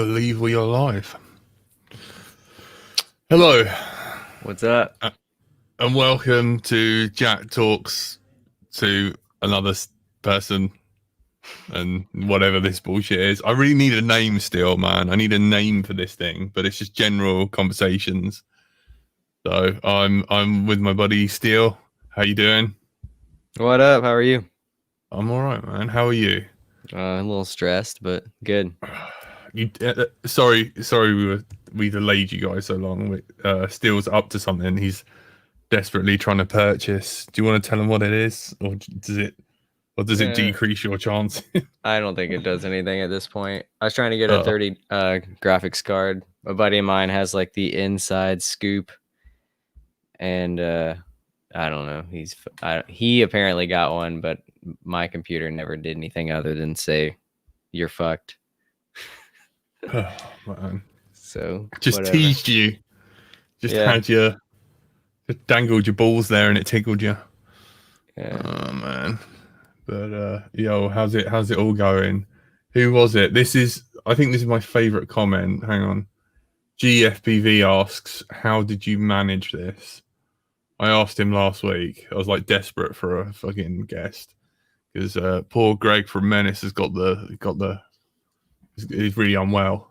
believe we are live. Hello, What's up? and welcome to Jack Talks to another person and whatever this bullshit is. I really need a name still, man. I need a name for this thing, but it's just general conversations. So I'm with my buddy Steele. How you doing? What up? How are you? I'm all right, man. How are you? A little stressed, but good. Sorry, we delayed you guys so long. Steele's up to something. He's desperately trying to purchase. Do you want to tell him what it is, or does it decrease your chance? I don't think it does anything at this point. I was trying to get a 30 graphics card. A buddy of mine has like the inside scoop, and I don't know. He apparently got one, but my computer never did anything other than say, "You're fucked." Oh, man. So just whatever. teased you. Just dangled your balls there and it tickled you. Yeah. Oh man. But yo, how's it all going? Who was it? I think this is my favorite comment. Hang on. GFPV asks, how did you manage this? I asked him last week. I was like desperate for a fucking guest because poor Greg from Menace has got the he's really unwell,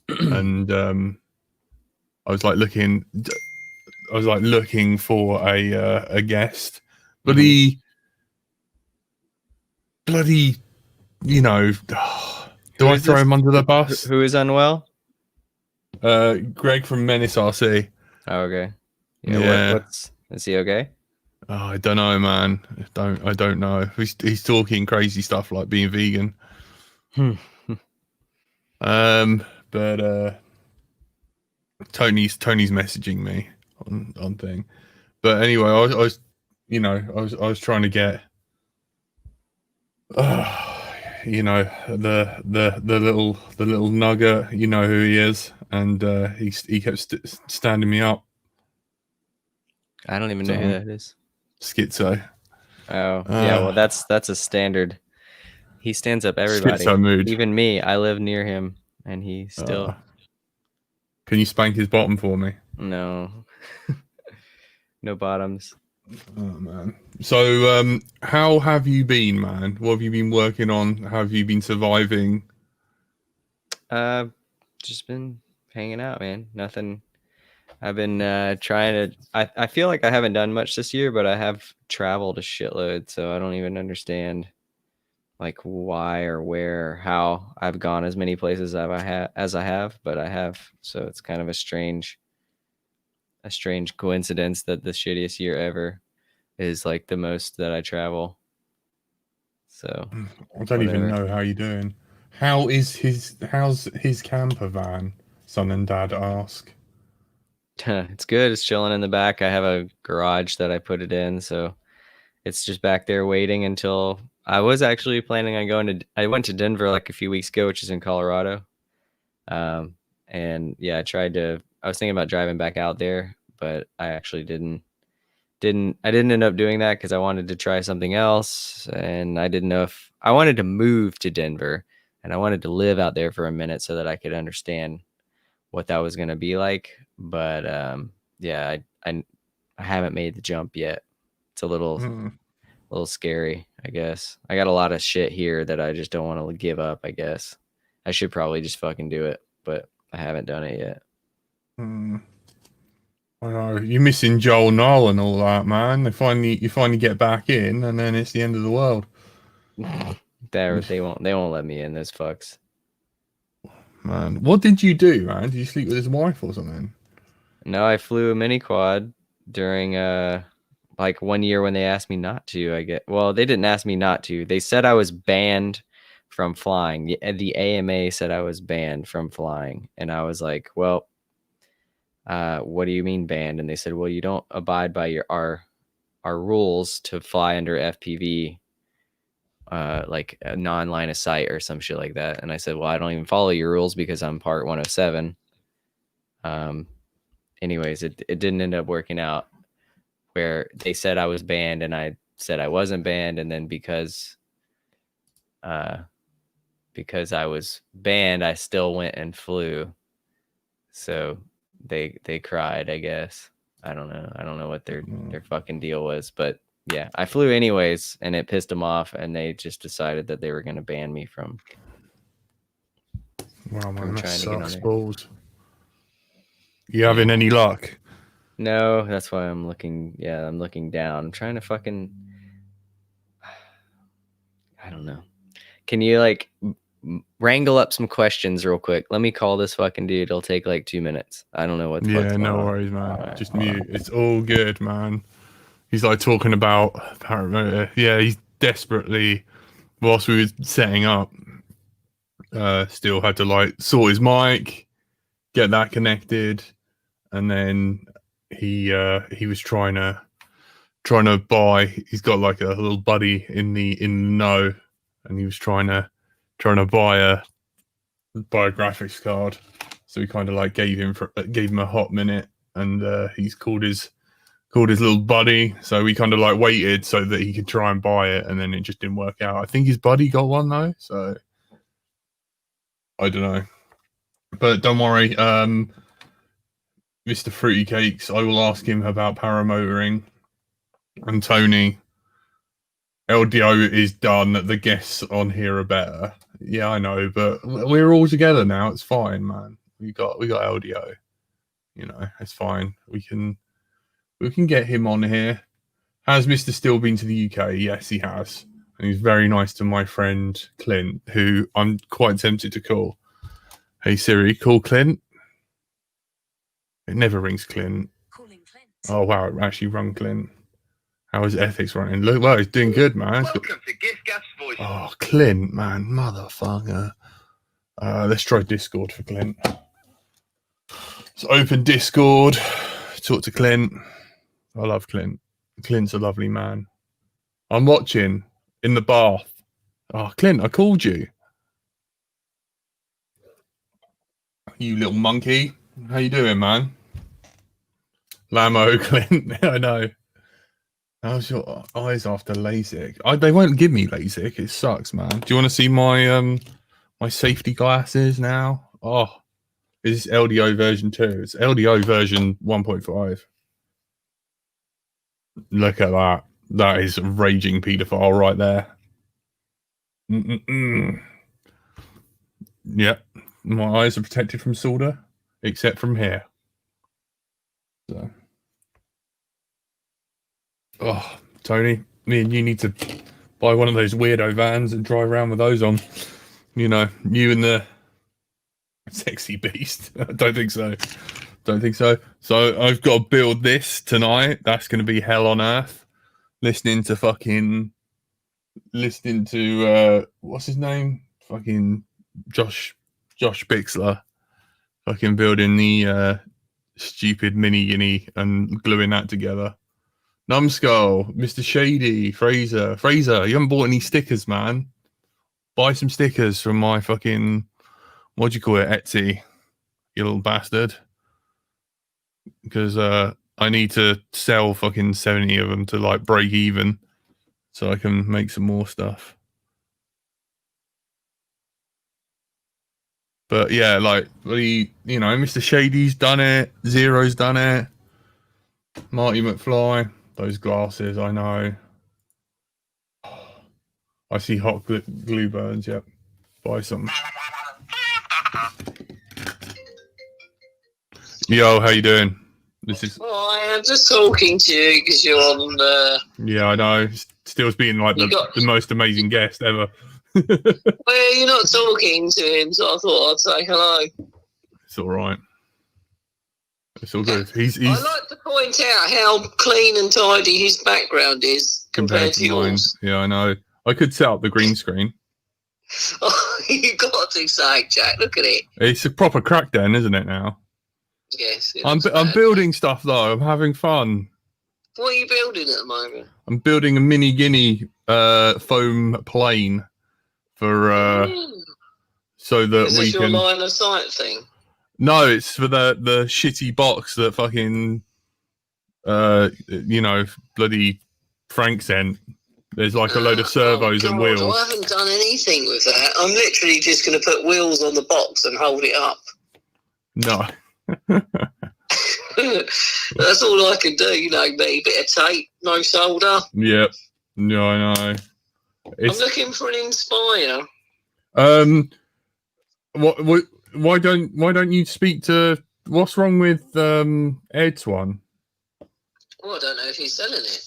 and I was like looking for a guest, but he bloody, do I throw him under the bus? Who is unwell? Greg from Menace RC. Oh, okay. Yeah. Is he okay? Oh, I don't know, man. I don't know. He's talking crazy stuff like being vegan. But Tony's messaging me on thing. But anyway, I was trying to get the little nugget, you know who he is, and he kept standing me up. I don't even know who that is. Schizo. Oh, yeah, well that's a standard. He stands up everybody. Schizo mood. Even me. I live near him and he still Can you spank his bottom for me? No. No bottoms. Oh man. So how have you been, man? What have you been working on? How have you been surviving? Just been hanging out, man. Nothing. I've been trying to I feel like I haven't done much this year, but I have traveled a shitload, so I don't even understand like why or where or how I've gone as many places as I have, but I have. So it's kind of a strange coincidence that the shittiest year ever is like the most that I travel. So I don't even know how you're doing. How's his camper van? Son and dad ask. It's good. It's chilling in the back. I have a garage that I put it in, so it's just back there waiting until I was actually planning on I went to Denver like a few weeks ago, which is in Colorado. And yeah, I was thinking about driving back out there, but I actually didn't end up doing that because I wanted to try something else. And I didn't know if I wanted to move to Denver and I wanted to live out there for a minute so that I could understand what that was going to be like. But yeah, I haven't made the jump yet. It's a little scary, I guess. I got a lot of shit here that I just don't want to give up, I guess. I should probably just fucking do it, but I haven't done it yet. I know. You're missing Joel Noel and all that, man. You finally get back in, and then it's the end of the world. They won't let me in, those fucks. Man, what did you do, man? Did you sleep with his wife or something? No, I flew a mini quad during like 1 year when they asked me not to. Well, they didn't ask me not to. They said I was banned from flying. The AMA said I was banned from flying, and I was like, well, what do you mean banned? And they said, well, you don't abide by our rules to fly under FPV, like a non-line of sight or some shit like that. And I said, well, I don't even follow your rules because I'm part 107. Anyways, it didn't end up working out, where they said I was banned and I said I wasn't banned. And then because because I was banned, I still went and flew. So they cried, I guess. I don't know what their fucking deal was, but yeah, I flew anyways, and it pissed them off, and they just decided that they were going to ban me from. Wow, man, that trying to get on sucks there. balls. You having any luck? No, that's why I'm looking. Yeah, I'm looking down. I'm trying to fucking. I don't know. Can you like wrangle up some questions real quick? Let me call this fucking dude. It'll take like 2 minutes. I don't know what the fuck's going no on. worries, man. Just mute. It's all good, man. He's like talking about Paramotor. Yeah, he's desperately, whilst we were setting up, still had to like sort his mic, get that connected, and then he was trying to buy. He's got like a little buddy in the know, and he was trying to buy a graphics card. So we kind of like gave him a hot minute, and he's called his little buddy. So we kind of like waited so that he could try and buy it, and then it just didn't work out. I think his buddy got one though, so I don't know. But don't worry, Mr. Fruity Cakes, I will ask him about paramotoring. And Tony, LDO is done. The guests on here are better. Yeah, I know, but we're all together now. It's fine, man. We got LDO. You know, it's fine. We can get him on here. Has Mr. Steele been to the UK? Yes, he has. And he's very nice to my friend Clint, who I'm quite tempted to call. Hey Siri, call Clint. It never rings Clint. Calling Clint. Oh wow, it actually rung Clint. How is ethics running? Look, well, he's doing good, man. Welcome to Gift Gas Voice. Oh, Clint, man, motherfucker. Let's try Discord for Clint. So open Discord. Talk to Clint. I love Clint. Clint's a lovely man. I'm watching in the bath. Oh, Clint, I called you. You little monkey. How you doing, man? Lamo, Clint. I know. How's your eyes after LASIK? They won't give me LASIK. It sucks, man. Do you want to see my my safety glasses now? Oh, is this LDO version 2? It's LDO version 1.5. Look at that. That is raging paedophile right there. Yep. My eyes are protected from solder, except from here. So. Oh, Tony, me and you need to buy one of those weirdo vans and drive around with those on. You know, you and the sexy beast. I don't think so. So I've got to build this tonight. That's going to be hell on earth. Listening to what's his name? Fucking Josh Bixler. Fucking building the stupid mini guinea and gluing that together. Numbskull, Mr. Shady, Fraser, you haven't bought any stickers, man. Buy some stickers from my fucking, what do you call it, Etsy, you little bastard. Because I need to sell fucking 70 of them to like break even so I can make some more stuff. But yeah, like, Mr. Shady's done it, Zero's done it, Marty McFly. Those glasses, I know. I see hot glue burns, yep. Buy some. Yo, how you doing? This is... Oh, I am just talking to you because you're on... Yeah, I know. Steele's been like the most amazing guest ever. Well, you're not talking to him, so I thought I'd say hello. It's all right. It's all good. He's I like to point out how clean and tidy his background is compared to yours. Mine. Yeah, I know. I could set up the green screen. Oh, you got to say, Jack. Look at it. It's a proper crackdown, isn't it now? Yes. I'm building stuff though. I'm having fun. What are you building at the moment? I'm building a mini guinea foam plane for so that Is we this your can. line of sight thing? No, it's for the shitty box that fucking bloody Frank sent. There's like a load of servos and wheels. I haven't done anything with that. I'm literally just going to put wheels on the box and hold it up. No. That's all I can do, you know me. Bit of tape, no solder. Yep. No, I know. I'm looking for an Inspire. Why don't you speak to? What's wrong with Ed's one? Well, I don't know if he's selling it.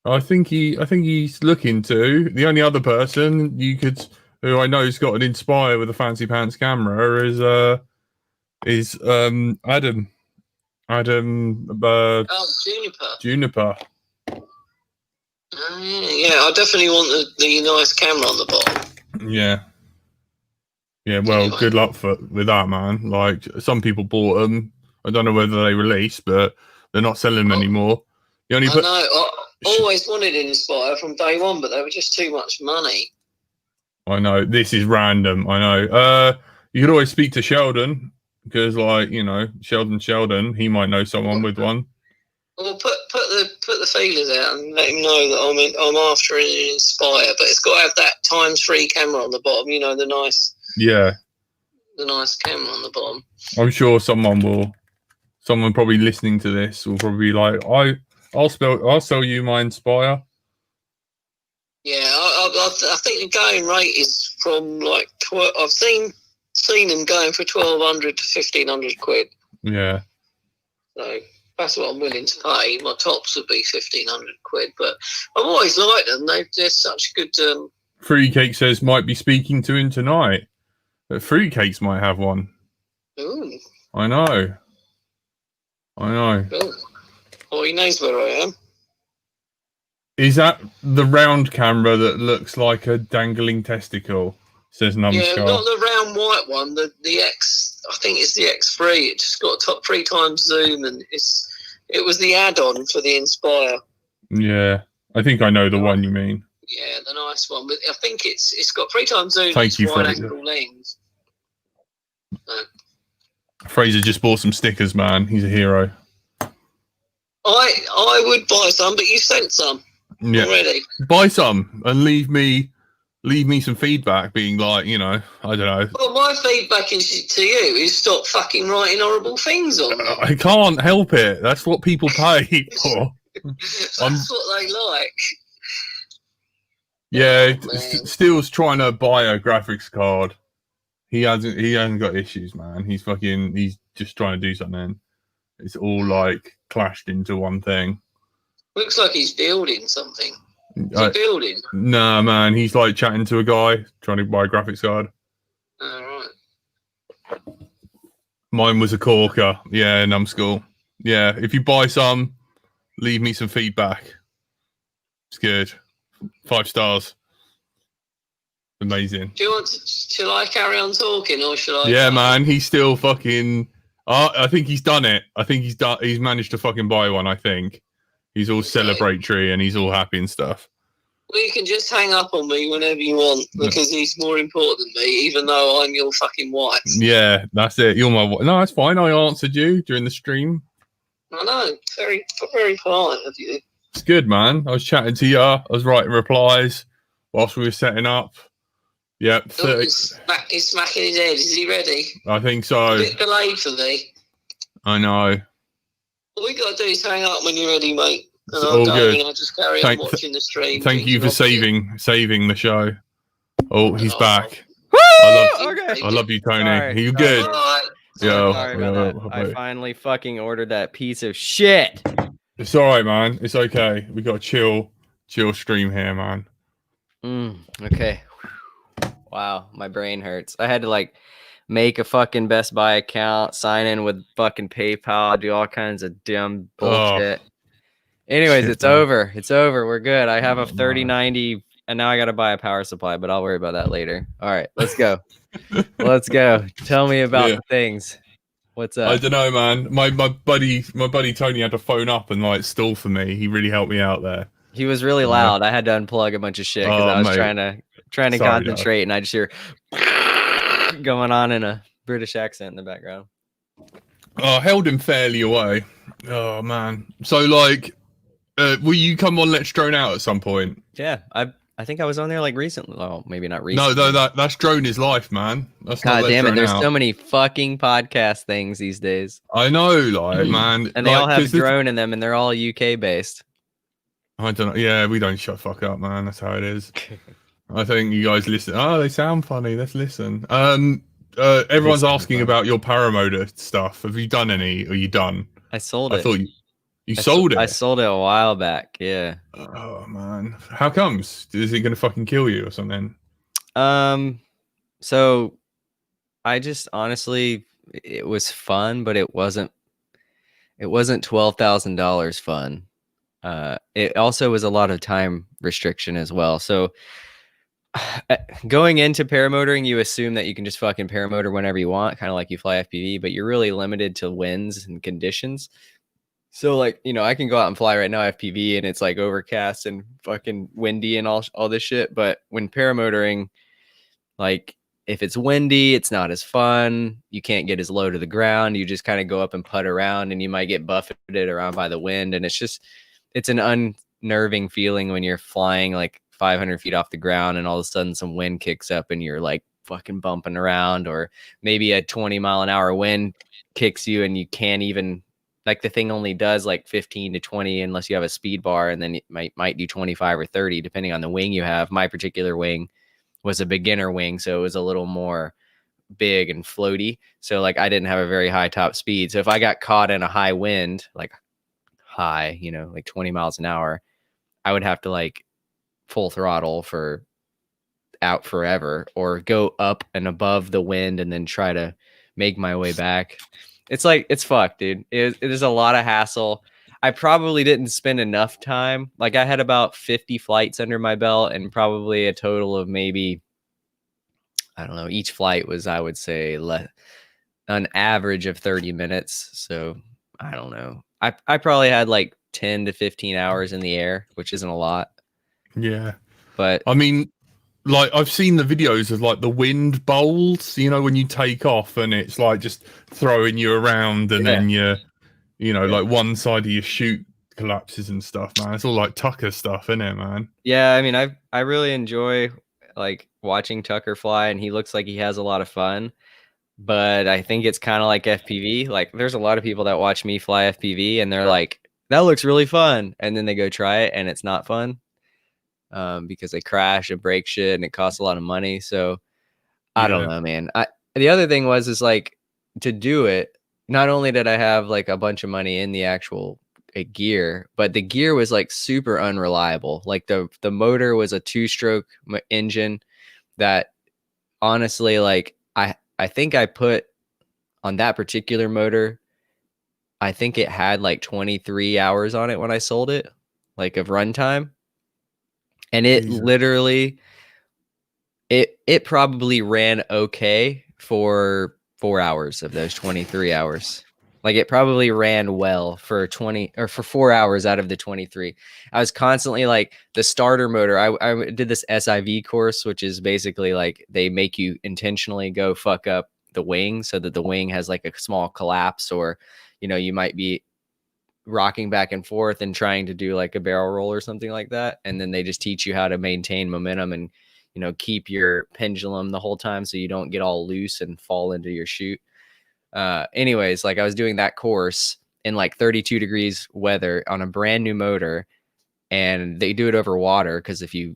I think he's looking to. The only other person who I know has got an Inspire with a fancy pants camera is Adam. Juniper. Yeah, I definitely want the nice camera on the bottom. Yeah. Well, Anyway. Good luck with that, man. Like, some people bought them. I don't know whether they released, but they're not selling them anymore. I know. I always wanted an Inspire from day one, but they were just too much money. I know. This is random. I know. You could always speak to Sheldon because, like, you know, Sheldon, he might know someone with one. Well, put the feelers out and let him know that I'm after an Inspire, but it's got to have that ×3 camera on the bottom. You know, the nice camera on the bottom. I'm sure someone probably listening to this will probably be like, I'll sell you my Inspire. Yeah, I think the going rate is from like I've seen them going for 1,200 to 1,500 quid. Yeah. So that's what I'm willing to pay. My tops would be 1,500 quid, but I've always liked them. They're such good. Fruitcake says might be speaking to him tonight. But Fruitcakes might have one. Ooh. I know. Cool. Oh, he knows where I am. Is that the round camera that looks like a dangling testicle? Says Numbskull. Yeah, not the round white one. The X. I think it's the X3. It just got 3 times zoom, and it was the add-on for the Inspire. Yeah, I think I know the one you mean. Yeah, the nice one. But I think it's got 3 times zoom. Thank you, wide Fraser. angle lens. Fraser just bought some stickers, man. He's a hero. I would buy some, but you sent some already. Buy some and leave me some feedback, being like, you know, I don't know. Well, my feedback is to you is stop fucking writing horrible things on them. I can't help it. That's what people pay for. That's what they like. Yeah, Steele's trying to buy a graphics card. He hasn't got issues, man. He's just trying to do something. It's all like clashed into one thing. Looks like he's building something. Is he building? Nah, man. He's like chatting to a guy trying to buy a graphics card. All right. Mine was a corker. Yeah, Numbskull. Yeah, if you buy some, leave me some feedback. It's good. 5 stars. Amazing. Shall I carry on talking or should I? Yeah, man. He's still fucking. I think he's done it. I think he's managed to fucking buy one. I think he's all celebratory and he's all happy and stuff. Well, you can just hang up on me whenever you want because he's more important than me, even though I'm your fucking wife. Yeah, that's it. You're my wife. No, that's fine. I answered you during the stream. I know. Very, very polite of you. It's good, man. I was chatting to you. I was writing replies whilst we were setting up. Yep. He's smacking his head. Is he ready? I think so. A bit delayed for me. I know. All we got to do is hang up when you're ready, mate. And It's all good. I'll just carry on watching the stream. Thank you for saving the show. Oh, he's back. Okay. I love you, Tony. Sorry. You good? Right. Yo, Sorry about that. I finally fucking ordered that piece of shit. It's all right, man. It's okay. We got a chill stream here, man. Okay. Wow, my brain hurts. I had to like make a fucking Best Buy account, sign in with fucking PayPal, do all kinds of dumb bullshit. Anyways, it's over. It's over. We're good. I have a 3090 and now I got to buy a power supply, but I'll worry about that later. All right, let's go. Let's go. Tell me about the things. What's up? I don't know, man. My buddy Tony had to phone up and like stall for me. He really helped me out there. He was really loud. I had to unplug a bunch of shit because I was trying to concentrate, and I just hear going on in a British accent in the background. I held him fairly away. Oh man. So like Will you come on Let's Drone Out at some point? Yeah, I think I was on there like recently. Well, maybe not No, recently. that's Drone is Life, man. That's not God Let's damn it! Drone There's Out. so many fucking podcast things these days. I know, like, man. And they all like, have 'cause this- drone in them, and they're all UK based. I don't know. Yeah, we don't shut fuck up, man. That's how it is. I think you guys listen. Oh, they sound funny. Let's listen. Everyone's sound asking fun. about your paramotor stuff. Have you done any? Are you done? I sold I it. thought you sold it. I sold it a while back. Yeah. Oh man, how comes? Is it gonna fucking kill you or something? So I just honestly, it was fun, but it wasn't $12,000 fun. It also was a lot of time restriction as well. So going into paramotoring, you assume that you can just fucking paramotor whenever you want, kind of like you fly FPV, but you're really limited to winds and conditions. So like, you know, I can go out and fly right now FPV and it's like overcast and fucking windy and all this shit. But when paramotoring, like if it's windy, it's not as fun. You can't get as low to the ground. You just kind of go up and putt around and you might get buffeted around by the wind. And it's an unnerving feeling when you're flying like 500 feet off the ground and all of a sudden some wind kicks up and you're like fucking bumping around, or maybe a 20-mile-an-hour wind kicks you and you can't even, like the thing only does like 15 to 20 unless you have a speed bar, and then it might do 25 or 30 depending on the wing you have. My particular wing was a beginner wing, so it was a little more big and floaty. So like I didn't have a very high top speed. So if I got caught in a high wind, like high, you know, like 20 miles an hour, I would have to like full throttle for out forever, or go up and above the wind and then try to make my way back. It's like, it's fucked, dude. It is a lot of hassle. I probably didn't spend enough time. Like I had about 50 flights under my belt and probably a total of maybe, I don't know, each flight was, I would say, an average of 30 minutes. So I don't know. I probably had like 10 to 15 hours in the air, which isn't a lot. Yeah, But I mean, like I've seen the videos of like the wind bowls. You know, when you take off and it's like just throwing you around, and then like one side of your chute collapses and stuff. Man, it's all like Tucker stuff, isn't it, man? yeah, I mean, I really enjoy like watching Tucker fly, and he looks like he has a lot of fun. But I think it's kind of like FPV. Like there's a lot of people that watch me fly FPV and they're like, that looks really fun. And then they go try it and it's not fun because they crash and break shit and it costs a lot of money. So I don't know, man. The other thing is like to do it, not only did I have like a bunch of money in the actual gear, but the gear was like super unreliable. Like the motor was a 2-stroke engine that honestly, like I think I put on that particular motor, I think it had like 23 hours on it when I sold it, like of runtime. And it literally, it probably ran okay for 4 hours of those 23 hours. Like it probably ran well for 4 hours out of the 23. I was constantly like the starter motor. I did this SIV course, which is basically like they make you intentionally go fuck up the wing so that the wing has like a small collapse, or, you know, you might be rocking back and forth and trying to do like a barrel roll or something like that. And then they just teach you how to maintain momentum and, you know, keep your pendulum the whole time so you don't get all loose and fall into your chute. Anyways, like I was doing that course in like 32 degrees weather on a brand new motor, and they do it over water because if you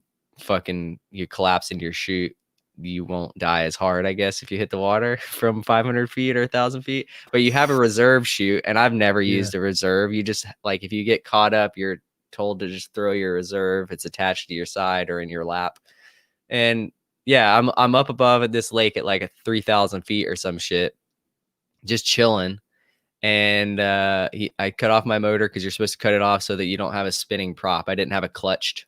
collapse into your chute, you won't die as hard, I guess, if you hit the water from 500 feet or 1,000 feet. But you have a reserve chute, and I've never used a reserve. You just like if you get caught up, you're told to just throw your reserve. It's attached to your side or in your lap. And yeah, I'm up above at this lake at like a 3,000 feet or some shit, just chilling. And I cut off my motor because you're supposed to cut it off so that you don't have a spinning prop. I didn't have a clutched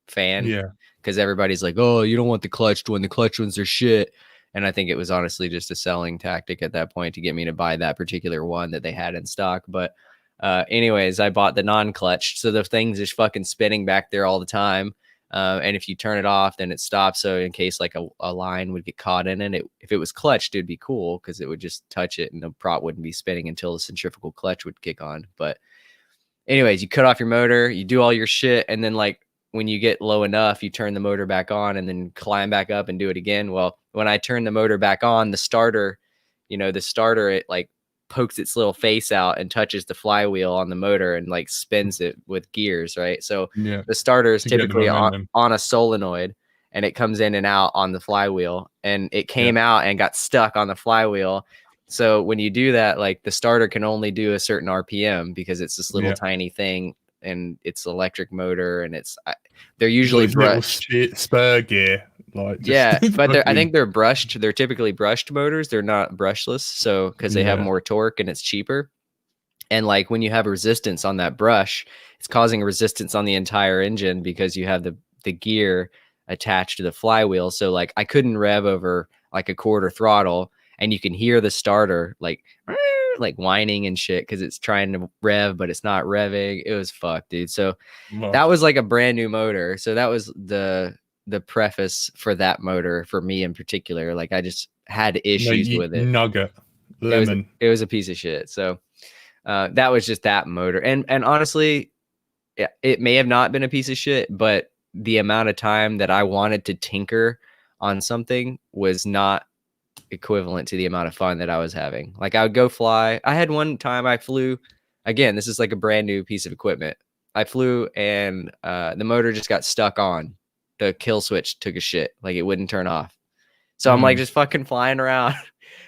fan. Yeah. Because everybody's like, oh, you don't want the clutched one. The clutched ones are shit. And I think it was honestly just a selling tactic at that point to get me to buy that particular one that they had in stock. But anyways, I bought the non-clutched. So the thing's just fucking spinning back there all the time. And if you turn it off, then it stops. So in case like a line would get caught in it, if it was clutched, it'd be cool because it would just touch it and the prop wouldn't be spinning until the centrifugal clutch would kick on. But anyways, you cut off your motor, you do all your shit, and then like when you get low enough, you turn the motor back on and then climb back up and do it again. Well, when I turn the motor back on, the starter, it like pokes its little face out and touches the flywheel on the motor and like spins it with gears, right? So Yeah. the starter is To get the typically momentum. on a solenoid, and it comes in and out on the flywheel, and it came out and got stuck on the flywheel. So when you do that, like the starter can only do a certain RPM because it's this little tiny thing, and it's electric motor, and they're usually brushed. Spur gear, like but I think they're brushed. They're typically brushed motors. They're not brushless, so because they have more torque and it's cheaper. And like when you have resistance on that brush, it's causing resistance on the entire engine because you have the gear attached to the flywheel. So like I couldn't rev over like a quarter throttle, and you can hear the starter like whining and shit because it's trying to rev, but it's not revving. It was fucked, dude. So that was like a brand new motor. So that was the preface for that motor for me in particular. Like I just had issues with it. Nugget lemon. It was a piece of shit. So that was just that motor. And honestly, it may have not been a piece of shit, but the amount of time that I wanted to tinker on something was not equivalent to the amount of fun that I was having. Like I would go fly. I had one time I flew, again, this is like a brand new piece of equipment. I flew and the motor just got stuck on. The kill switch took a shit. Like it wouldn't turn off. So I'm like just fucking flying around.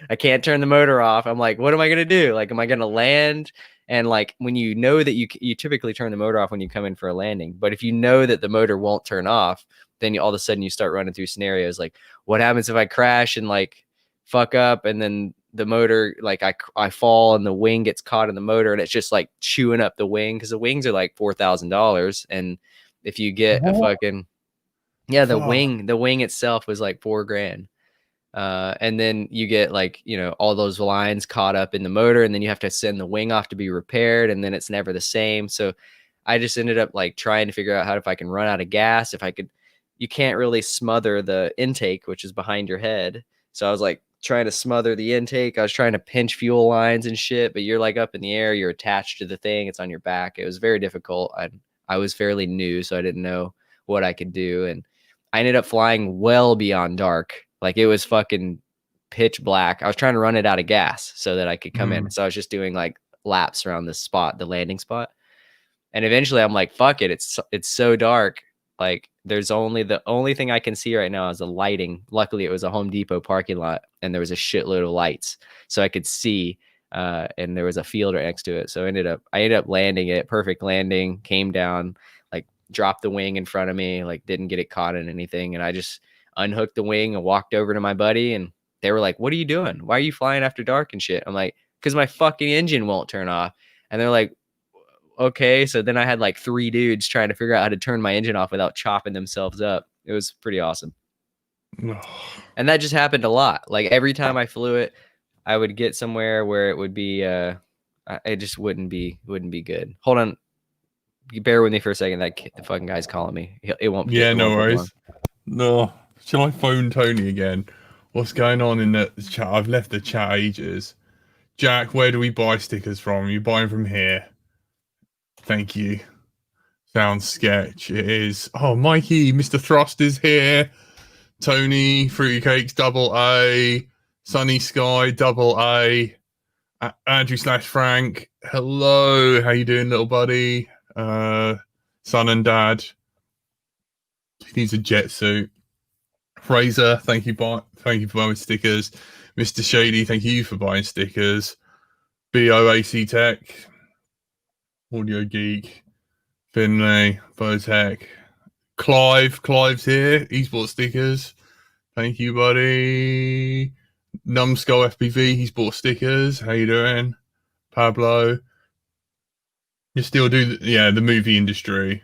I can't turn the motor off. I'm like, what am I going to do? Like, am I going to land? And like, when you know that you typically turn the motor off when you come in for a landing, but if you know that the motor won't turn off, then all of a sudden you start running through scenarios like, what happens if I crash and like fuck up, and then the motor, like I fall and the wing gets caught in the motor and it's just like chewing up the wing, because the wings are like $4,000, and if you get a fucking the wing itself was like $4,000. And then you get like, all those lines caught up in the motor, and then you have to send the wing off to be repaired, and then it's never the same. So I just ended up like trying to figure out if I can run out of gas, you can't really smother the intake, which is behind your head. So I was like trying to smother the intake. I was trying to pinch fuel lines and shit, but you're like up in the air, you're attached to the thing, it's on your back. It was very difficult. I was fairly new, so I didn't know what I could do. And I ended up flying well beyond dark. Like it was fucking pitch black. I was trying to run it out of gas so that I could come in. So I was just doing like laps around the landing spot. And eventually I'm like, fuck it. It's so dark. Like the only thing I can see right now is the lighting. Luckily it was a Home Depot parking lot and there was a shitload of lights, so I could see, and there was a field right next to it. So I ended up landing it, perfect landing, came down, like dropped the wing in front of me, like didn't get it caught in anything. And I just unhooked the wing and walked over to my buddy, and they were like, what are you doing? Why are you flying after dark and shit? I'm like, because my fucking engine won't turn off. And they're like, okay. So then I had like 3 dudes trying to figure out how to turn my engine off without chopping themselves up. It was pretty awesome. And that just happened a lot. Like every time I flew it, I would get somewhere where it would be it just wouldn't be good. Hold on, bear with me for a second. The fucking guy's calling me. It won't. No worries. No, shall I phone Tony again? What's going on in the chat? I've left the chat ages. Jack, where do we buy stickers from? You buy them from here. Thank you. Sounds sketch. It is. Oh, Mikey, Mr. Thrust is here. Tony, Fruity Cakes, AA. Sunny Sky, AA. Andrew / Frank. Hello. How you doing, little buddy? Son and dad. He needs a jet suit. Fraser, thank you for buying stickers. Mr. Shady, thank you for buying stickers. BOAC Tech, Audio Geek, Finlay, Botech, Clive's here. He's bought stickers. Thank you, buddy. Numbskull FPV, he's bought stickers. How you doing? Pablo, you still do the movie industry.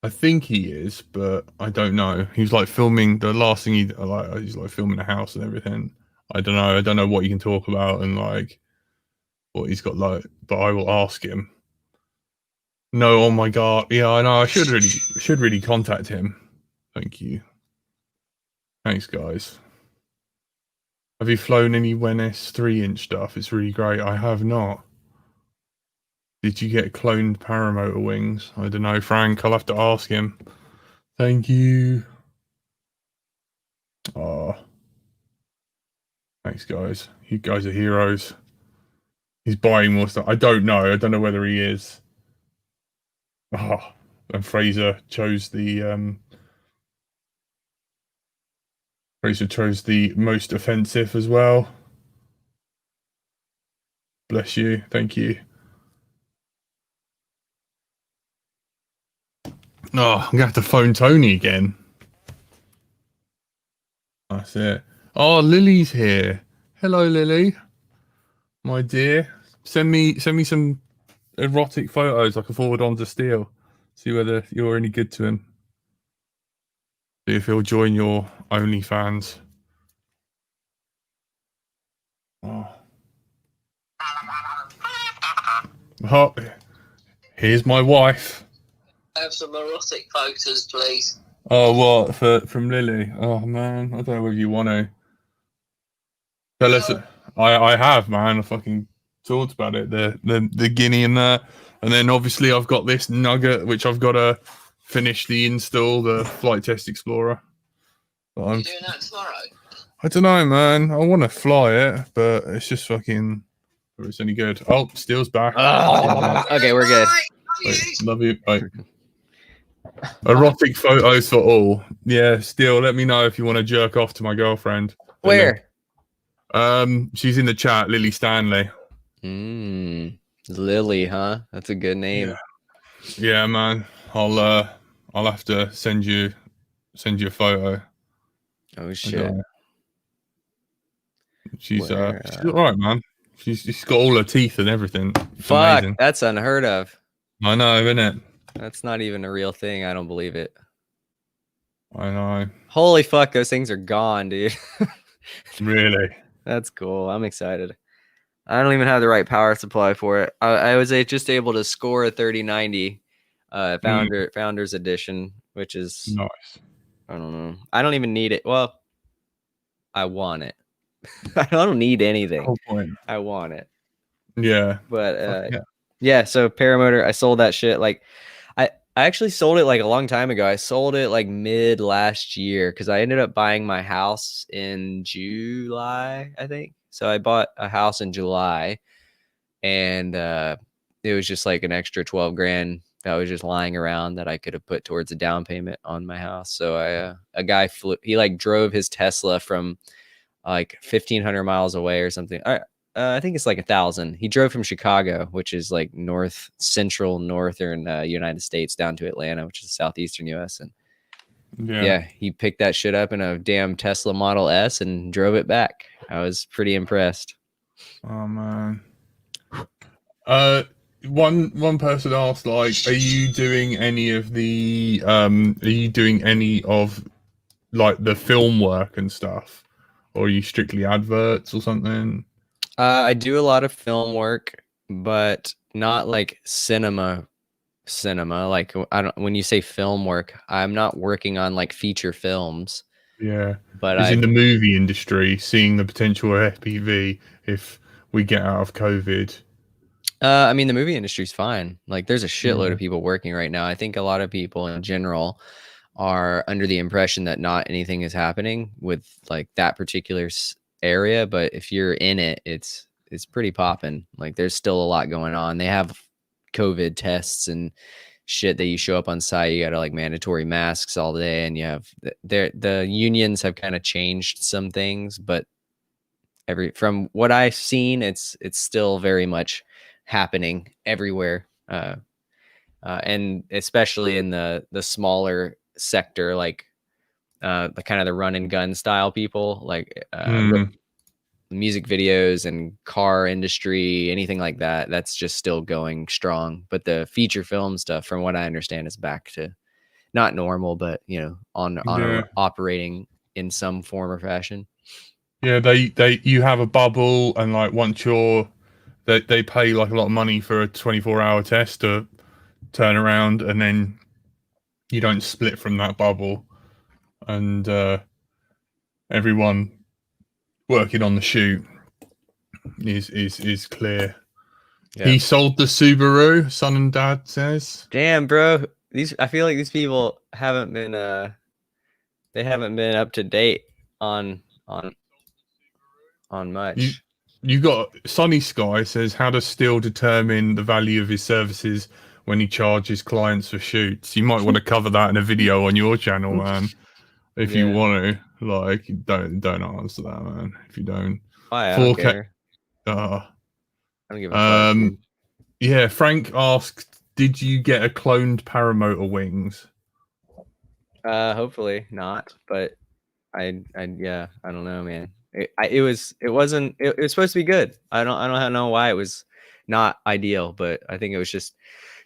I think he is, but I don't know. He was like filming the last thing he's like filming a house and everything. I don't know what you can talk about and like what he's got like, but I will ask him. No, oh my god. Yeah, I know. I should really contact him. Thank you. Thanks, guys. Have you flown any Wenis 3-inch stuff? It's really great. I have not. Did you get cloned paramotor wings? I don't know, Frank. I'll have to ask him. Thank you. Oh, thanks, guys. You guys are heroes. He's buying more stuff. I don't know. I don't know whether he is. Oh, and Fraser chose the most offensive as well. Bless you. Thank you. Oh, I'm gonna have to phone Tony again. That's it. Oh, Lily's here. Hello, Lily. My dear. Send me some erotic photos I can forward on to Steele. See whether you're any good to him. See if he'll join your OnlyFans. Oh. Oh, here's my wife. Have some erotic photos, please. Oh, what from Lily? Oh man, I don't know whether you want to. Tell us. I have, man. I fucking talked about it. The guinea and that, and then obviously I've got this nugget which I've got to finish the install, the Flight Test Explorer. You're doing that tomorrow? I don't know, man. I want to fly it, but it's just fucking. It's any good. Oh, Steele's back. Oh, okay, we're good. Wait, love you. Bye. Erotic photos for all. Yeah, Steele, let me know if you want to jerk off to my girlfriend. Where? She's in the chat, Lily Stanley. Lily, huh? That's a good name. Yeah, man. I'll have to send you a photo. Oh shit. She's all right, man. She's got all her teeth and everything. It's fuck, amazing. that's unheard of. I know, isn't it? That's not even a real thing. I don't believe it. I know. Holy fuck, those things are gone, dude. Really? That's cool. I'm excited. I don't even have the right power supply for it. I was just able to score a 3090 Founders Edition, which is nice. I don't know. I don't even need it. Well, I want it. I don't need anything. Whole point. I want it. Yeah. But yeah, so paramotor, I sold that shit. Like I actually sold it like a long time ago. I sold it like mid last year because I ended up buying my house in July, I think. So I bought a house in July, and it was just like an extra 12 grand that was just lying around that I could have put towards a down payment on my house. So a guy he like drove his Tesla from like 1,500 miles away or something. I think it's like 1,000. He drove from Chicago, which is like northern United States, down to Atlanta, which is southeastern US. And yeah, he picked that shit up in a damn Tesla Model S and drove it back. I was pretty impressed. Oh man. One person asked, like, are you doing any of like the film work and stuff, or are you strictly adverts or something? I do a lot of film work, but not like cinema. Like when you say film work, I'm not working on like feature films. Yeah, but in the movie industry, seeing the potential of FPV if we get out of COVID. I mean, the movie industry's fine. Like, there's a shitload of people working right now. I think a lot of people in general are under the impression that not anything is happening with like that particular area. But if you're in it, it's pretty popping. Like, there's still a lot going on. They have COVID tests and shit that you show up on site. You got to like mandatory masks all day, and you have the unions have kind of changed some things, but from what I've seen, it's still very much happening everywhere, and especially in the smaller sector, like the kind of the run and gun style people, like music videos and car industry, anything like that. That's just still going strong. But the feature film stuff, from what I understand, is back to not normal, but operating in some form or fashion. Yeah, you have a bubble, and like once they pay like a lot of money for a 24-hour test to turn around, and then you don't split from that bubble, and everyone working on the shoot is clear. Yeah. He sold the Subaru. Son and dad says. Damn, bro. I feel like these people haven't been they haven't been up to date on much. You got Sunny Sky says, how does Steele determine the value of his services when he charges clients for shoots? You might want to cover that in a video on your channel, man. If you Yeah. want to, like, don't answer that, man. If you don't, Why? I don't care. I don't give a fuck, dude. Yeah, Frank asked, did you get a cloned paramotor wings? Hopefully not, but I don't know, man. It was supposed to be good. I don't know why it was not ideal, but I think it was just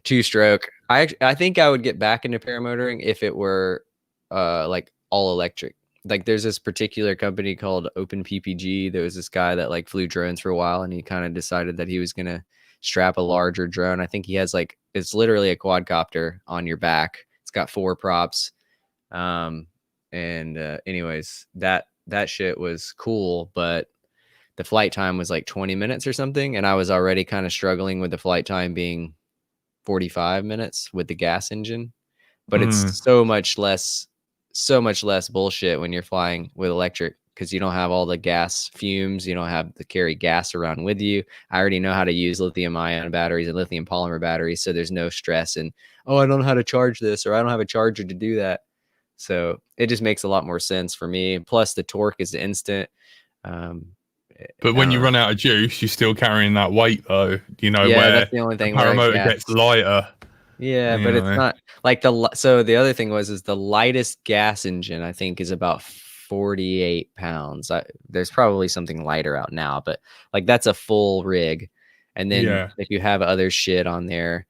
two stroke. I think I would get back into paramotoring if it were like all electric. Like there's this particular company called Open PPG. There was this guy that like flew drones for a while, and he kind of decided that he was gonna strap a larger drone. I think he has like, it's literally a quadcopter on your back. It's got 4 props. Anyways, that shit was cool, but the flight time was like 20 minutes or something, and I was already kind of struggling with the flight time being 45 minutes with the gas engine. But it's so much less bullshit when you're flying with electric, because you don't have all the gas fumes, you don't have to carry gas around with you. I already know how to use lithium ion batteries and lithium polymer batteries, so there's no stress and, oh, I don't know how to charge this, or I don't have a charger to do that. So it just makes a lot more sense for me. Plus the torque is instant. But when you run out of juice, you're still carrying that weight, though. You know, yeah, where that's the only thing. the paramotor gets lighter. Yeah, but it's not like so the other thing is the lightest gas engine, I think, is about 48 pounds. There's probably something lighter out now, but like that's a full rig. And then if you have other shit on there,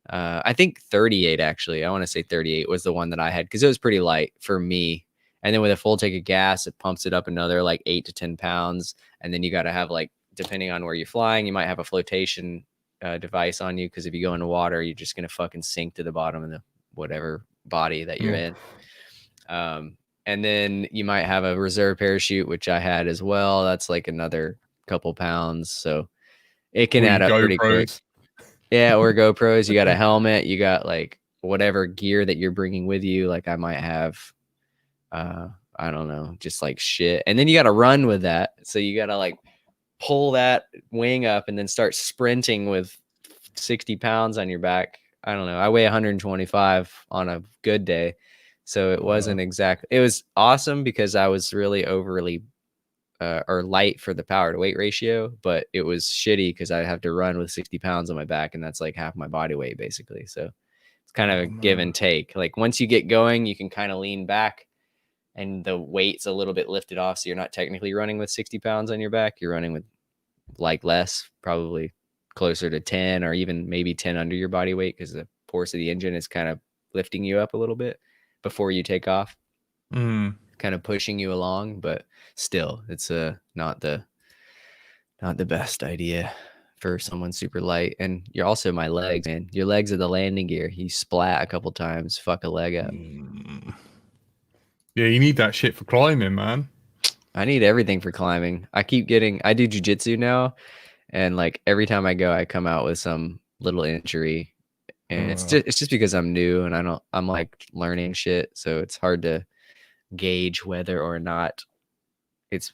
I think 38, actually, I want to say 38 was the one that I had, because it was pretty light for me. And then with a full tank of gas, it pumps it up another like 8 to 10 pounds. And then you got to have, like, depending on where you're flying, you might have a flotation device on you, because if you go into water, you're just gonna fucking sink to the bottom of the whatever body that you're in. And then you might have a reserve parachute, which I had as well. That's like another couple pounds, so it can add up pretty quick. Yeah, or GoPros. You got a helmet, you got like whatever gear that you're bringing with you. Like I might have I don't know, just like shit, and then you got to run with that, so you got to like pull that wing up and then start sprinting with 60 pounds on your back. I don't know. I weigh 125 on a good day. So it wasn't exactly, it was awesome because I was really overly or light for the power to weight ratio, but it was shitty because I have to run with 60 pounds on my back, and that's like half my body weight basically. So it's kind of a give and take. Like once you get going, you can kind of lean back and the weight's a little bit lifted off. So you're not technically running with 60 pounds on your back. You're running with like less, probably closer to 10 or even maybe 10 under your body weight, because the force of the engine is kind of lifting you up a little bit before you take off, kind of pushing you along. But still, it's not the best idea for someone super light. And you're also my legs, man. Your legs are the landing gear. You splat a couple times, fuck a leg up. Yeah, you need that shit for climbing, man. I need everything for climbing. I do jiu-jitsu now, and like every time I go, I come out with some little injury, and it's just because I'm new and I'm like learning shit, so it's hard to gauge whether or not it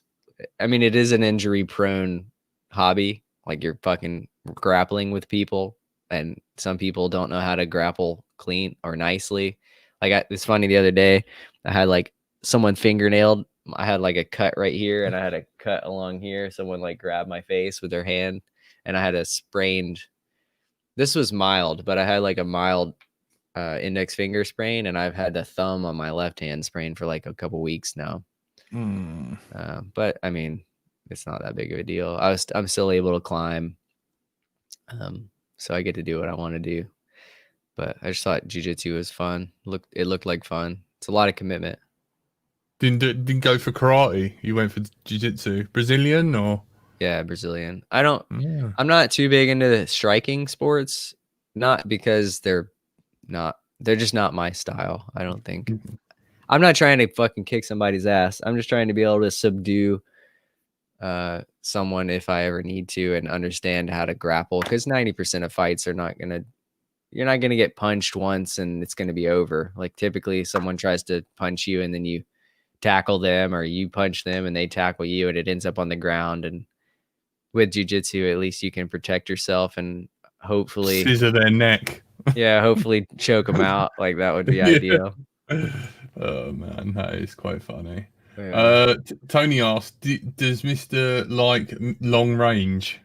is an injury prone hobby. Like you're fucking grappling with people, and some people don't know how to grapple clean or nicely. Like it's funny, the other day I had like someone fingernailed. I had like a cut right here, and I had a cut along here. Someone like grabbed my face with their hand, and I had a sprained. This was mild, but I had like a mild index finger sprain, and I've had the thumb on my left hand sprained for like a couple weeks now. But I mean, it's not that big of a deal. I'm still able to climb, so I get to do what I want to do. But I just thought jiu-jitsu was fun. It looked like fun. It's a lot of commitment. Didn't go for karate. You went for jiu-jitsu. Brazilian or? Yeah, Brazilian. I'm not too big into striking sports, not because they're just not my style. I don't think. I'm not trying to fucking kick somebody's ass. I'm just trying to be able to subdue someone if I ever need to, and understand how to grapple, because 90% of fights are not gonna, you're not gonna get punched once and it's gonna be over. Like typically someone tries to punch you and then you tackle them, or you punch them and they tackle you and it ends up on the ground. And with jiu-jitsu, at least you can protect yourself and hopefully Scissor their neck. hopefully choke them out. Like that would be Yeah. ideal. Oh man, that is quite funny. Yeah. Tony asked, does Mr. like long range?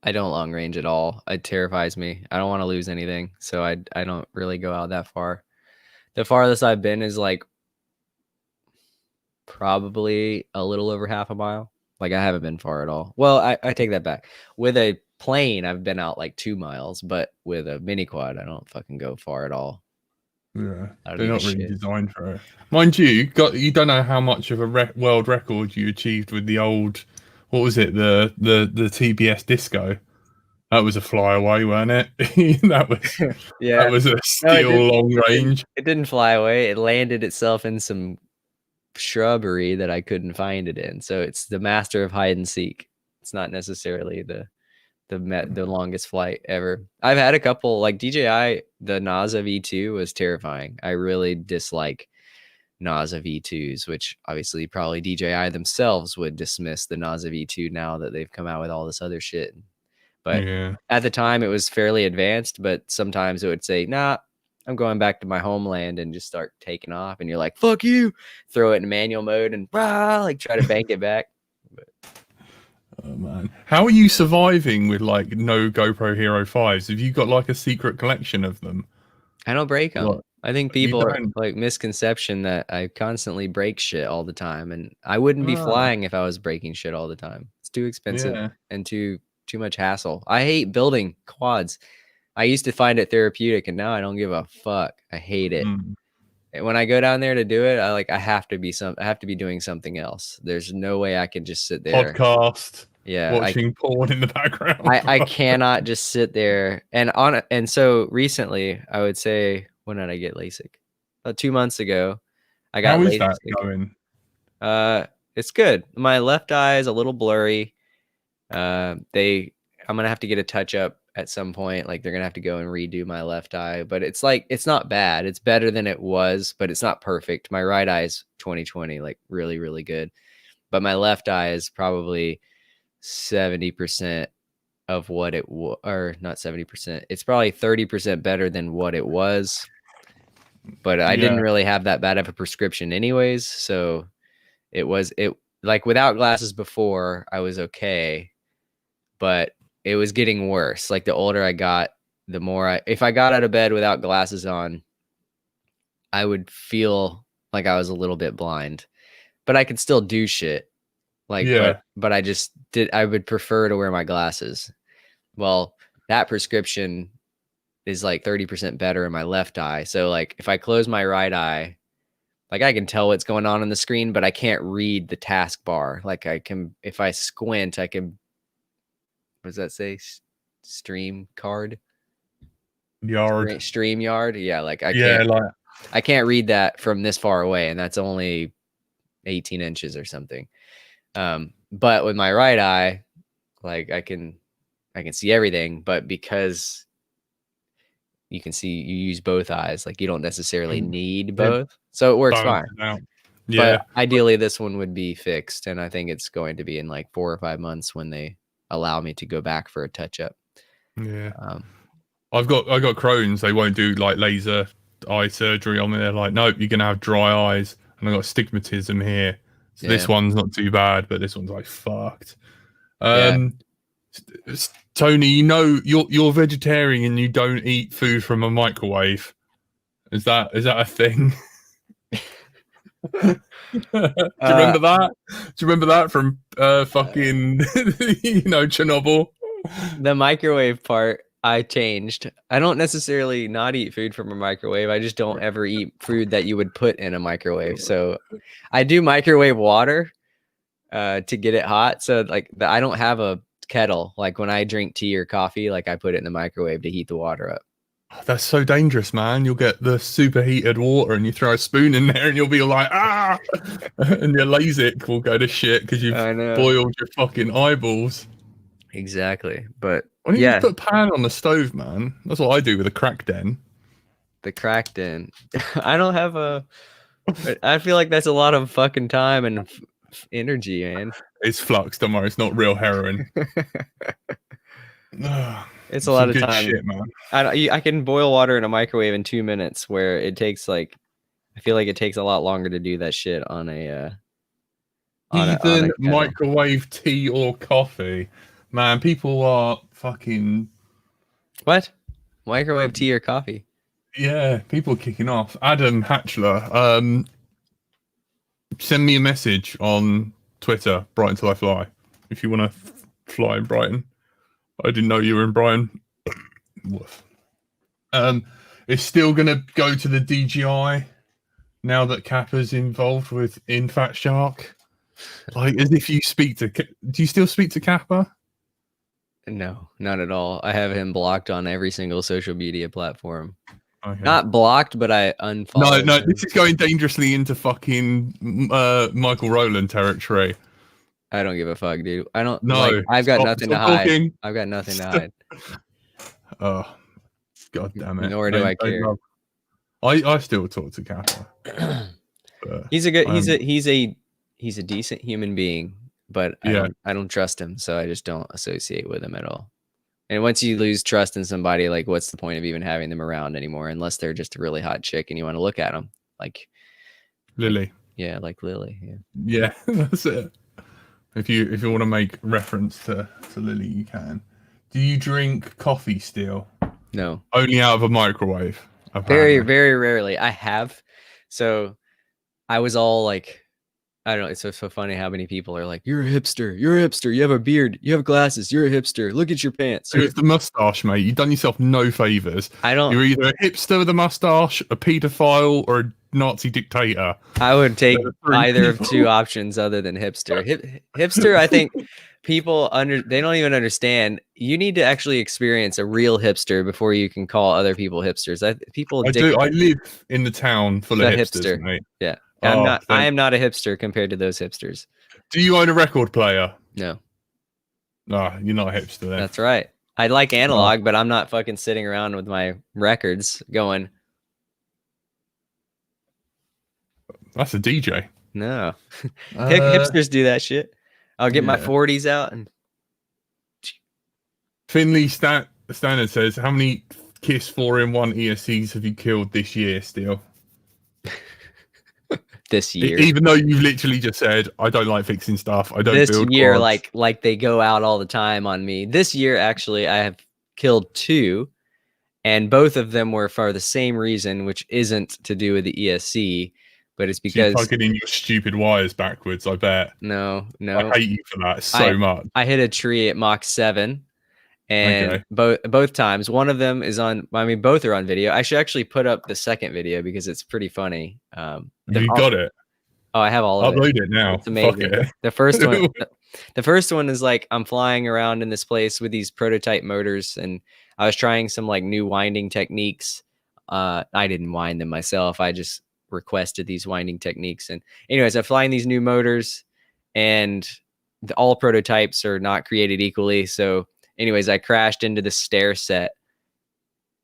I don't long range at all. It terrifies me. I don't want to lose anything, so I don't really go out that far. The farthest I've been is like probably a little over half a mile. Like I haven't been far at all. Well, I take that back. With a plane, I've been out like 2 miles, but with a mini quad, I don't fucking go far at all. Yeah, I don't they're give not a really shit. designed for it. Mind you, you don't know how much of a world record you achieved with the old, what was it, the TBS Disco? That was a flyaway, wasn't it? that Yeah. was a No, Steele long range. It didn't fly away. It landed itself in some shrubbery that I couldn't find it in. So it's the master of hide and seek. It's not necessarily the longest flight ever. I've had a couple, like DJI, the NASA V2 was terrifying. I really dislike NASA V2s, which obviously probably DJI themselves would dismiss the NASA V2 now that they've come out with all this other shit. But Yeah, at the time it was fairly advanced, but sometimes it would say, nah, I'm going back to my homeland, and just start taking off. And you're like, fuck you, throw it in manual mode and like try to bank it back. But oh man, how are you surviving with like no GoPro Hero 5s? Have you got like a secret collection of them? I don't break them. What? I think You people are don't? like misconception that I constantly break shit all the time, and I wouldn't be Ah, flying if I was breaking shit all the time. It's too expensive yeah. and too much hassle. I hate building quads. I used to find it therapeutic, and now I don't give a fuck. I hate it. Mm. And when I go down there to do it, I have to be doing something else. There's no way I can just sit there. Podcast. Yeah, Watching porn in the background. I cannot just sit there. And so recently, I would say, when did I get Lasik? About 2 months ago, I got How is LASIK. that going? It's good. My left eye is a little blurry. I'm gonna have to get a touch up at some point. Like they're gonna have to go and redo my left eye, but it's not bad. It's better than it was, but it's not perfect. My right eye is 20/20, like really, really good. But my left eye is probably 70% of what it was, or not 70%. It's probably 30% better than what it was. But I didn't really have that bad of a prescription anyways. So it like without glasses before, I was okay, but it was getting worse. Like the older I got, the more if I got out of bed without glasses on, I would feel like I was a little bit blind, but I could still do shit. Like, but I would prefer to wear my glasses. Well, that prescription is like 30% better in my left eye. So like if I close my right eye, like I can tell what's going on the screen, but I can't read the taskbar. Like I can, if I squint, I can, what does that say? Stream card? Yard. Stream yard. Yeah. Like I can't read that from this far away, and that's only 18 inches or something. But with my right eye, like I can see everything, but because you use both eyes, like you don't necessarily need both. So it works fine. Yeah. But ideally this one would be fixed, and I think it's going to be in like 4 or 5 months when they allow me to go back for a touch up. Yeah. I got Crohn's. They won't do like laser eye surgery on me. They're like, nope, you're gonna have dry eyes, and I got astigmatism here. So this one's not too bad, but this one's like fucked. Tony, you know you're vegetarian and you don't eat food from a microwave. Is that a thing? Do you remember that? Do you remember that from fucking Chernobyl? The microwave part I changed. I don't necessarily not eat food from a microwave. I just don't ever eat food that you would put in a microwave. So I do microwave water to get it hot. So like I don't have a kettle. Like when I drink tea or coffee, like I put it in the microwave to heat the water up. That's so dangerous, man. You'll get the superheated water and you throw a spoon in there and you'll be like, ah! And your Lasik will go to shit because you've I know. boiled your fucking eyeballs. Exactly. But Why don't you yeah, just put a pan on the stove, man? That's what I do with a crack den. the cracked in. I don't have a. I feel like that's a lot of fucking time and energy, man. It's flux, don't worry. It's not real heroin. It's a lot of good time. shit, man. I can boil water in a microwave in 2 minutes, where it takes like, I feel like it takes a lot longer to do that shit on a. Even kettle. microwave tea or coffee, man. People are fucking What? Microwave tea or coffee? yeah. People are kicking off. Adam Hatchler, send me a message on Twitter, Brighton Till I Fly, if you want to fly in Brighton. I didn't know you were in Brighton. Woof. It's still gonna go to the DJI now that Kappa's involved in Fat Shark. Like, as if you speak to. Do you still speak to Kappa? No, not at all. I have him blocked on every single social media platform. Okay. Not blocked, but I unfollowed. No, him. this is going dangerously into fucking Michael Rowland territory. I don't give a fuck, dude. I don't. No, like, I've got nothing to hide. talking. I've got nothing to hide. Oh, god damn it! Nor do I care. I still talk to Kappa. He's a good. He's a decent human being, but I don't trust him, so I just don't associate with him at all. And once you lose trust in somebody, like, what's the point of even having them around anymore? Unless they're just a really hot chick and you want to look at them, like Lily. Yeah, like Lily. Yeah, that's it. If you want to make reference to Lily, you can. Do you drink coffee, Steele? No. Only out of a microwave. Very, very rarely. I have. So I was all like, I don't know. It's so funny how many people are like, you're a hipster. You're a hipster. You have a beard. You have glasses. You're a hipster. Look at your pants. It's the mustache, mate. You've done yourself no favors. You're either a hipster with a mustache, a pedophile, or a Nazi dictator. I would take either of two options other than hipster. Hipster, I think people they don't even understand. You need to actually experience a real hipster before you can call other people hipsters. I live in the town full of hipsters, mate. Yeah. I am not a hipster compared to those hipsters. Do you own a record player? No. No, you're not a hipster then. That's right. I like analog, but I'm not fucking sitting around with my records going. That's a DJ. No. Hipsters do that shit. I'll get my 40s out and Finley Standard says, how many KISS 4-in-1 ESCs have you killed this year, Steele? This year, even though you've literally just said I don't like fixing stuff, I don't this build year quads. like they go out all the time on me. This year actually I have killed 2, and both of them were for the same reason, which isn't to do with the ESC, but it's because you're plugging in your stupid wires backwards. I bet. No, I hate you for that so much. I hit a tree at Mach 7. And both times, one of them is on. I mean, both are on video. I should actually put up the second video because it's pretty funny. You got it. Oh, I have all of it. Upload it now. It's amazing. The first one is like I'm flying around in this place with these prototype motors, and I was trying some like new winding techniques. I didn't wind them myself. I just requested these winding techniques. And anyways, I'm flying these new motors, and all prototypes are not created equally. So anyways, I crashed into the stair set.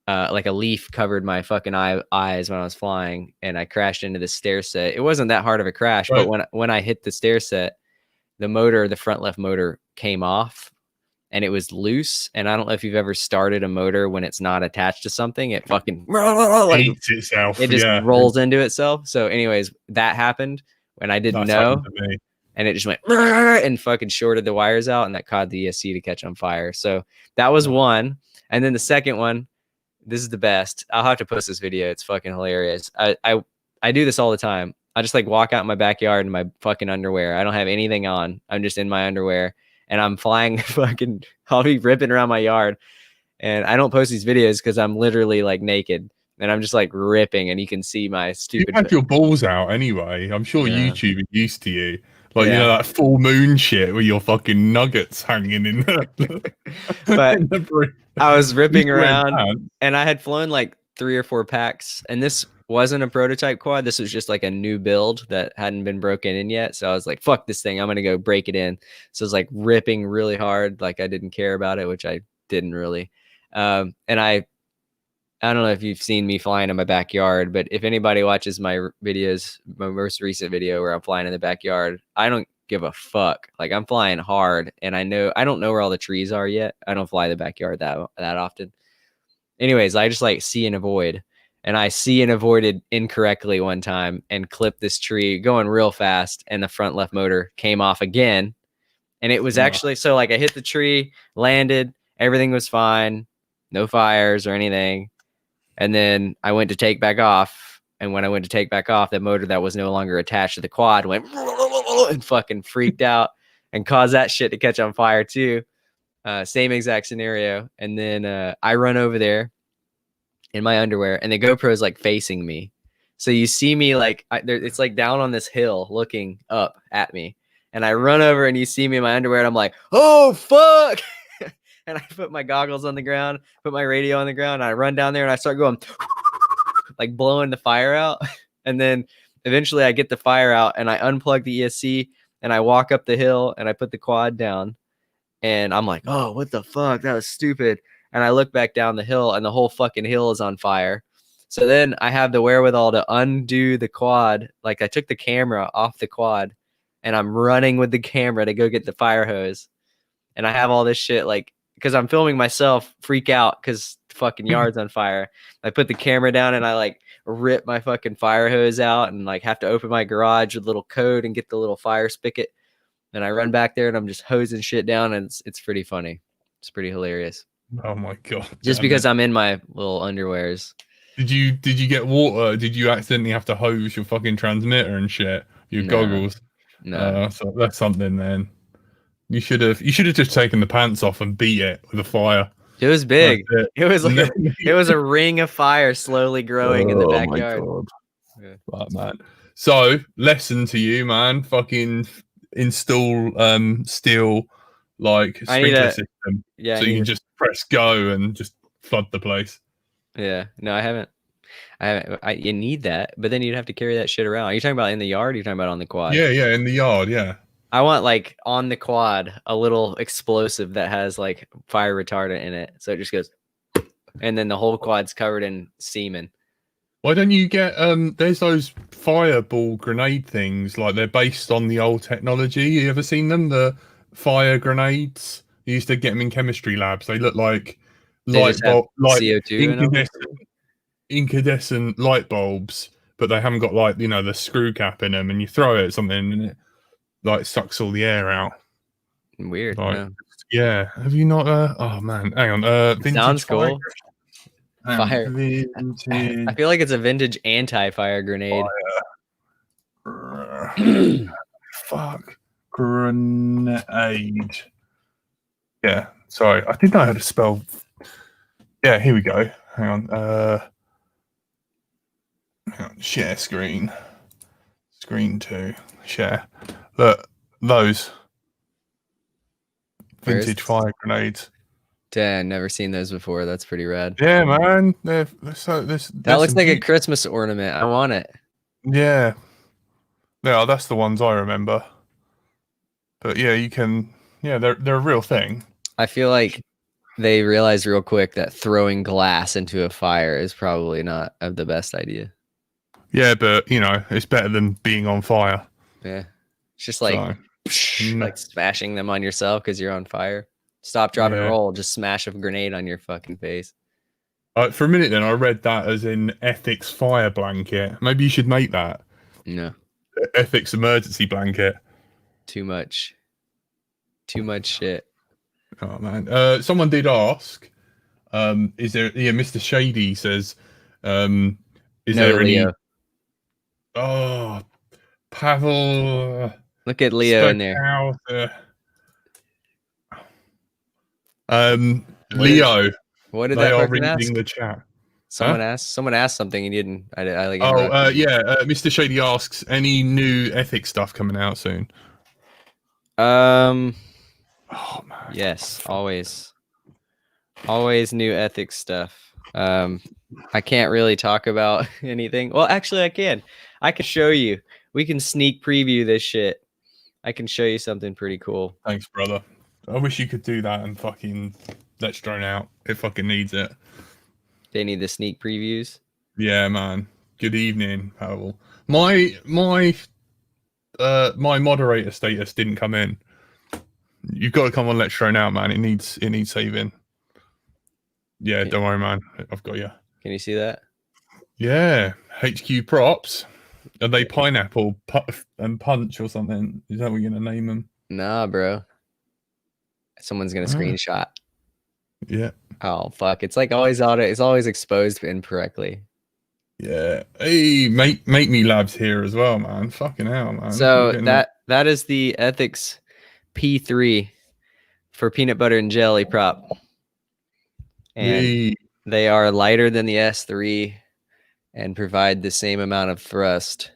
Like a leaf covered my fucking eyes when I was flying, and I crashed into the stair set. It wasn't that hard of a crash, but when I hit the stair set, the front left motor came off, and it was loose. And I don't know if you've ever started a motor when it's not attached to something. It fucking like, hates itself. It just rolls into itself. So anyways, that happened when I didn't know. And it just went and fucking shorted the wires out, and that caused the ESC to catch on fire. So that was one. And then the second one, this is the best. I'll have to post this video. It's fucking hilarious. I do this all the time. I just like walk out in my backyard in my fucking underwear. I don't have anything on. I'm just in my underwear, and I'm flying fucking, I'll be ripping around my yard. And I don't post these videos because I'm literally like naked. And I'm just like ripping, and you can see my stupid. You have your balls out anyway. I'm sure YouTube is used to you. Like, you Yeah. know, that full moon shit with your fucking nuggets hanging in the, But in the brief. I was ripping You're wearing around, pants. and I had flown like 3 or 4 packs, and this wasn't a prototype quad. This was just like a new build that hadn't been broken in yet. So I was like, fuck this thing. I'm going to go break it in. So I was like ripping really hard. Like I didn't care about it, which I didn't really. And I don't know if you've seen me flying in my backyard, but if anybody watches my videos, my most recent video where I'm flying in the backyard, I don't give a fuck. Like I'm flying hard, and I don't know where all the trees are yet. I don't fly the backyard that often. Anyways, I just like see and avoid, and I see and avoided incorrectly one time and clipped this tree going real fast, and the front left motor came off again. And it was actually, so like I hit the tree, landed, everything was fine, no fires or anything. And then I went to take back off. And when I went to take back off, the motor that was no longer attached to the quad went and fucking freaked out and caused that shit to catch on fire too. Same exact scenario. And then I run over there in my underwear, and the GoPro is like facing me. So you see me like, it's like down on this hill looking up at me. And I run over, and you see me in my underwear, and I'm like, oh, fuck. And I put my goggles on the ground, put my radio on the ground, and I run down there, and I start going like blowing the fire out. And then eventually I get the fire out, and I unplug the ESC, and I walk up the hill, and I put the quad down, and I'm like, oh, what the fuck? That was stupid. And I look back down the hill, and the whole fucking hill is on fire. So then I have the wherewithal to undo the quad. Like I took the camera off the quad, and I'm running with the camera to go get the fire hose. And I have all this shit like, because I'm filming myself freak out because the fucking yard's on fire. I put the camera down, and I like rip my fucking fire hose out, and like have to open my garage with a little code and get the little fire spigot. And I run back there, and I'm just hosing shit down, and it's pretty funny. It's pretty hilarious. Oh my god! Just because I'm in my little underwears. Did you get water? Did you accidentally have to hose your fucking transmitter and shit? Your goggles? No. So that's something then. You should have just taken the pants off and beat it with a fire. It was big. It was like it was a ring of fire slowly growing in the backyard. My god. Yeah. Right, man. So, lesson to you, man. Fucking install Steele like sprinkler system. Yeah. So you can just press go and just flood the place. Yeah. No, I haven't. You need that, but then you'd have to carry that shit around. Are you talking about in the yard? Or are you talking about on the quad? Yeah, in the yard, yeah. I want like on the quad a little explosive that has like fire retardant in it, so it just goes, and then the whole quad's covered in semen. Why don't you get there's those fireball grenade things, like they're based on the old technology. You ever seen them? The fire grenades. You used to get them in chemistry labs. They look like light bulb, like CO2 incandescent light bulbs, but they haven't got like, you know, the screw cap in them, and you throw it at something and it like sucks all the air out. Weird. Like, no. Yeah. Have you not? Oh man, hang on. Vintage sounds cool. Fire. I feel like it's a vintage anti-fire grenade. Fuck. Grenade. Yeah. Sorry, I didn't know how to spell. Yeah. Here we go. Hang on. Share screen. Screen 2. Share. Look, those vintage fire grenades. Damn, never seen those before. That's pretty rad. Yeah, man. That looks like a Christmas ornament. I want it. Yeah. Yeah, that's the ones I remember. But yeah, you can. Yeah, they're a real thing. I feel like they realized real quick that throwing glass into a fire is probably not the best idea. Yeah, but you know, it's better than being on fire. Yeah. It's just like, like smashing them on yourself because you're on fire. Stop, drop, and roll. Just smash a grenade on your fucking face. For a minute then, I read that as in ethics fire blanket. Maybe you should make that. No. Ethics emergency blanket. Too much. Too much shit. Oh, man. Someone did ask, is there... Yeah, Mr. Shady says, is there Leo. any... Oh, Pavel... Look at Leo in there. Leo. What did they that are person ask? reading the chat. Someone asked something and you didn't. Mr. Shady asks, any new ethics stuff coming out soon? Um, Oh man. yes, always new ethics stuff. I can't really talk about anything. Well, actually, I can. I can show you. We can sneak preview this shit. I can show you something pretty cool. Thanks, brother. I wish you could do that and fucking let's drone out. It fucking needs it. They need the sneak previews. Yeah, man. Good evening, Powell. My moderator status didn't come in. You've got to come on Let's Drone Out, man. It needs saving. Yeah, Okay. don't worry, man. I've got you. Can you see that? Yeah, HQ props. Are they pineapple and punch or something? Is that what you're gonna name them? Nah, bro. Someone's gonna screenshot. Yeah. Oh fuck! It's like always auto. It's always exposed incorrectly. Yeah. Hey, make me labs here as well, man. Fucking hell, man. So that is the ethics P3 for peanut butter and jelly prop, and they are lighter than the S3 and provide the same amount of thrust,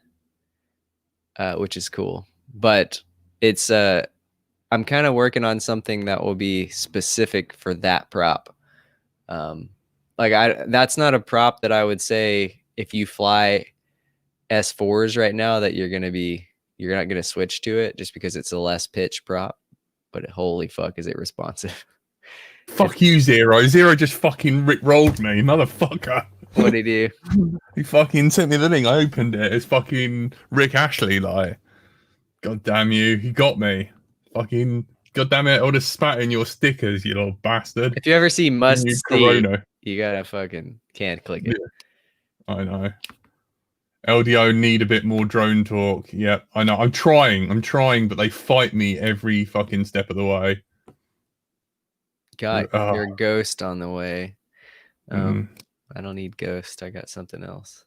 which is cool. But it's I'm kind of working on something that will be specific for that prop. That's not a prop that I would say if you fly S4s right now that you're not gonna switch to it just because it's a less pitch prop. But holy fuck, is it responsive? Fuck you, Zero. Zero just fucking rickrolled me, motherfucker. What did he do? He fucking sent me the link. I opened it. It's fucking Rick Ashley. Like, god damn you, he got me. Fucking god damn it! I would have spat in your stickers, you little bastard. If you ever see must see, Corona. You gotta fucking can't click it. Yeah, I know. LDO need a bit more drone talk. Yeah, I know. I'm trying, but they fight me every fucking step of the way. Got your ghost on the way. I don't need ghost. I got something else.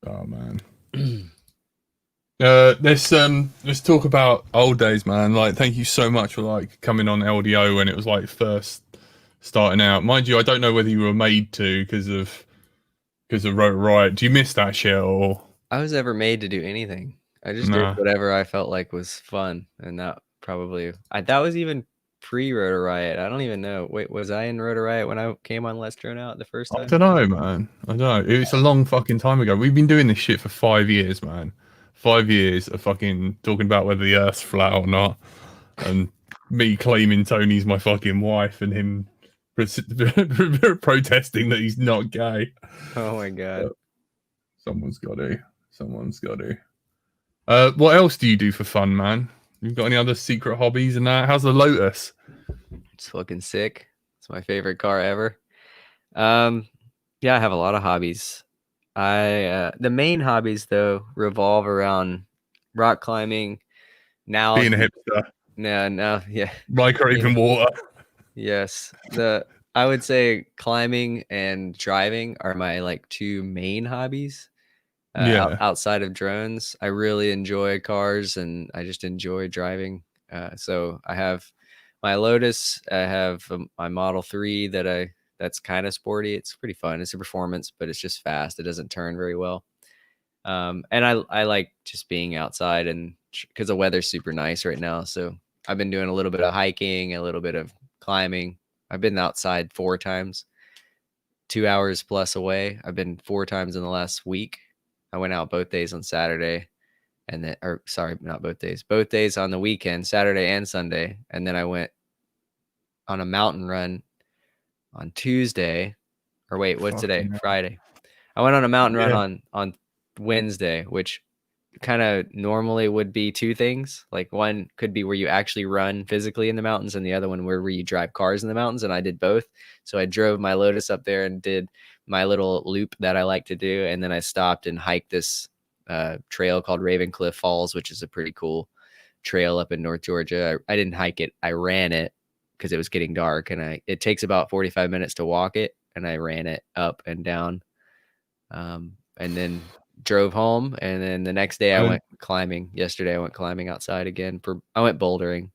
Oh man. Let's talk about old days, man. Like, thank you so much for like coming on LDO when it was like first starting out. Mind you, I don't know whether you were made to because of Rotor Riot. Do you miss that shit or? I was never made to do anything. I just did whatever I felt like was fun, and that was even pre-Rotor Riot. I don't even know. Wait, was I in Rotor Riot when I came on Let's Drone Out the first time? I don't know, man. I don't know. It's a long fucking time ago. We've been doing this shit for 5 years, man. 5 years of fucking talking about whether the Earth's flat or not, and me claiming Tony's my fucking wife and him protesting that he's not gay. Oh my god. But someone's got to. What else do you do for fun, man? You've got any other secret hobbies and that? How's the Lotus? It's fucking sick. It's my favorite car ever. Yeah, I have a lot of hobbies. The main hobbies though revolve around rock climbing. Now being a hipster. No, yeah. Microwaving water. Yes. I would say climbing and driving are my like two main hobbies. Outside of drones, I really enjoy cars and I just enjoy driving. So I have my Lotus. I have my Model 3 that's kind of sporty. It's pretty fun. It's a performance, but it's just fast. It doesn't turn very well. And I like just being outside, and because the weather's super nice right now. So I've been doing a little bit of hiking, a little bit of climbing. I've been outside 4 times, 2 hours plus away. I've been 4 times in the last week. I went out both days on Saturday, both days on the weekend, Saturday and Sunday. And then I went on a mountain run on Tuesday, or wait, what's today? Friday. I went on a mountain run on Wednesday, which kind of normally would be 2 things. Like one could be where you actually run physically in the mountains, and the other one where you drive cars in the mountains. And I did both. So I drove my Lotus up there and did my little loop that I like to do. And then I stopped and hiked this trail called Ravencliff Falls, which is a pretty cool trail up in North Georgia. I didn't hike it. I ran it because it was getting dark, and it takes about 45 minutes to walk it. And I ran it up and down, and then drove home. And then the next day I went climbing. Yesterday I went climbing outside again. I went bouldering.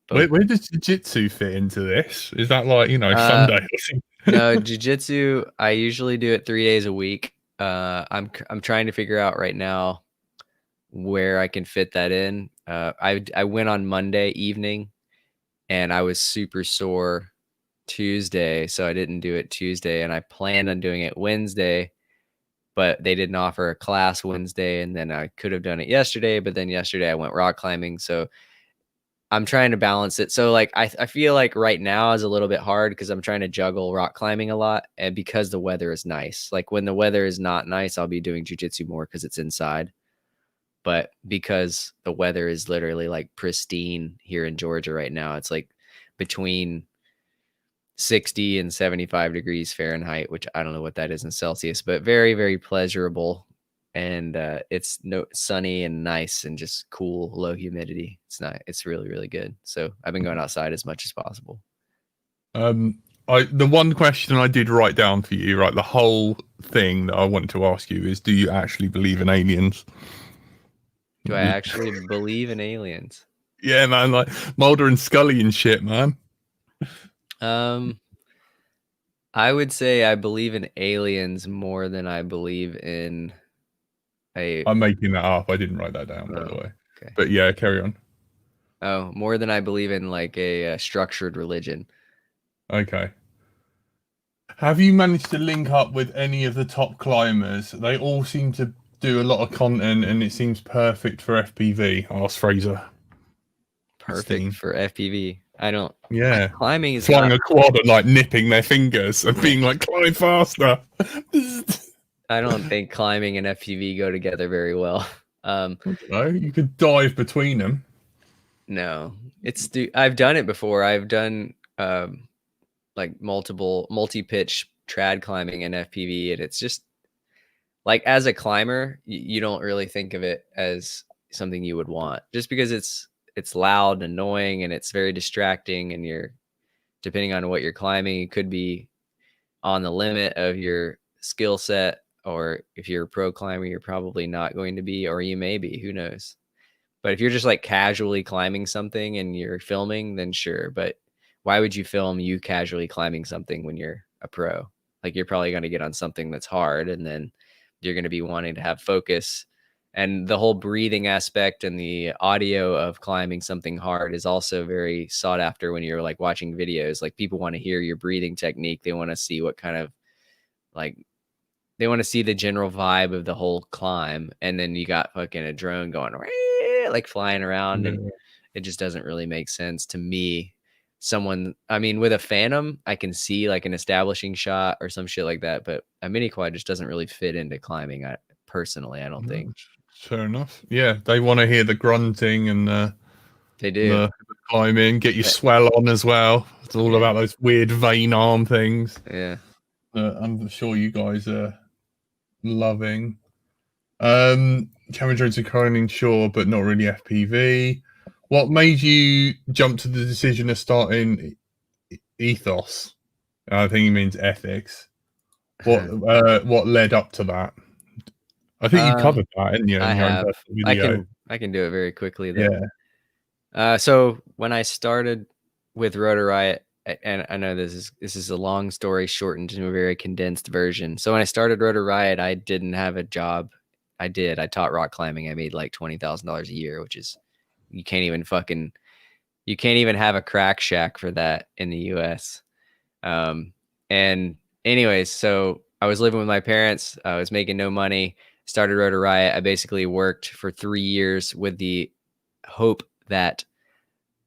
Where does jiu-jitsu fit into this? Is that like, Sunday or something? No, jiu-jitsu, I usually do it 3 days a week. I'm trying to figure out right now where I can fit that in. I went on Monday evening, and I was super sore Tuesday, so I didn't do it Tuesday, and I planned on doing it Wednesday, but they didn't offer a class Wednesday, and then I could have done it yesterday, but then yesterday I went rock climbing, so I'm trying to balance it. So like I feel like right now is a little bit hard because I'm trying to juggle rock climbing a lot, and because the weather is nice. Like when the weather is not nice, I'll be doing jiu-jitsu more because it's inside. But because the weather is literally like pristine here in Georgia right now, it's like between 60 and 75 degrees Fahrenheit, which I don't know what that is in Celsius, but very, very pleasurable. And it's sunny and nice and just cool, low humidity. It's really, really good. So I've been going outside as much as possible. The one question I did write down for you, right? The whole thing that I want to ask you is, do you actually believe in aliens? Do I actually believe in aliens? Yeah, man, like Mulder and Scully and shit, man. I would say I believe in aliens more than I believe in I'm making that up. I didn't write that down, by the way. Okay. But yeah, carry on. Oh, more than I believe in like a structured religion. Okay. Have you managed to link up with any of the top climbers? They all seem to do a lot of content, and it seems perfect for FPV. Asked Fraser. Perfect for FPV. I don't. Yeah, climbing is flying not, a quad and like nipping their fingers and being like, climb faster. I don't think climbing and FPV go together very well. I don't know. You could dive between them. No, I've done it before. I've done like multi-pitch trad climbing and FPV, and it's just like, as a climber, you don't really think of it as something you would want, just because it's loud and annoying and it's very distracting, and you're, depending on what you're climbing, you could be on the limit of your skill set, or if you're a pro climber, you're probably not going to be, or you may be, who knows. But if you're just like casually climbing something and you're filming, then sure. But why would you film you casually climbing something when you're a pro? Like, you're probably going to get on something that's hard, and then you're going to be wanting to have focus. And the whole breathing aspect and the audio of climbing something hard is also very sought after when you're like watching videos. Like, people want to hear your breathing technique. They want to see what kind of, like, they want to see the general vibe of the whole climb. And then you got fucking a drone going like flying around, and it just doesn't really make sense to me. I mean, with a Phantom, I can see like an establishing shot or some shit like that, but a mini quad just doesn't really fit into climbing. I don't think. Fair enough. Yeah, they want to hear the grunting and they do the climbing, get your swell on as well. It's all about those weird vein arm things. Yeah. I'm sure you guys are loving. Camera drones are climbing, sure, but not really FPV. What made you jump to the decision of starting Ethos? I think he means ethics. What led up to that? I think you covered that, didn't you? I have. Video. I can do it very quickly though. Yeah. So when I started with Rotor Riot, and I know this is a long story shortened to a very condensed version. So when I started Rotor Riot, I didn't have a job. I taught rock climbing. I made like $20,000 a year, which is, you can't even have a crack shack for that in the US. And anyways, so I was living with my parents. I was making no money, started Rotor Riot. I basically worked for 3 years with the hope that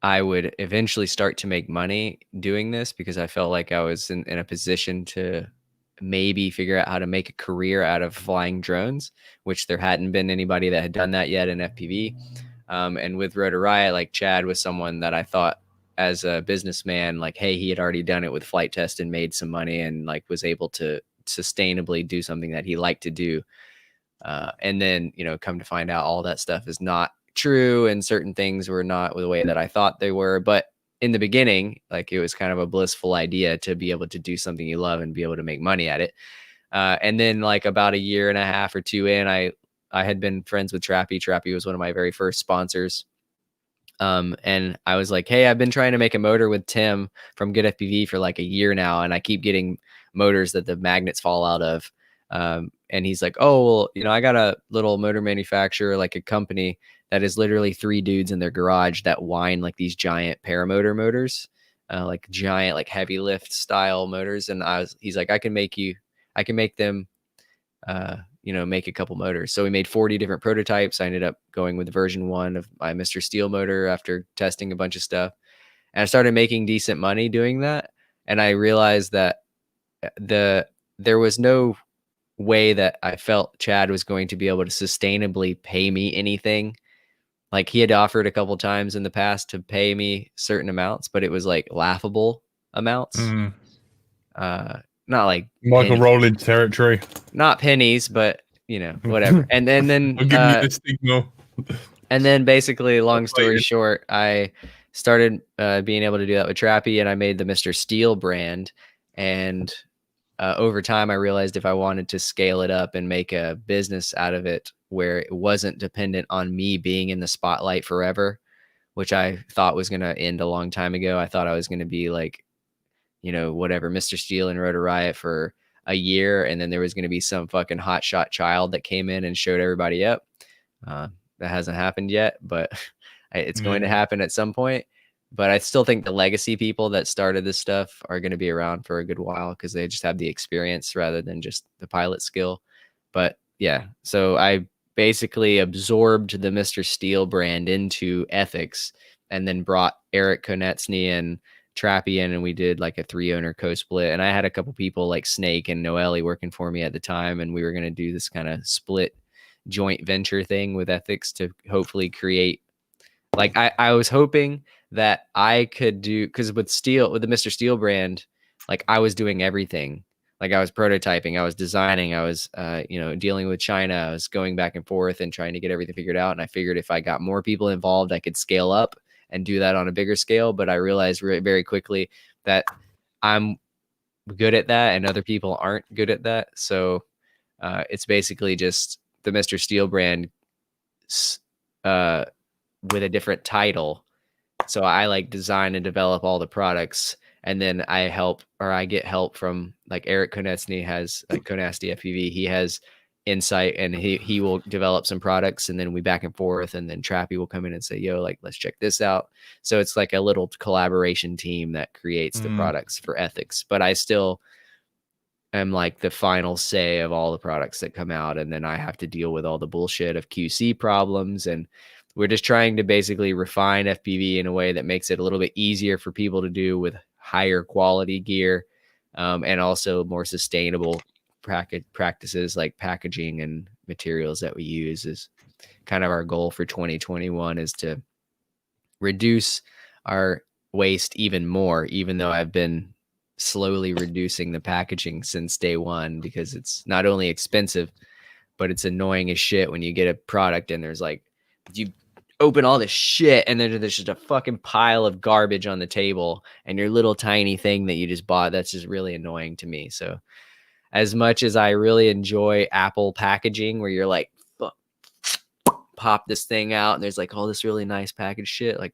I would eventually start to make money doing this, because I felt like I was in a position to maybe figure out how to make a career out of flying drones, which there hadn't been anybody that had done that yet in FPV. And with Rotor Riot, like, Chad was someone that I thought, as a businessman, like, hey, he had already done it with flight test and made some money, and like was able to sustainably do something that he liked to do. And then, come to find out all that stuff is not true, and certain things were not the way that I thought they were. But in the beginning, like, it was kind of a blissful idea to be able to do something you love and be able to make money at it. And then, like, about a year and a half or two in, I had been friends with Trappy. Trappy was one of my very first sponsors. And I was like, hey, I've been trying to make a motor with Tim from Good FPV for like a year now, and I keep getting motors that the magnets fall out of. And he's like, oh, well, I got a little motor manufacturer, like a company that is literally 3 dudes in their garage that wind like these giant paramotor motors, like giant, like heavy lift style motors. And he's like, I can make them, make a couple motors. So we made 40 different prototypes. I ended up going with version 1 of my Mr. Steele motor after testing a bunch of stuff. And I started making decent money doing that. And I realized that there was no way that I felt Chad was going to be able to sustainably pay me anything. Like, he had offered a couple times in the past to pay me certain amounts, but it was like laughable amounts. Not like Michael Rowland territory. Not pennies, but whatever. And then I'll give you the signal. And then basically, long story short, I started being able to do that with Trappy, and I made the Mr. Steele brand. And over time, I realized if I wanted to scale it up and make a business out of it where it wasn't dependent on me being in the spotlight forever, which I thought was going to end a long time ago. I thought I was going to be like, whatever, Mr. Steele and Rotor Riot for a year. And then there was going to be some fucking hotshot child that came in and showed everybody up. That hasn't happened yet, but it's going to happen at some point. But I still think the legacy people that started this stuff are going to be around for a good while because they just have the experience rather than just the pilot skill. But yeah, so I basically absorbed the Mr. Steele brand into ethics and then brought Eric Konetsny and Trappy in, and we did like a 3-owner co-split. And I had a couple people like Snake and Noelle working for me at the time, and we were going to do this kind of split joint venture thing with ethics to hopefully create, like, I was hoping that I could do, because with the Mr. Steele brand, like, I was doing everything. Like, I was prototyping, I was designing, I was dealing with China, I was going back and forth and trying to get everything figured out. And I figured if I got more people involved, I could scale up and do that on a bigger scale. But I realized very quickly that I'm good at that and other people aren't good at that. So it's basically just the Mr. Steele brand with a different title. So I like design and develop all the products, and then I get help from, like, Eric Konetsny has, like, Konasti FPV. He has insight, and he will develop some products, and then we back and forth, and then Trappy will come in and say, yo, like, let's check this out. So it's like a little collaboration team that creates the products for ethics. But I still am like the final say of all the products that come out, and then I have to deal with all the bullshit of QC problems. And we're just trying to basically refine FPV in a way that makes it a little bit easier for people to do with higher quality gear, and also more sustainable practices like packaging and materials that we use. Is kind of our goal for 2021, is to reduce our waste even more, even though I've been slowly reducing the packaging since day one, because it's not only expensive, but it's annoying as shit when you get a product and there's like, you open all this shit and then there's just a fucking pile of garbage on the table and your little tiny thing that you just bought. That's just really annoying to me. So as much as I really enjoy Apple packaging, where you're like, pop this thing out and there's like all this really nice packaged shit, like,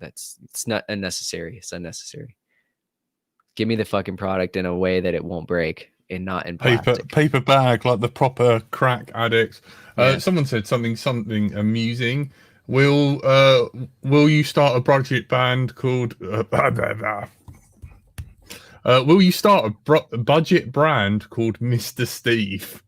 it's not unnecessary. It's unnecessary. Give me the fucking product in a way that it won't break, and not in plastic. Paper bag, like the proper crack addicts. Someone said something amusing. Will you start a budget band called will you start a budget brand called Mr. Steve?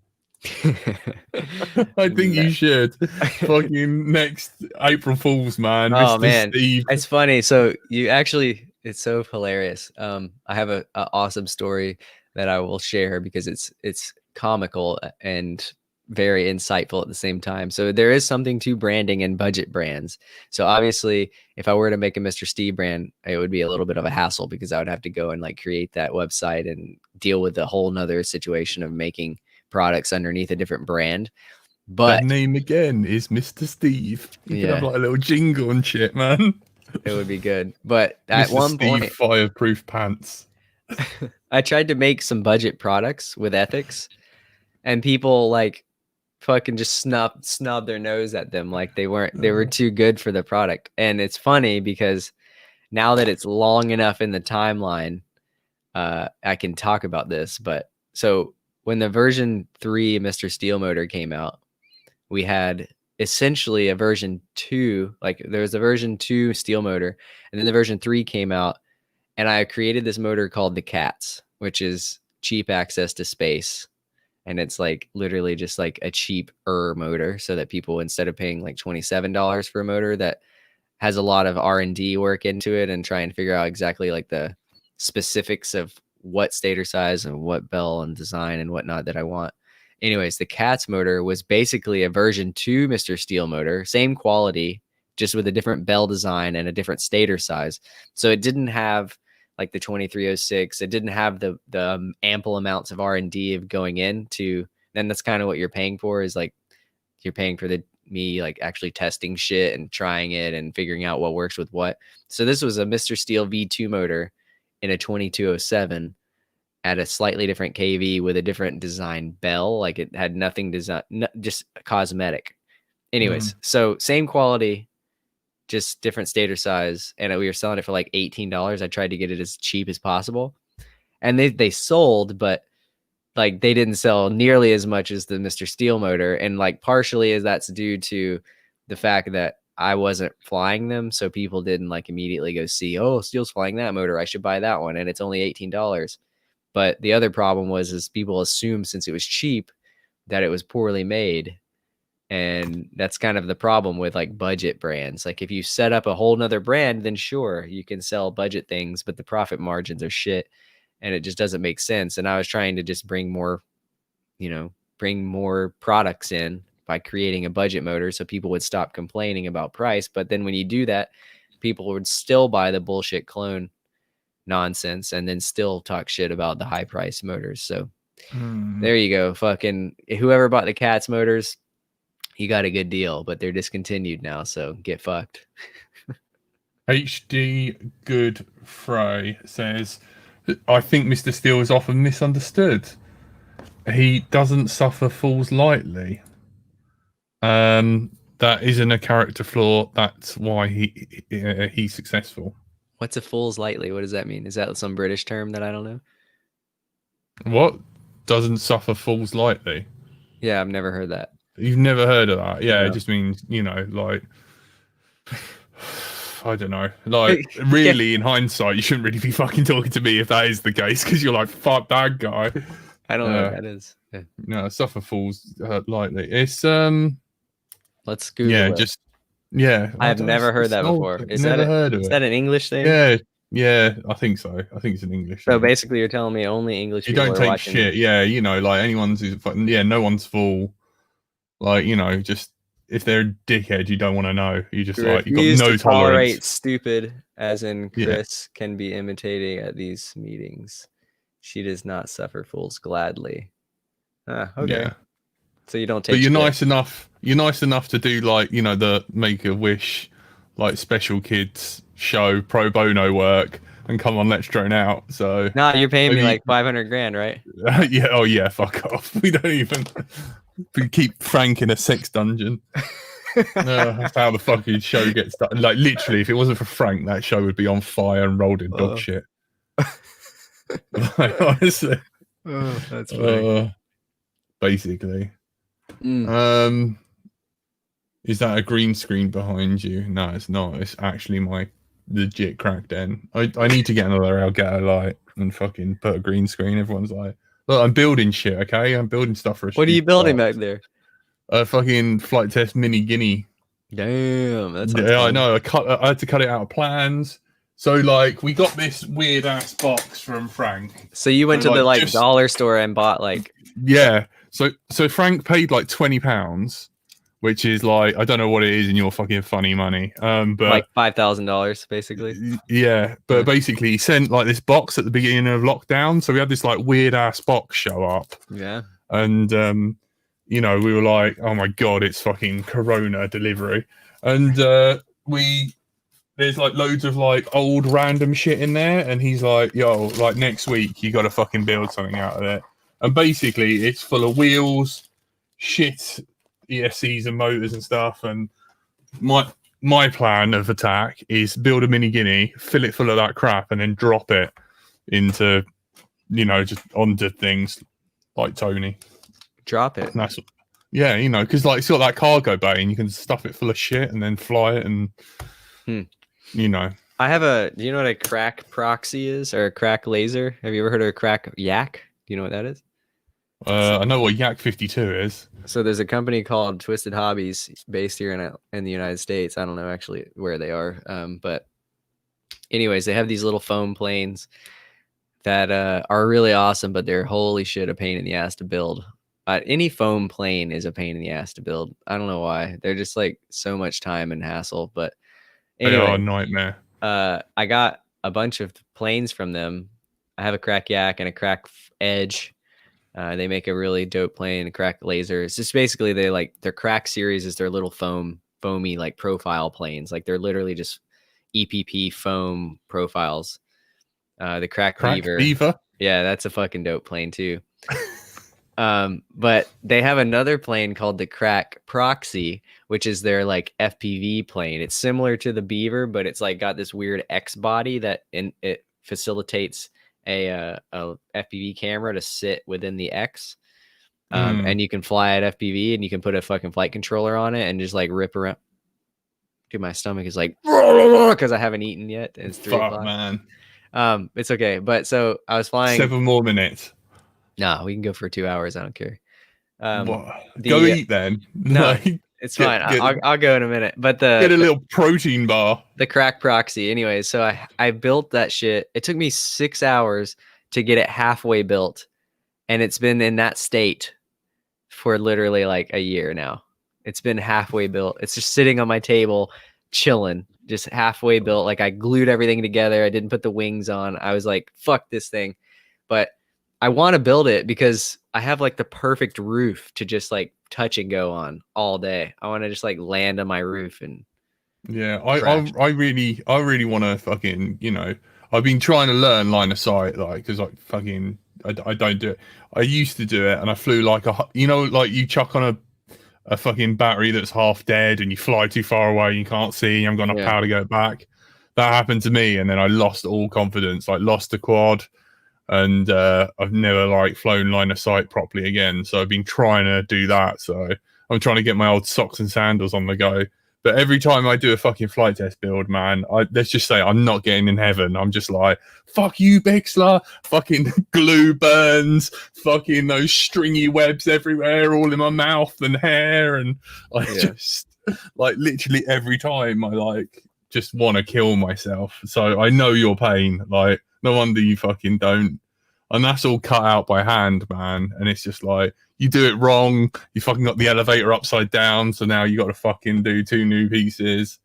I think you should. Fucking next April Fool's, man. Oh, Mr. man. Steve. It's funny. So it's so hilarious. I have a awesome story that I will share because it's comical and very insightful at the same time. So there is something to branding and budget brands. So obviously, if I were to make a Mr. Steve brand, it would be a little bit of a hassle because I would have to go and like create that website and deal with the whole nother situation of making products underneath a different brand. But that name again is Mr. Steve. You could have like a little jingle and shit, man. It would be good. But at one point, fireproof pants. I tried to make some budget products with ethics, and people like fucking just snub their nose at them, like they were too good for the product. And it's funny because now that it's long enough in the timeline, I can talk about this. But so when the version 3 Mr. Steele motor came out, we had essentially a version 2. Like there was a version 2 Steele motor, and then the version 3 came out, and I created this motor called the Cats, which is cheap access to space. And it's like literally just like a cheaper motor, so that people, instead of paying like $27 for a motor that has a lot of R&D work into it and try and figure out exactly like the specifics of what stator size and what bell and design and whatnot that I want. Anyways, the Cats motor was basically a version 2 Mr. Steele motor, same quality, just with a different bell design and a different stator size. So it didn't have like the 2306. It didn't have the ample amounts of R&D of going into. Then that's kind of what you're paying for, is like you're paying for me like actually testing shit and trying it and figuring out what works with what. So this was a Mr. Steele V2 motor in a 2207 at a slightly different KV with a different design bell. Like it had nothing design, just cosmetic. Anyways, so same quality, just different stator size, and we were selling it for like $18. I tried to get it as cheap as possible, and they sold, but like they didn't sell nearly as much as the Mr. Steele motor, and like partially as that's due to the fact that I wasn't flying them, so people didn't like immediately go see, oh, Steele's flying that motor, I should buy that one, and it's only $18. But the other problem is people assumed since it was cheap that it was poorly made. And that's kind of the problem with like budget brands. Like if you set up a whole nother brand, then sure, you can sell budget things, but the profit margins are shit and it just doesn't make sense. And I was trying to just bring more products in by creating a budget motor so people would stop complaining about price. But then when you do that, people would still buy the bullshit clone nonsense and then still talk shit about the high price motors. So there you go. Fucking whoever bought the Cats motors, you got a good deal, but they're discontinued now, so get fucked. HD Good Frey says, I think Mr. Steele is often misunderstood. He doesn't suffer fools lightly. That isn't a character flaw. That's why he's successful. What's a fool's lightly? What does that mean? Is that some British term that I don't know? What? Doesn't suffer fools lightly? Yeah, I've never heard that. You've never heard of that? Yeah, No. It just means, like, I don't know. Like, really, in hindsight, you shouldn't really be fucking talking to me if that is the case, because you're like, fuck that guy. I don't know what that is. Yeah. No, suffer fools lightly. It's, let's Google it. I've never heard that before. Is that an English thing? Yeah, I think so. I think it's an English So thing. basically you're telling me only English people don't are take watching shit. it. Yeah, like anyone's who's fucking, no one's fool. Like, just if they're a dickhead, you don't want to know. You just like, you've got no tolerance. Stupid, as in Chris can be imitating at these meetings. She does not suffer fools gladly. Okay. Yeah. So you don't take. But you're shit. nice enough. You're nice enough to do like the Make-A-Wish, like special kids show pro bono work and come on Let's Drone Out. So you're paying me like $500,000, right? Yeah. Oh yeah. Fuck off. We don't even. We keep Frank in a sex dungeon. That's how the fucking show gets done. Like literally, if it wasn't for Frank, that show would be on fire and rolled in dog shit. Like, honestly. That's funny. Basically. Is that a green screen behind you? No, it's not. It's actually my legit crack den. I need to get another Elgato light and fucking put a green screen. Everyone's like, look, I'm building shit, okay? I'm building stuff for a What are you building back there? A fucking flight test mini Guinea. Damn, that's I know. I had to cut it out of plans. So like we got this weird ass box from Frank. So you went to the dollar store and bought like So Frank paid like £20, which is like, I don't know what it is in your fucking funny money. But like $5,000 basically. Yeah, but basically he sent like this box at the beginning of lockdown. So we had this like weird ass box show up. Yeah. And we were like, oh my god, it's fucking Corona delivery. And there's like loads of like old random shit in there, and he's like, yo, like next week you gotta fucking build something out of it. And basically it's full of wheels, shit, ESCs and motors and stuff. And my plan of attack is build a mini Guinea, fill it full of that crap, and then drop it into, just onto things like Tony. Drop it. And Yeah, you know, because like it's got that cargo bay and you can stuff it full of shit and then fly it and you know. I have do you know what a crack proxy is, or a crack laser? Have you ever heard of a crack yak? Do you know what that is? I know what Yak 52 is. So there's a company called Twisted Hobbies based here in the United States. I don't know actually where they are, but anyways, they have these little foam planes that are really awesome, but they're holy shit a pain in the ass to build. Any foam plane is a pain in the ass to build. I don't know why. They're just like so much time and hassle. But They are a anyway, nightmare. I got a bunch of planes from them. I have a crack yak and a crack edge. They make a really dope plane, a crack laser. It's just basically their crack series is their little foamy like profile planes. Like they're literally just EPP foam profiles. The crack beaver. Yeah, that's a fucking dope plane too. But they have another plane called the crack proxy, which is their like FPV plane. It's similar to the beaver, but it's like got this weird X body that it facilitates a FPV camera to sit within the X. And you can fly at FPV and you can put a fucking flight controller on it and just like rip around. Dude, my stomach is like because I haven't eaten yet. And it's 3 o'clock. Man. It's okay. But so I was flying 7 more minutes. No, we can go for 2 hours. I don't care. Go eat then. No, it's fine. I'll go in a minute. But get a little protein bar. The crack proxy. Anyway, so I built that shit. It took me 6 hours to get it halfway built, and it's been in that state for literally like a year now. It's been halfway built. It's just sitting on my table, chilling, just halfway built. Like I glued everything together. I didn't put the wings on. I was like, fuck this thing. But I want to build it because I have like the perfect roof to just like touch and go on all day. I want to just like land on my roof and yeah. I really want to fucking, you know, I've been trying to learn line of sight, like, because like fucking I don't do it. I used to do it and I flew like you know, like you chuck on a fucking battery that's half dead and you fly too far away and you can't see and you haven't got enough power to go back. That happened to me, and then I lost all confidence, like lost the quad. And I've never like flown line of sight properly again. So I've been trying to do that. So I'm trying to get my old socks and sandals on the go. But every time I do a fucking flight test build, man, let's just say I'm not getting in heaven. I'm just like, fuck you, Bixler. Fucking glue burns. Fucking those stringy webs everywhere, all in my mouth and hair. And I just like literally every time I like just want to kill myself. So I know your pain. Like, no wonder you fucking don't. And that's all cut out by hand, man. And it's just like, you do it wrong. You fucking got the elevator upside down. So now you got to fucking do 2 new pieces.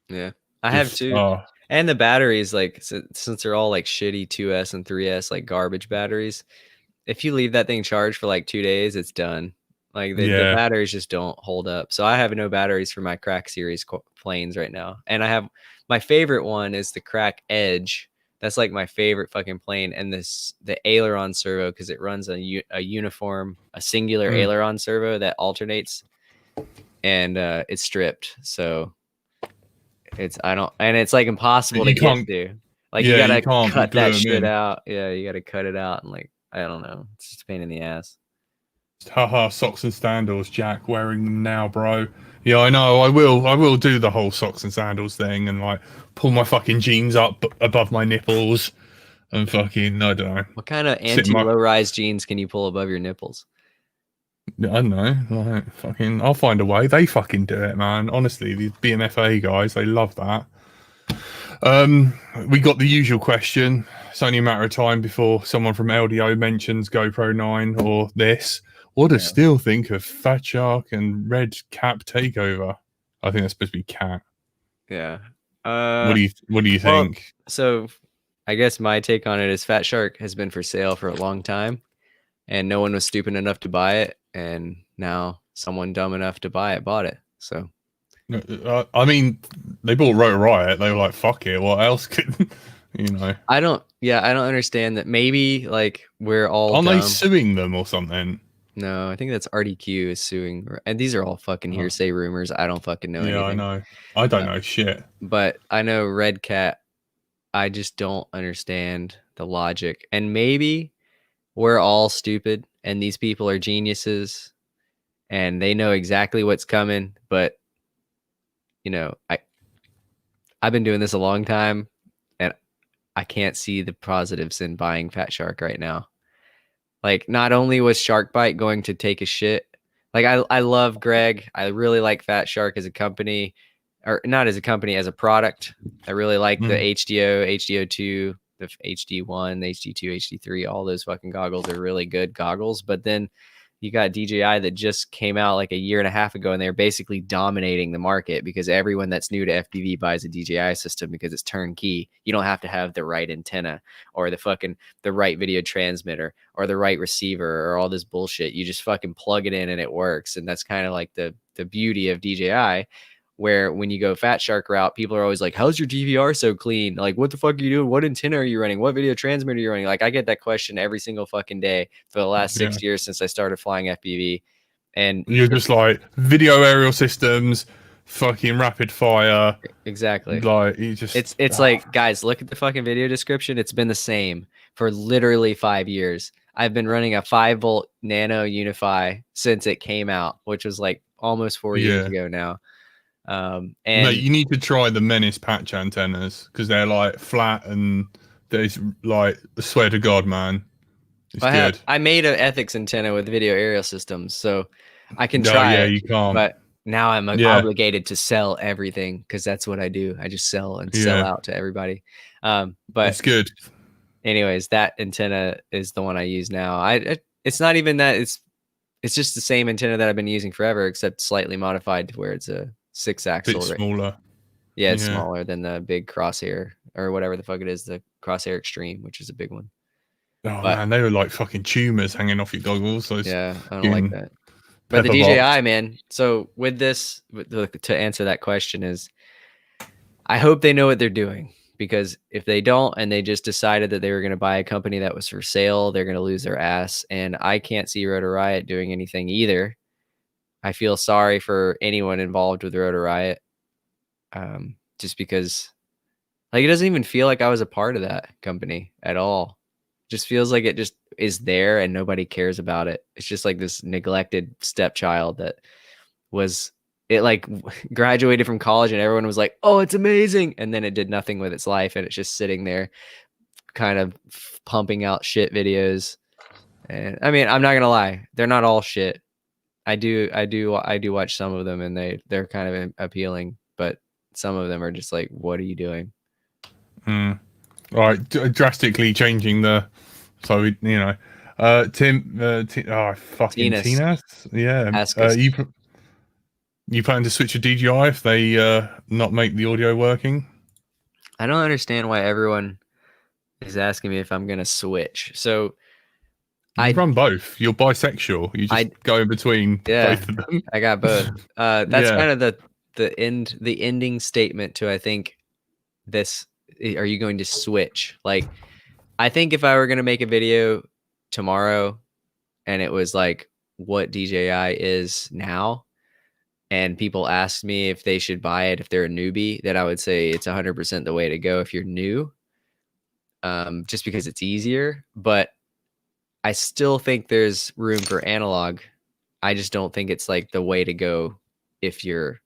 Yeah. I have 2. And the batteries, like, since they're all like shitty 2S and 3S, like garbage batteries, if you leave that thing charged for like 2 days, it's done. Like the batteries just don't hold up. So I have no batteries for my crack series planes right now. And I have my favorite one is the crack edge. That's like my favorite fucking plane. And the aileron servo, because it runs a uniform, a singular aileron servo that alternates, and it's stripped. So it's like impossible to get to. Like you gotta cut that shit out. Yeah, you gotta cut it out, and like I don't know, it's just a pain in the ass. Haha, socks and sandals, Jack, wearing them now, bro. Yeah, I know. I will do the whole socks and sandals thing and like pull my fucking jeans up above my nipples and fucking, I don't know. What kind of anti-low-rise jeans can you pull above your nipples? I don't know. Like, fucking, I'll find a way. They fucking do it, man. Honestly, these BMFA guys, they love that. We got the usual question. It's only a matter of time before someone from LDO mentions GoPro 9 or this. What does Steele think of Fat Shark and Red Cap takeover? I think that's supposed to be Cat. Yeah. What do you think? So I guess my take on it is Fat Shark has been for sale for a long time, and no one was stupid enough to buy it, and now someone dumb enough to buy it bought it. So I mean, they bought Rotor Riot. They were like, "Fuck it, what else could you know?" I don't understand that. Maybe like we're all aren't they suing them or something? No, I think that's RDQ is suing, and these are all fucking hearsay rumors. I don't fucking know anything. Yeah, I know. I don't know shit. But I know Red Cat. I just don't understand the logic, and maybe we're all stupid, and these people are geniuses, and they know exactly what's coming. But you know, I've been doing this a long time, and I can't see the positives in buying Fat Shark right now. Like, not only was Shark Bite going to take a shit, like I love Greg. I really like Fat Shark as a company, or not as a company, as a product. I really like the HDO, HDO2, the HD1, the HD2, HD3. All those fucking goggles are really good goggles. But then you got DJI that just came out like a year and a half ago, and they're basically dominating the market because everyone that's new to FPV buys a DJI system because it's turnkey. You don't have to have the right antenna or the right video transmitter or the right receiver or all this bullshit. You just fucking plug it in and it works. And that's kind of like the beauty of DJI, where when you go Fat Shark route, people are always like, how's your DVR so clean? Like, what the fuck are you doing? What antenna are you running? What video transmitter are you running? Like, I get that question every single fucking day for the last 6 years since I started flying FPV. And you're just like, video aerial systems, fucking rapid fire. Exactly. Like, you just, it's like, guys, look at the fucking video description. It's been the same for literally 5 years. I've been running a 5-volt nano Unify since it came out, which was like almost 4 years ago now. And mate, you need to try the Menace patch antennas because they're like flat and there's like, I swear to God, man, it's good. I made an ethics antenna with video aerial systems, so I can try it. You can't. But now I'm obligated to sell everything because that's what I do. I just sell and sell out to everybody. But it's good. Anyways, that antenna is the one I use now. It's not even that. It's just the same antenna that I've been using forever, except slightly modified to where it's a 6-axle. Bit smaller. Yeah, it's smaller than the big crosshair or whatever the fuck it is, the crosshair extreme, which is a big one. Oh man, they were like fucking tumors hanging off your goggles. So yeah, I don't like that. But the DJI, man. So with this, to answer that question is, I hope they know what they're doing, because if they don't and they just decided that they were going to buy a company that was for sale, they're going to lose their ass. And I can't see Rotor Riot doing anything either. I feel sorry for anyone involved with Rotor Riot, just because, like, it doesn't even feel like I was a part of that company at all. It just feels like it just is there and nobody cares about it. It's just like this neglected stepchild that like graduated from college and everyone was like, oh, it's amazing. And then it did nothing with its life. And it's just sitting there kind of pumping out shit videos. And I mean, I'm not going to lie. They're not all shit. I do watch some of them and they're kind of appealing, but some of them are just like, what are you doing? All right. Drastically changing Tim, fucking Tina. Yeah. You plan to switch to DJI if they not make the audio working? I don't understand why everyone is asking me if I'm going to switch. So I run both. You're bisexual. You just go in between both of them. I got both. That's kind of the ending statement to, I think, this. Are you going to switch? Like, I think if I were going to make a video tomorrow and it was like what DJI is now, and people asked me if they should buy it if they're a newbie, then I would say it's 100% the way to go if you're new, just because it's easier. But I still think there's room for analog. I just don't think it's like the way to go if you're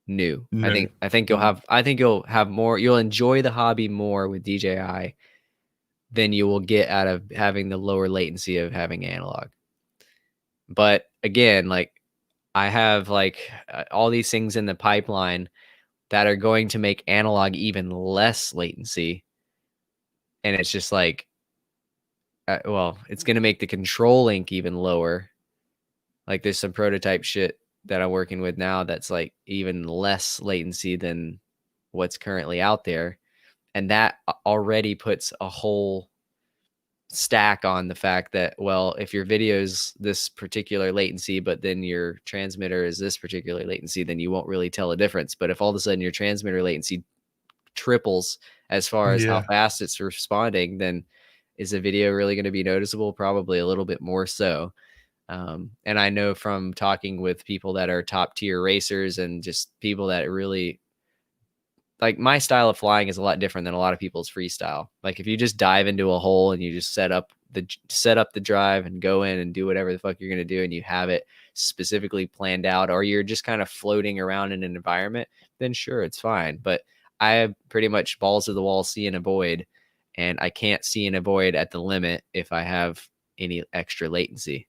new. No. I think you'll have more. You'll enjoy the hobby more with DJI than you will get out of having the lower latency of having analog. But again, like, I have like all these things in the pipeline that are going to make analog even less latency. And it's just like, it's going to make the control link even lower. Like, there's some prototype shit that I'm working with now that's like even less latency than what's currently out there. And that already puts a whole stack on the fact that, well, if your video is this particular latency, but then your transmitter is this particular latency, then you won't really tell a difference. But if all of a sudden your transmitter latency triples as far as how fast it's responding, then is the video really going to be noticeable? Probably a little bit more so. And I know from talking with people that are top tier racers and just people that really, like, my style of flying is a lot different than a lot of people's freestyle. Like, if you just dive into a hole and you just set up the drive and go in and do whatever the fuck you're going to do and you have it specifically planned out, or you're just kind of floating around in an environment, then sure, it's fine. But I have pretty much balls to the wall, see and avoid, and I can't see and avoid at the limit if I have any extra latency.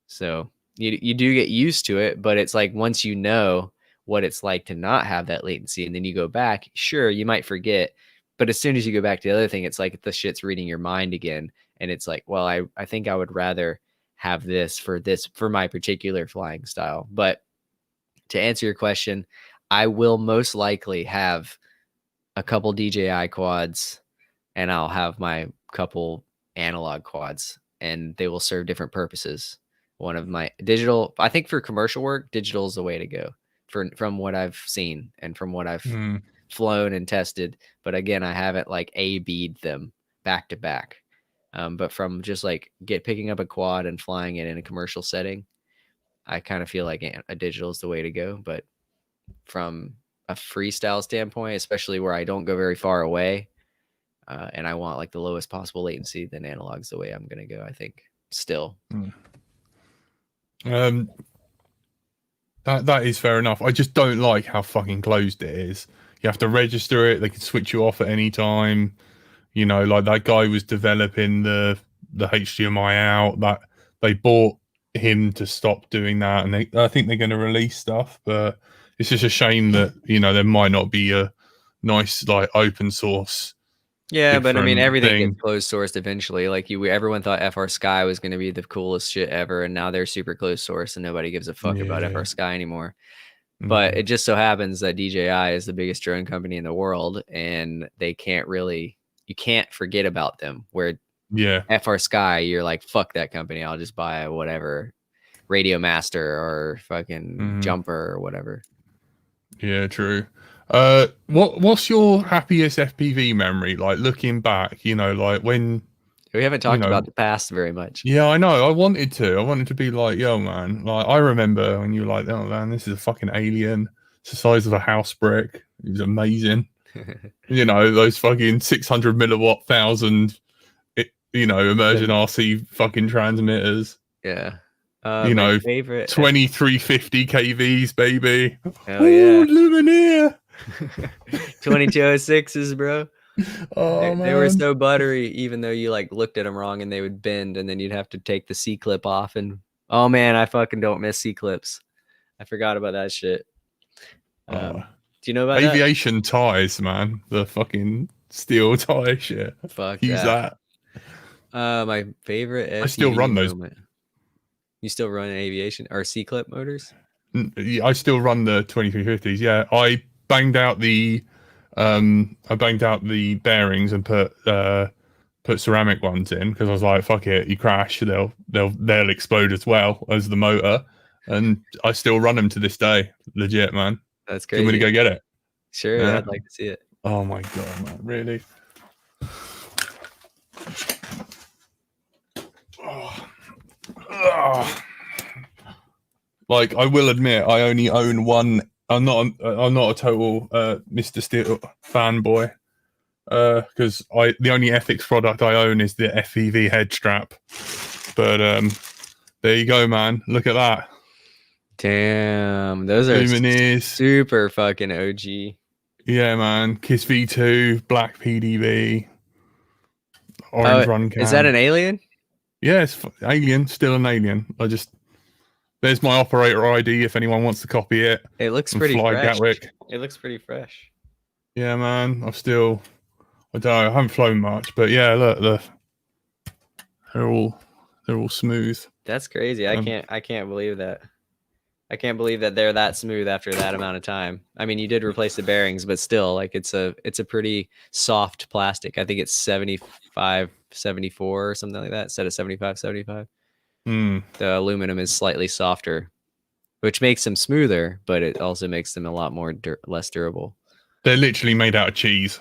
So you do get used to it, but it's like once you know what it's like to not have that latency and then you go back, sure, you might forget. But as soon as you go back to the other thing, it's like the shit's reading your mind again. And it's like, well, I think I would rather have this for my particular flying style. But to answer your question, I will most likely have a couple DJI quads and I'll have my couple analog quads, and they will serve different purposes. One of my digital, I think for commercial work, digital is the way to go from what I've seen and from what I've flown and tested. But again, I haven't like A-B'd them back to back. But from just like picking up a quad and flying it in a commercial setting, I kind of feel like a digital is the way to go. But from a freestyle standpoint, especially where I don't go very far away, and I want like the lowest possible latency, then analog's the way I'm going to go, I think, still. That is fair enough. I just don't like how fucking closed it is. You have to register it. They can switch you off at any time. You know, like that guy was developing the HDMI out. That they bought him to stop doing that, and I think they're going to release stuff. But it's just a shame that, you know, there might not be a nice like open source. Yeah, but I mean, everything gets closed sourced eventually. Like everyone thought FR Sky was going to be the coolest shit ever, and now they're super closed source, and nobody gives a fuck about FR Sky anymore. But it just so happens that DJI is the biggest drone company in the world, and you can't forget about them. Where FR Sky, you're like, fuck that company, I'll just buy whatever Radio Master or fucking Jumper or whatever. Yeah, true. What's your happiest FPV memory? Like looking back, you know, like when we haven't talked about the past very much. Yeah, I know. I wanted to be like, yo, man. Like I remember when you were like, oh man, this is a fucking alien. It's the size of a house brick. It was amazing. You know, those fucking 600 milliwatt, 1,000, immersion RC fucking transmitters. Yeah. You know, favorite 2350 kVs, baby. Oh yeah, Lumineer. 2206s, bro. Oh, they were so buttery, even though you like looked at them wrong and they would bend, and then you'd have to take the C clip off. And oh man, I fucking don't miss C clips. I forgot about that shit. Do you know about aviation ties, man? The fucking Steele tie shit. Fuck, use that. My favorite. I still run those. You still run aviation or C clip motors? I still run the 2350s. Yeah, I banged out the bearings and put ceramic ones in because I was like, fuck it, you crash, they'll explode as well as the motor, and I still run them to this day. Legit, man. That's crazy. You want me to go get it? Sure, yeah. I'd like to see it. Oh my god, man, really? Like, I will admit, I only own one. I'm not a total Mr. Steele fanboy, because the only ethics product I own is the FEV head strap. But there you go, man. Look at that. Damn, those are Lumineers. Super fucking OG. Yeah, man. Kiss V2, Black PDB, Orange Run Cam. Is that an alien? Yeah, it's alien. Still an alien. There's my operator ID if anyone wants to copy it. It looks pretty fresh. Gatwick. It looks pretty fresh. Yeah, man. I don't know. I haven't flown much, but yeah, look, they're all smooth. That's crazy. I can't believe that. I can't believe that they're that smooth after that amount of time. I mean, you did replace the bearings, but still, like it's a pretty soft plastic. I think it's 75, 74 or something like that instead of 75, 75. The aluminum is slightly softer, which makes them smoother, but it also makes them a lot more less durable. They're literally made out of cheese.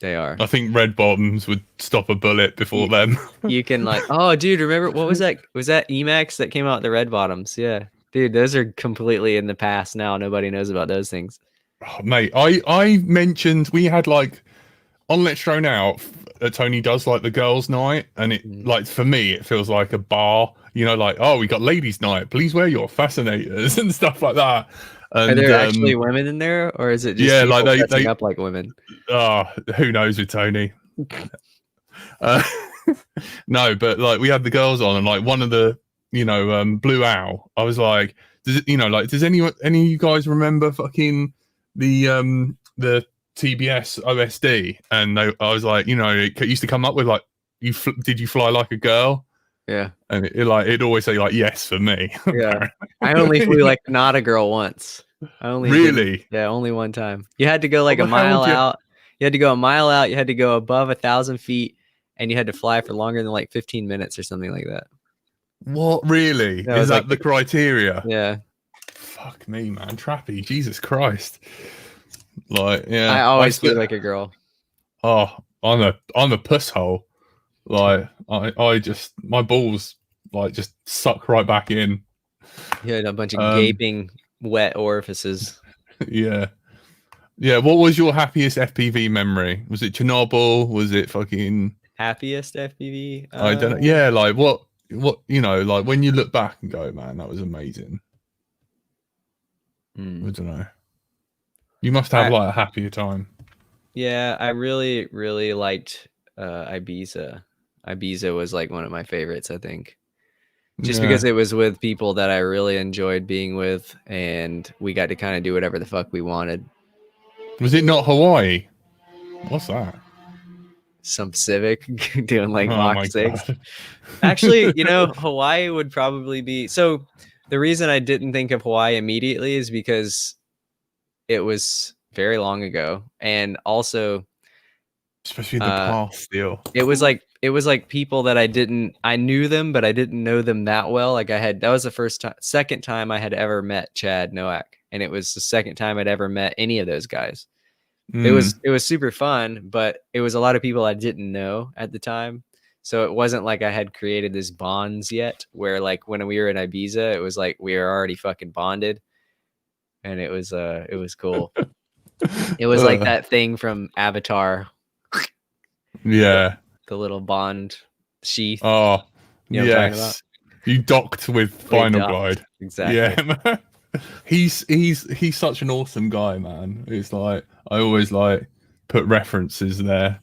They are. I think red bottoms would stop a bullet before them. You can oh, dude, remember what was that? Was that Emax that came out the red bottoms? Yeah, dude, those are completely in the past now. Nobody knows about those things. Oh, mate, I mentioned we had like on Let's Drone Out that Tony does, like the girls' night, and it like for me it feels like a bar. You know, like, oh, we got ladies' night. Please wear your fascinators and stuff like that. And, Are there actually women in there, or is it just yeah, people like dressing they up like women? who knows with Tony. No, but like we had the girls on, and like one of the Blue Owl. I was like, does any of you guys remember fucking the TBS OSD? And I was like, it used to come up with like, did you fly like a girl? Yeah. And it always say like yes for me. Yeah. I only flew like not a girl once. I only really? Yeah, only one time. You had to go like What a the hell mile would you- out. You had to go a mile out. You had to go above 1,000 feet, and you had to fly for longer than like 15 minutes or something like that. What, really? Yeah, it Is was that like- the criteria? Yeah. Fuck me, man. Trappy, Jesus Christ. Like, yeah. I always flew like a girl. Oh, I'm a puss hole. Like, I just, my balls like just suck right back in. You had a bunch of gaping wet orifices. Yeah. Yeah. What was your happiest FPV memory? Was it Chernobyl? Was it fucking Happiest FPV? I don't know. Yeah, like what like when you look back and go, man, that was amazing. I don't know. You must have like a happier time. Yeah, I really, really liked Ibiza. Ibiza was like one of my favorites, I think. Just because it was with people that I really enjoyed being with, and we got to kind of do whatever the fuck we wanted. Was it not Hawaii? What's that? Some Civic doing like Oh Mach my 6. God. Actually, Hawaii would probably be... So the reason I didn't think of Hawaii immediately is because it was very long ago. And also... Especially in the past still. It was like people that I knew them, but I didn't know them that well. Like that was the second time I had ever met Chad Nowak. And it was the second time I'd ever met any of those guys. It was super fun, but it was a lot of people I didn't know at the time. So it wasn't like I had created this bonds yet, where like when we were in Ibiza, it was like we were already fucking bonded. And it was cool. It was like that thing from Avatar. Yeah. The little bond sheath. Oh, you know what I'm talking about? You docked with Final Glide. Exactly. Yeah, man. He's such an awesome guy, man. It's like I always like put references there.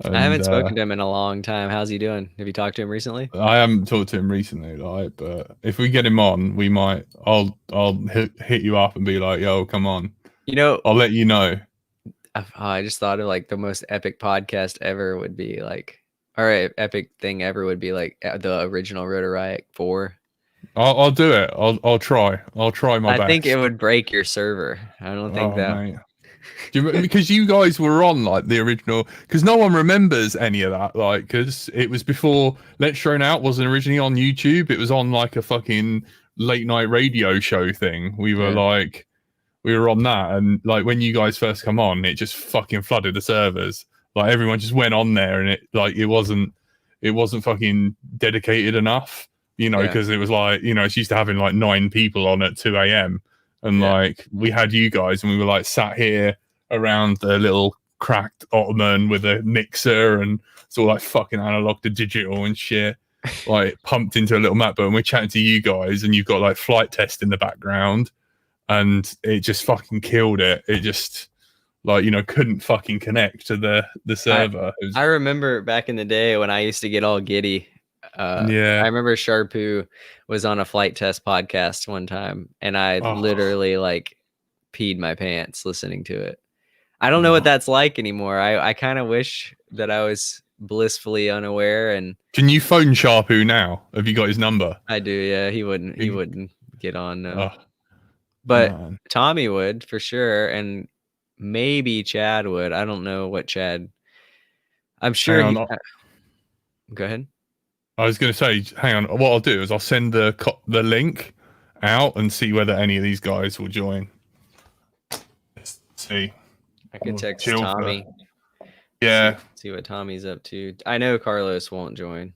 And, I haven't spoken to him in a long time. How's he doing? Have you talked to him recently? I haven't talked to him recently, like, but if we get him on, we might. I'll hit you up and be like, "Yo, come on." I'll let you know. I just thought of like the most epic podcast ever would be like, or epic thing ever would be like the original Rotor Riot 4. I'll do it. I'll try. I'll try my best. I think it would break your server. I don't think that. Mate. Because you guys were on like the original, because no one remembers any of that, like, because it was before Let's Drone Out wasn't originally on YouTube. It was on like a fucking late night radio show thing. We were on that, and like when you guys first come on, it just fucking flooded the servers. Like everyone just went on there, and it wasn't fucking dedicated enough, because it was like, it's used to having like 9 people on at 2 a.m. and like we had you guys, and we were like sat here around the little cracked ottoman with a mixer, and it's all like fucking analog to digital and shit, like pumped into a little MacBook, and we're chatting to you guys, and you've got like flight test in the background, and it just fucking killed it. It just like, couldn't fucking connect to the server. I remember back in the day when I used to get all giddy. I remember Sharpu was on a flight test podcast one time, and I literally like peed my pants listening to it. I don't know what that's like anymore. I kind of wish that I was blissfully unaware. And can you phone Sharpu now? Have you got his number? I do. Yeah, he wouldn't get on. No. But man, Tommy would for sure, and maybe Chad would. I don't know what Chad. I'm sure. Go ahead. I was going to say, hang on. What I'll do is I'll send the link out and see whether any of these guys will join. Let's see. I could text Tommy. Yeah. See what Tommy's up to. I know Carlos won't join.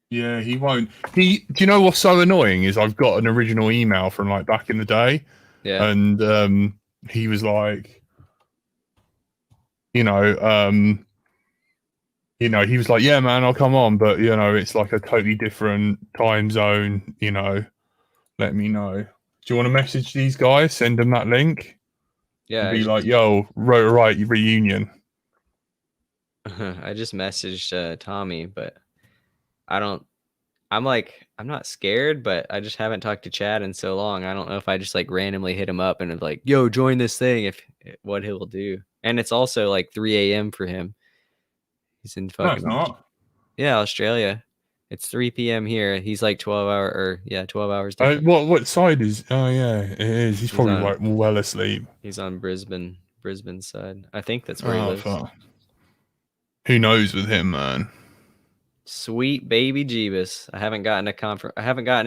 Yeah, he won't. Do you know what's so annoying is I've got an original email from like back in the day. Yeah. And he was like, he you know, he was like, yeah, man, I'll come on, but you know, it's like a totally different time zone, you know, let me know. Do you want to message these guys, send them that link, Yeah, and be like, yo, right reunion. I just messaged Tommy, but I'm not scared, but I just haven't talked to Chad in so long. I don't know if I just like randomly hit him up and like, yo, join this thing, if what he'll do. And it's also like 3 a.m. for him. He's in No, it's fucking not. Yeah, Australia. It's 3 p.m. here. He's like 12 hours different. What side is? Oh yeah, it is. He's probably like well asleep. He's on Brisbane side. I think that's where he Oh lives. fuck. Who knows with him, man? Sweet baby Jeebus. I haven't gotten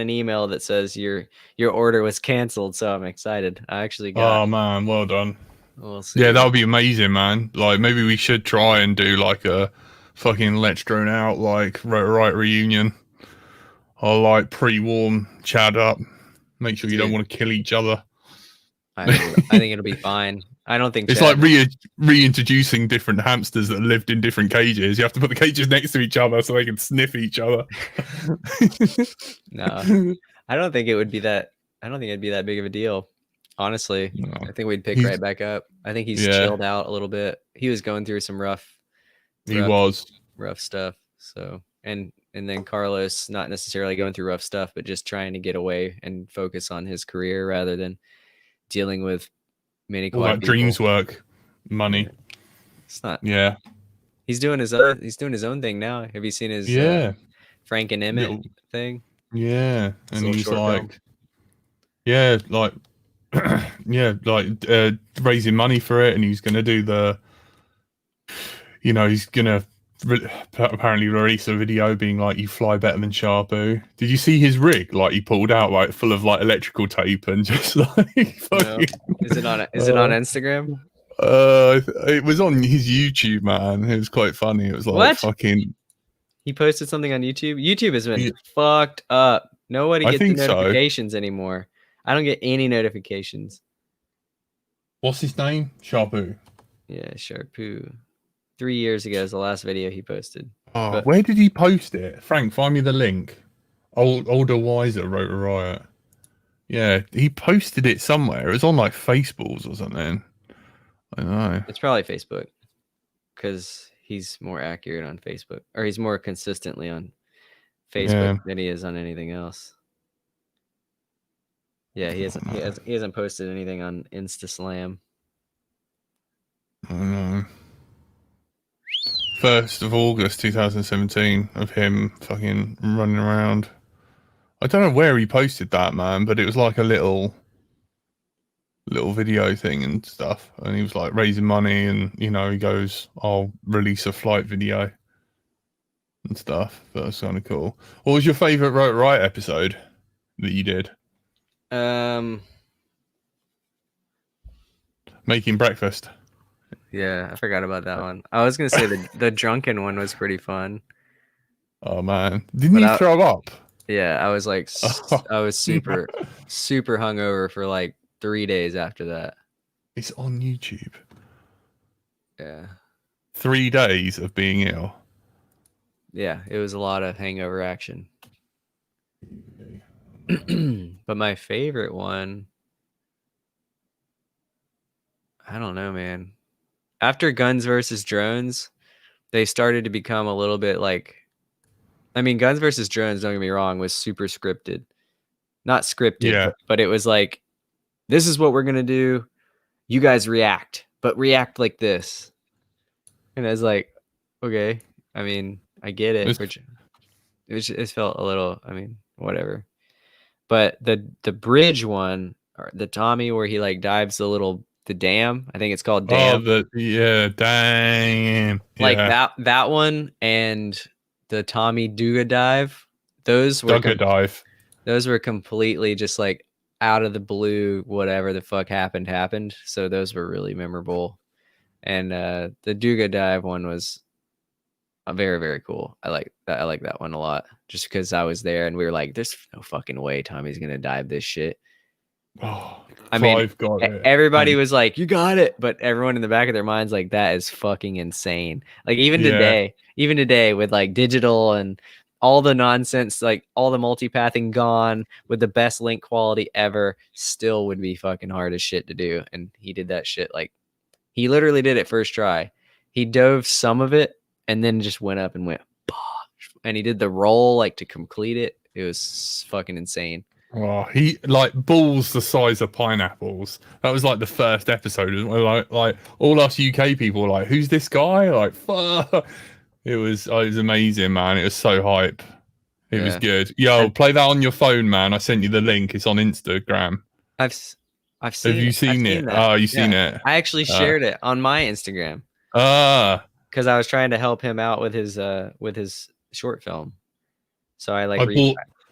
an email that says your order was canceled, so I'm excited. I actually got. Oh man, well done. We'll see. Yeah, that would be amazing, man. Like maybe we should try and do like a fucking Let's Drone Out like right reunion. I'll like pre-warm Chad up. Make sure you don't want to kill each other. I think it'll be fine. I don't think it's Chad... like reintroducing different hamsters that lived in different cages. You have to put the cages next to each other so they can sniff each other. No, I don't think it would be that. I don't think it'd be that big of a deal. Honestly, no. I think we'd pick right back up. I think he's chilled out a little bit. He was going through some rough stuff. So and then Carlos not necessarily going through rough stuff, but just trying to get away and focus on his career rather than dealing with many dreams work, money. Yeah. It's not. Yeah. He's doing his own thing now. Have you seen his Frank and Emmett thing? Yeah, and he's like, raising money for it, and he's gonna do he's gonna apparently release a video being like, you fly better than Sharpu. Did you see his rig? Like he pulled out like full of like electrical tape and just like fucking... Is it on Instagram? It was on his YouTube, man. It was quite funny. It was like fucking... He posted something on YouTube. YouTube has been fucked up. Nobody gets the notifications anymore. I don't get any notifications. What's his name? Sharpu. Yeah, Sharpu. 3 years ago is the last video he posted. Oh, where did he post it? Frank, find me the link. Older Wiser wrote a riot. Yeah, he posted it somewhere. It was on like Faceballs or something. I don't know. It's probably Facebook, because he's more accurate on Facebook, or he's more consistently on Facebook than he is on anything else. Yeah, he hasn't posted anything on InstaSlam. I don't know. 1st of August 2017 of him fucking running around. I don't know where he posted that, man, but it was like a little video thing and stuff, and he was like raising money, and he goes, I'll release a flight video and stuff. That's kind of cool. What was your favorite right episode that you did? Making breakfast. Yeah, I forgot about that one. I was gonna say the drunken one was pretty fun. Oh man, didn't you throw up? Yeah, I was like, I was super hungover for like 3 days after that. It's on YouTube. Yeah. 3 days of being ill. Yeah, it was a lot of hangover action. But my favorite one, I don't know, man. After Guns versus Drones, they started to become a little bit like, I mean, Guns versus Drones, don't get me wrong, was super scripted. Not scripted, but it was like, this is what we're going to do. You guys react, but react like this. And I was like, okay. I mean, I get it. It felt a little, I mean, whatever. But the bridge one, or the Tommy where he like dives the dam. I think it's called Dam. Oh, damn. Like that one, and the Tommy Duga dive. Those were completely just like out of the blue. Whatever the fuck happened. So those were really memorable. And the Duga dive one was very, very cool. I like that one a lot, just because I was there and we were like, there's no fucking way Tommy's gonna dive this shit. Oh, I mean, I've got it. everybody was like, "You got it," but everyone in the back of their minds like, "That is fucking insane." Like even today, with like digital and all the nonsense, like all the multipathing gone, with the best link quality ever, still would be fucking hard as shit to do. And he did that shit like he literally did it first try. He dove some of it and then just went up and went, and he did the roll like to complete it. It was fucking insane. Oh, he like balls the size of pineapples. That was like the first episode. Like all us UK people were like, who's this guy? Like, fuck. It was amazing, man. It was so hype. It was good. Yo, play that on your phone, man. I sent you the link. It's on Instagram. I've seen. Have you seen it? Oh, you've seen it. I actually shared it on my Instagram. Because I was trying to help him out with his short film. So I like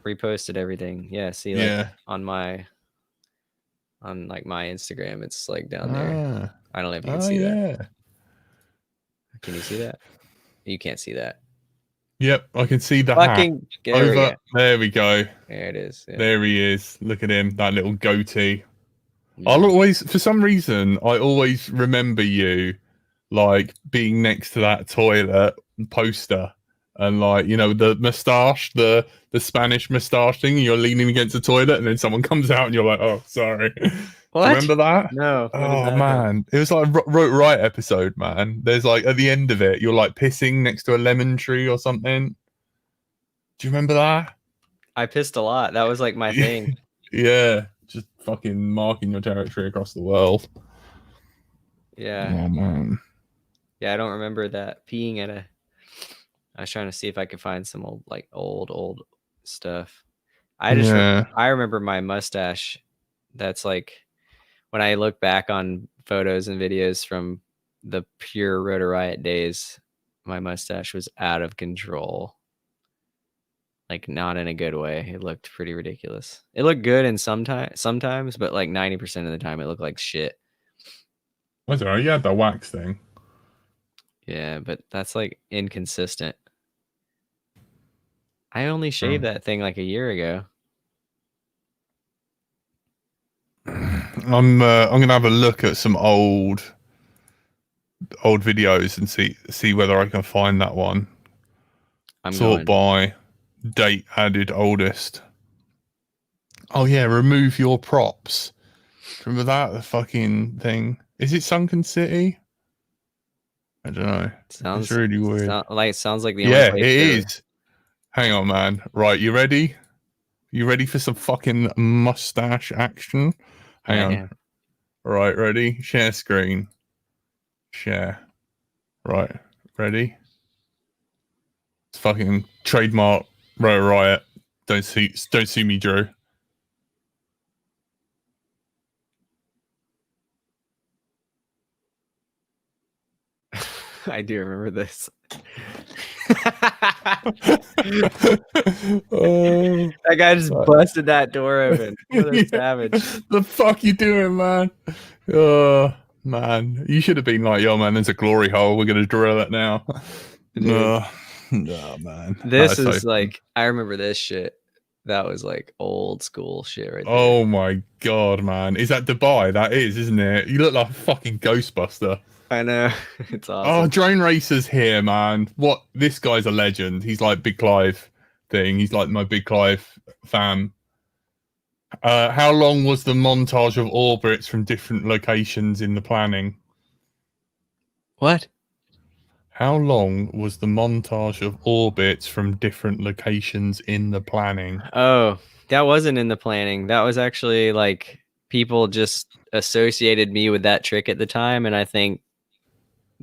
reposted everything. Yeah, see, like on my Instagram, it's like down there. I don't know if you can see that. Can you see that? You can't see that. Yep, I can see the fucking hat. Over. There we go. There it is. Yeah. There he is. Look at him. That little goatee. I'll always, for some reason, I always remember you like being next to that toilet poster. And like, you know, the mustache, the Spanish mustache thing, you're leaning against the toilet and then someone comes out and you're like, oh, sorry. What? Remember that? No. Oh, man. It was like a Wrote Right episode, man. There's like, at the end of it, you're like pissing next to a lemon tree or something. Do you remember that? I pissed a lot. That was like my thing. Yeah. Just fucking marking your territory across the world. Yeah. Oh, man. Yeah, I don't remember that. Peeing at a... I was trying to see if I could find some old stuff. I remember my mustache. That's like when I look back on photos and videos from the pure Rotor Riot days, my mustache was out of control. Like not in a good way. It looked pretty ridiculous. It looked good in sometimes, but like 90% of the time it looked like shit. I don't know, you had the wax thing. Yeah, but that's like inconsistent. I only shaved that thing like a year ago. I'm gonna have a look at some old videos and see whether I can find that one. Sort by date added oldest. Oh yeah, remove your props. Remember that? The fucking thing. Is it Sunken City? I don't know. It's really weird. Sounds like the only place it is. Hang on, man. Right, you ready? You ready for some fucking mustache action? Hang on. Yeah. Right, ready? Share screen. Share. Right, ready? It's fucking trademark Rotor Riot. Don't sue me, Drew. I do remember this. That guy just busted that door open. What a savage. The fuck you doing, man? Oh, man. You should have been like, yo, man, there's a glory hole. We're going to drill it now. No, man. This is so like, I remember this shit. That was like old school shit right there. Oh, my God, man. Is that Dubai? That is, isn't it? You look like a fucking Ghostbuster. I know. It's awesome. Oh, Drone Racer's here, man. What? This guy's a legend. He's like Big Clive thing. He's like my Big Clive fan. How long was the montage of orbits from different locations in the planning? What? How long was the montage of orbits from different locations in the planning? Oh, that wasn't in the planning. That was actually like people just associated me with that trick at the time, and I think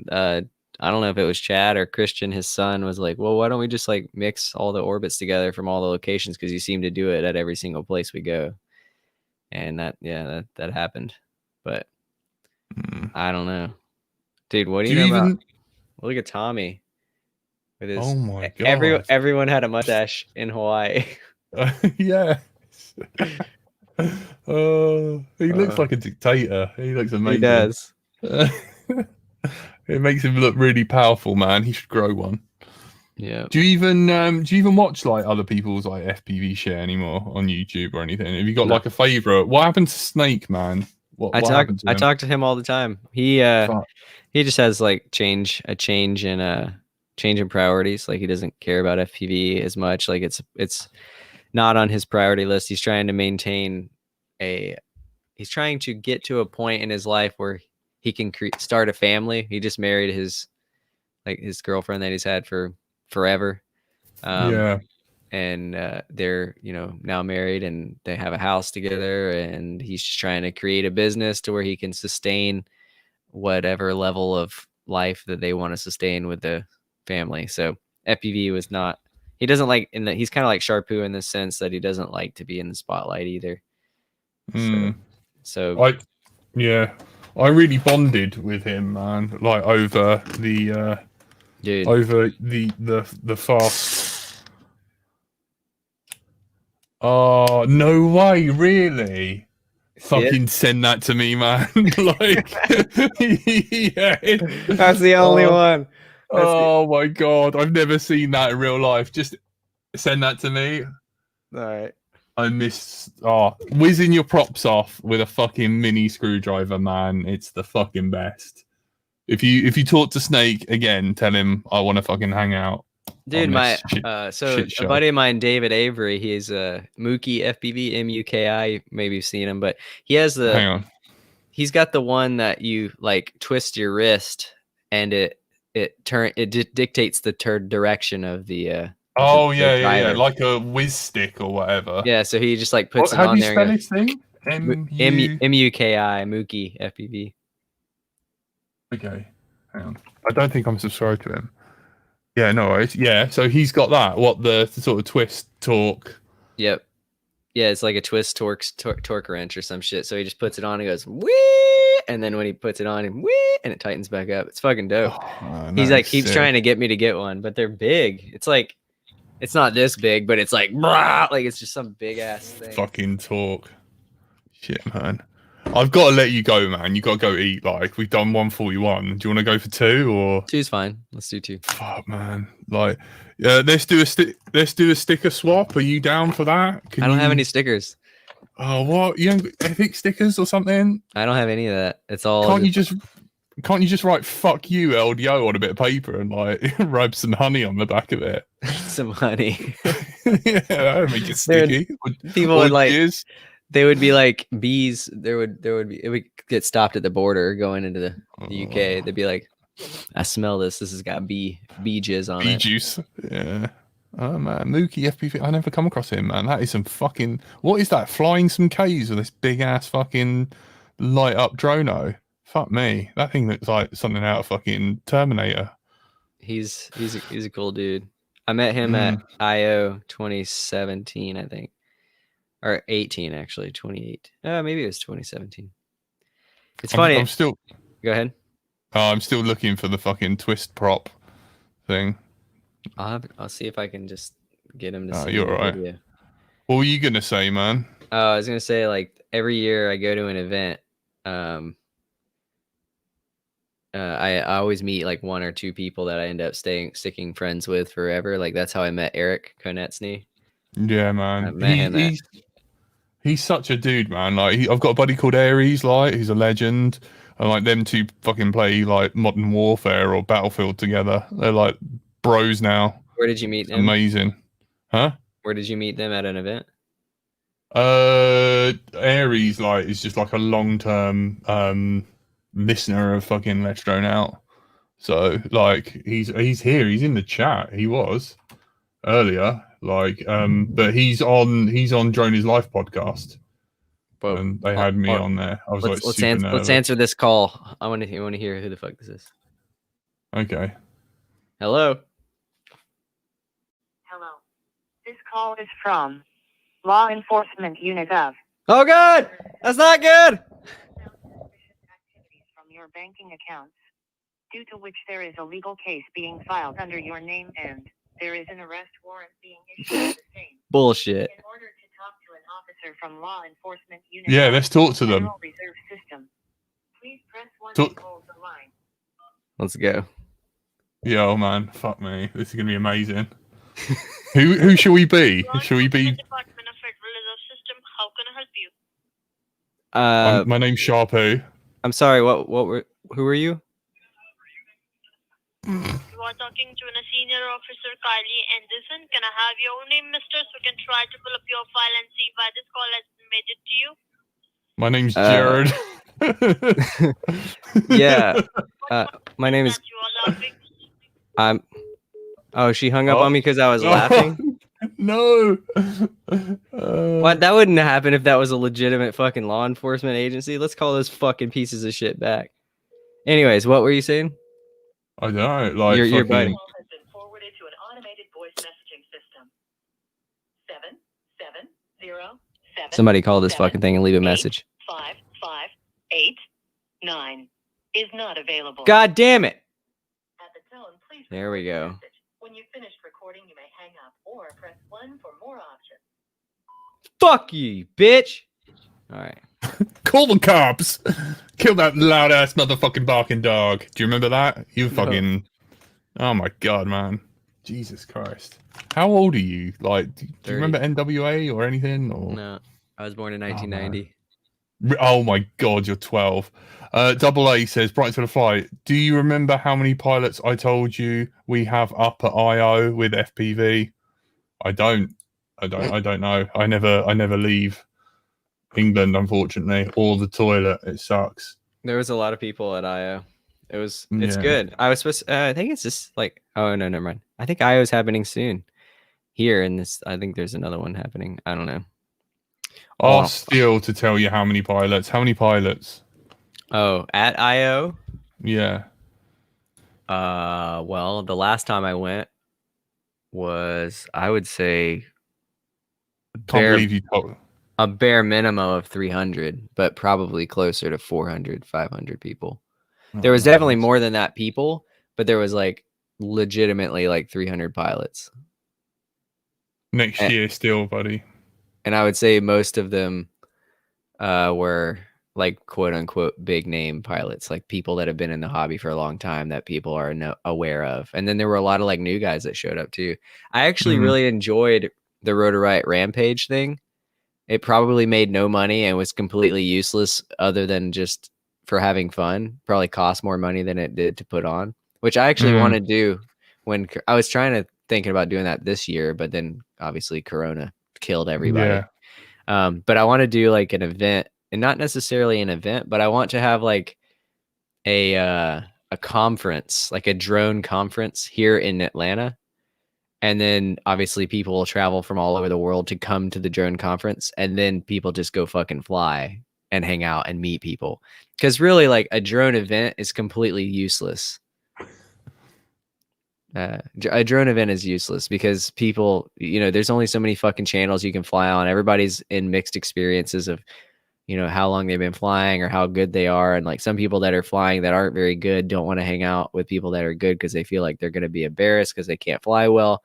I don't know if it was Chad or Christian, his son, was like, well, why don't we just like mix all the orbits together from all the locations, because you seem to do it at every single place we go. And that happened. But I don't know, dude. What do you know about? Look at Tommy with his, oh my God, everyone had a mustache in Hawaii. Yeah. He looks like a dictator. He looks amazing. He does. It makes him look really powerful, man. He should grow one. Yeah. Do you even watch like other people's like FPV share anymore on YouTube or anything? Have you got No. like a favorite? What happened to Snake, man? What happened to I him? talk to him all the time. He just has like a change in priorities. Like he doesn't care about FPV as much. Like it's not on his priority list. He's trying to get to a point in his life where he can start a family. He just married his girlfriend that he's had for forever. Yeah. And they're now married and they have a house together, and he's just trying to create a business to where he can sustain whatever level of life that they want to sustain with the family. So FPV was not, he doesn't like he's kind of like Sharpu in the sense that he doesn't like to be in the spotlight either. So I really bonded with him, man, like over the dude, over the fast. Oh, no way, really? Fucking send that to me, man. Like, yeah. That's the only one. Oh my god, I've never seen that in real life. Just send that to me. All right. I miss whizzing your props off with a fucking mini screwdriver, man. It's the fucking best. If you talk to Snake again, tell him I want to fucking hang out. Dude, a buddy of mine, David Avery, he's a Mookie FPV, MUKI. Maybe you've seen him, but he has Hang on. He's got the one that you like twist your wrist and it dictates the direction of the yeah, like a whiz stick or whatever. Yeah, so he just like puts it on there. How do you spell his thing? MUKI, Mookie FPV. Okay, hang on. I don't think I'm subscribed to him. Yeah, no worries. Yeah, so he's got that. What the sort of twist torque? Yep. Yeah, it's like a twist torque wrench or some shit. So he just puts it on and goes whee, and then when he puts it on and whee, and it tightens back up. It's fucking dope. He's like keeps trying to get me to get one, but they're big. It's like it's not this big, but it's like like it's just some big ass thing. Fucking torque. Shit, man. I've got to let you go, man. You got to go eat. Like we've done 141. Do you want to go for 2 or 2's fine? Let's do 2. Fuck, man. Like, let's do a sticker swap. Are you down for that? I don't have any stickers. Oh, what? You don't epic stickers or something? I don't have any of that. It's all. Can't you just write "fuck you, LDO" on a bit of paper and like rub some honey on the back of it? Some honey. Yeah, that would make it sticky. People would like. They would be like bees. It would get stopped at the border going into the UK. They'd be like, I smell this. This has got bee jizz on it. Bee juice. Yeah. Oh man, Mookie FPV. I never come across him, man. That is some fucking. What is that? Flying some K's with this big ass fucking light up drono. Fuck me. That thing looks like something out of fucking Terminator. He's a cool dude. I met him at IO 2017, I think. Or 18, actually, 28. Maybe it was 2017. It's funny. I'm still. Go ahead. I'm still looking for the fucking twist prop thing. I'll see if I can just get him to. You're right. Video. What were you gonna say, man? I was gonna say like every year I go to an event. I always meet like 1 or 2 people that I end up sticking friends with forever. Like that's how I met Eric Konetsny. Yeah, man. I met him. He's such a dude, man. Like I've got a buddy called Aries. Like he's a legend. And like them 2 fucking play like Modern Warfare or Battlefield together. They're like bros now. Where did you meet them? Amazing. Huh? Where did you meet them at an event? Aries like is just like a long-term listener of fucking Let's Drone Out. So like he's here. He's in the chat. He was earlier. Like but he's on Drone Is Life podcast. Whoa. And they had me on there. I was let's answer this call. I want to hear who the fuck this is. Okay. Hello. Hello. This call is from Law Enforcement Unit of. Oh God, that's not good. Activities from your banking accounts, due to which there is a legal case being filed under your name and there is an arrest warrant being issued for the same. Bullshit. In order to talk to an officer from Law Enforcement Unit. Yeah, let's talk to them. Reserve System. Please press 1 to hold the line. Let's go. Yo, man, fuck me. This is gonna be amazing. Who should we be? Should we be? Department of Federal Reserve System. How can I help you? My name's Sharpu. I'm sorry. Who were you? You are talking to a senior officer, Kylie Anderson. Can I have your name, mister, so we can try to pull up your file and see why this call has been made it to you? My name's Jared. Yeah. My name is. That you are laughing. Oh, she hung up on me because I was laughing. No. What? That wouldn't happen if that was a legitimate fucking law enforcement agency. Let's call those fucking pieces of shit back. Anyways, what were you saying? I don't know. Like You're fucking. biting. Call has been forwarded to an automated voice messaging system. 770 Somebody call this fucking thing and leave a message. 5589 is not available. God damn it! At the tone, please There we record your go. message. When you've finished recording, you may hang up or press 1 for more options. Fuck you, bitch! Alright. Call the cops. Kill that loud ass motherfucking barking dog. Do you remember that? You fucking. Oh my god, man. Jesus Christ. How old are you? Like, do you 30. remember NWA or anything? Or No. I was born in 1990. oh my god, you're 12. Double A says, Bright to the Flight. Do you remember how many pilots I told you we have up at IO with FPV? I don't know. I never leave England, unfortunately, or the toilet. It sucks. There was a lot of people at IO. It's Yeah. good. I was supposed I think it's just like, oh no, never mind. I think IO's happening soon. Here in this, I think there's another one happening. I don't know. Ask Steele to tell you how many pilots. How many pilots? Oh, at IO? Yeah. Well, the last time I went was, I would say, Can't believe you told. a bare minimum of 300, but probably closer to 400, 500 people. There was definitely more than that people, but there was like legitimately like 300 pilots. Next year still, buddy. And I would say most of them were like quote unquote big name pilots, like people that have been in the hobby for a long time that people are aware of. And then there were a lot of like new guys that showed up too. I actually really enjoyed the Rotor Riot Rampage thing. It probably made no money and was completely useless other than just for having fun. Probably cost more money than it did to put on, which I actually want to do. When I was thinking about doing that this year, but then obviously Corona killed everybody. Yeah. But I want to do like an event, and not necessarily an event, but I want to have like a conference, like a drone conference here in Atlanta. And then obviously people will travel from all over the world to come to the drone conference, and then people just go fucking fly and hang out and meet people. Because really, like, a drone event is completely useless. A drone event is useless because people, there's only so many fucking channels you can fly on. Everybody's in mixed experiences of, how long they've been flying or how good they are. And like some people that are flying that aren't very good don't want to hang out with people that are good because they feel like they're going to be embarrassed because they can't fly well.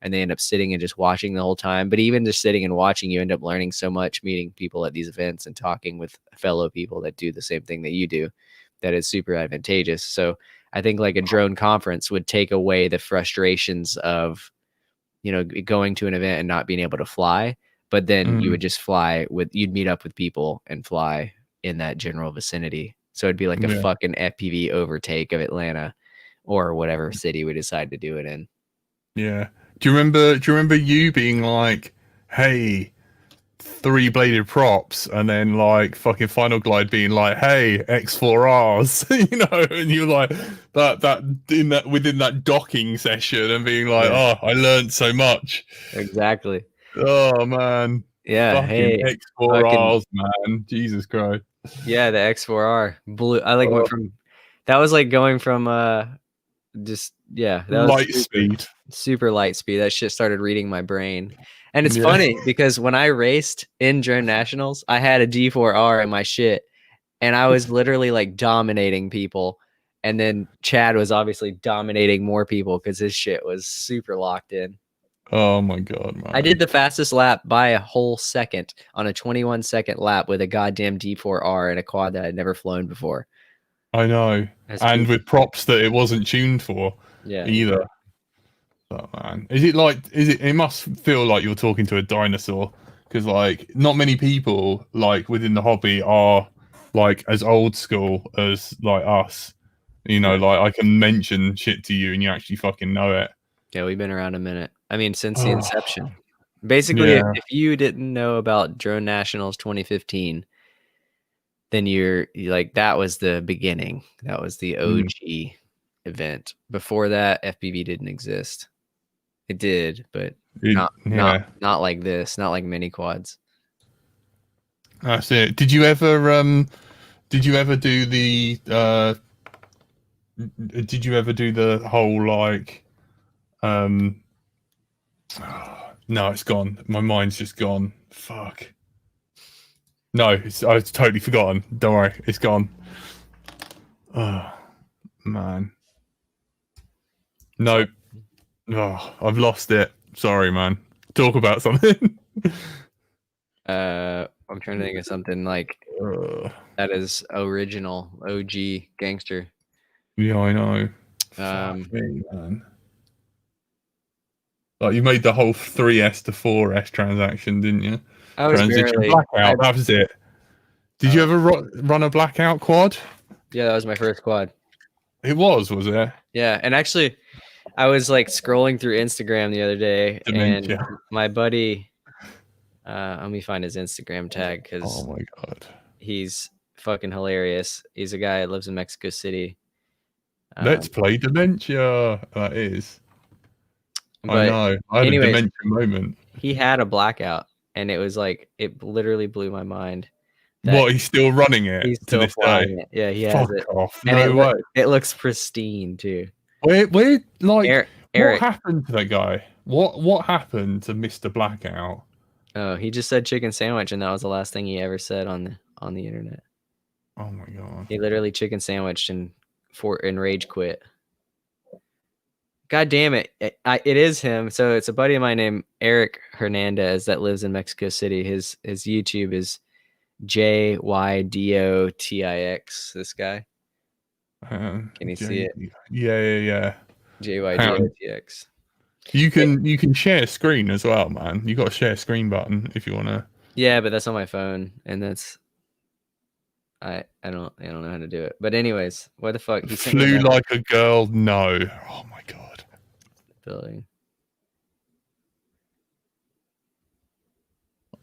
And they end up sitting and just watching the whole time. But even just sitting and watching, you end up learning so much, meeting people at these events and talking with fellow people that do the same thing that you do. That is super advantageous. So I think like a drone conference would take away the frustrations of, going to an event and not being able to fly. But then you would just you'd meet up with people and fly in that general vicinity. So it'd be like a fucking FPV overtake of Atlanta or whatever city we decide to do it in. Yeah. Do you remember you being like, hey, 3-bladed props, and then like fucking Final Glide being like, hey, X4Rs, and you're like within that docking session and being like, oh, I learned so much. Exactly. Oh man. Yeah. Fucking Hey, X4Rs, man. Jesus Christ. Yeah, the X4R blue. I like went from that was like going from that was light speed. Super light speed. That shit started reading my brain. And it's funny because when I raced in Drone Nationals, I had a D4R in my shit and I was literally like dominating people. And then Chad was obviously dominating more people because his shit was super locked in. Oh my god, man. I did the fastest lap by a whole second on a 21-second lap with a goddamn D4R and a quad that I'd never flown before. I know. And with props that it wasn't tuned for. Yeah. either. But man, is it like? It must feel like you're talking to a dinosaur because like not many people like within the hobby are like as old school as like us. You know, like I can mention shit to you and you actually fucking know it. Yeah, we've been around a minute. I mean, since the Oh. inception. Basically, Yeah. if you didn't know about Drone Nationals 2015, then you're like, that was the beginning. That was the OG event. Before that, FPV didn't exist. It did, but not like this, not like mini quads. That's it. Did you ever do the whole like no, it's gone. My mind's just gone. Fuck. No, I've totally forgotten. Don't worry, it's gone. Oh man. No. Oh, I've lost it. Sorry, man. Talk about something. I'm trying to think of something like that is original, OG gangster. Yeah, I know. Fuck me, man. Like you made the whole 3S to 4S transaction, didn't you? I was Blackout. That was it. Did you ever run a blackout quad? Yeah, that was my first quad. It was it? Yeah, and actually, I was like scrolling through Instagram the other day, and my buddy, let me find his Instagram tag because oh my god, he's fucking hilarious. He's a guy that lives in Mexico City. Let's play Dementia. That is. I know. I had a dementia moment. He had a blackout, and it was like it literally blew my mind. What? He's still running it. He's still flying it. Yeah, he has it. Off. And no way. It looks pristine too. Where like Eric, what happened to that guy? What happened to Mr. Blackout? Oh, he just said chicken sandwich, and that was the last thing he ever said on the internet. Oh my god. He literally chicken sandwiched and rage quit. God damn it. It is him. So it's a buddy of mine named Eric Hernandez that lives in Mexico City. His YouTube is JYDOTIX. This guy. Can you see it? Yeah. JYDOTX. You can share screen as well, man. You got a share screen button if you wanna. Yeah, but that's on my phone, and that's I don't know how to do it. But anyways, what the fuck? He flew like a girl. No. Oh my god. Building.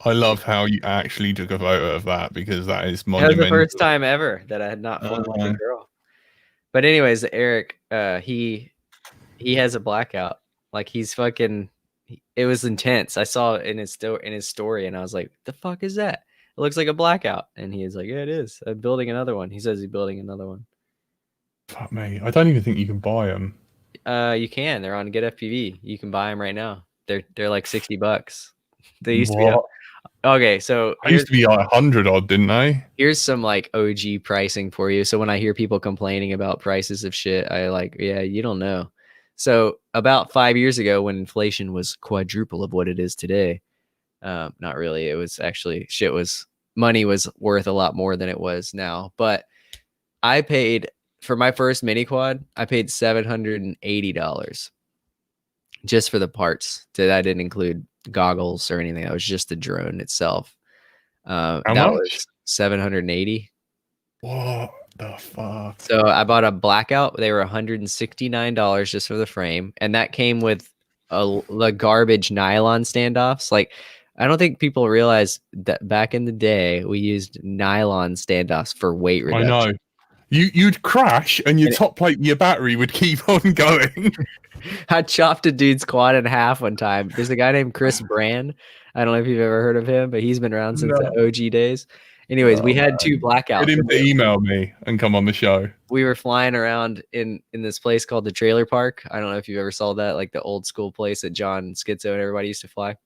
I love how you actually took a photo of that because that is monumental. That was the first time ever that I had not flown like a girl. But anyways, Eric, he has a blackout. Like he's fucking. It was intense. I saw it in his story, and I was like, "The fuck is that? It looks like a blackout." And he is like, "Yeah, it is. I'm building another one." He says he's building another one. Fuck me. I don't even think you can buy them. You can. They're on Get FPV. You can buy them right now. They're like $60. They used to be. Okay, so I used to be like 100 odd, didn't I? Here's some like OG pricing for you. So when I hear people complaining about prices of shit, I like, yeah, you don't know. So about 5 years ago, when inflation was quadruple of what it is today, not really. It was actually money was worth a lot more than it was now. But I paid for my first mini quad. I paid $780 just for the parts. I didn't include goggles or anything. That was just the drone itself. How that much? Was $780. What the fuck? So I bought a blackout. They were $169 just for the frame, and that came with the garbage nylon standoffs. Like, I don't think people realize that back in the day we used nylon standoffs for weight reduction. I know. You'd crash and your top plate and your battery would keep on going. I chopped a dude's quad in half one time. There's a guy named Chris Brand. I don't know if you've ever heard of him, but he's been around since the OG days. Anyways, we had two blackouts. Get him to email me and come on the show. We were flying around in this place called the Trailer Park. I don't know if you ever saw that, like the old school place that John Schizo and everybody used to fly.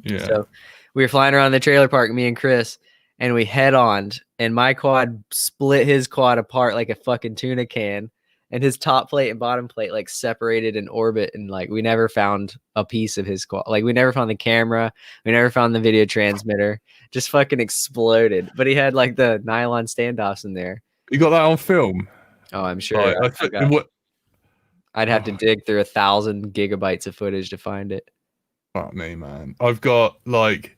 Yeah. So we were flying around the trailer park, me and Chris, and we head-oned, and my quad split his quad apart like a fucking tuna can, and his top plate and bottom plate like separated in orbit, and like we never found a piece of his quad. Like we never found the camera, we never found the video transmitter. Just fucking exploded. But he had like the nylon standoffs in there. You got that on film? Oh, I'm sure. I'd have to dig through 1,000 gigabytes of footage to find it. Fuck me, man. I've got like,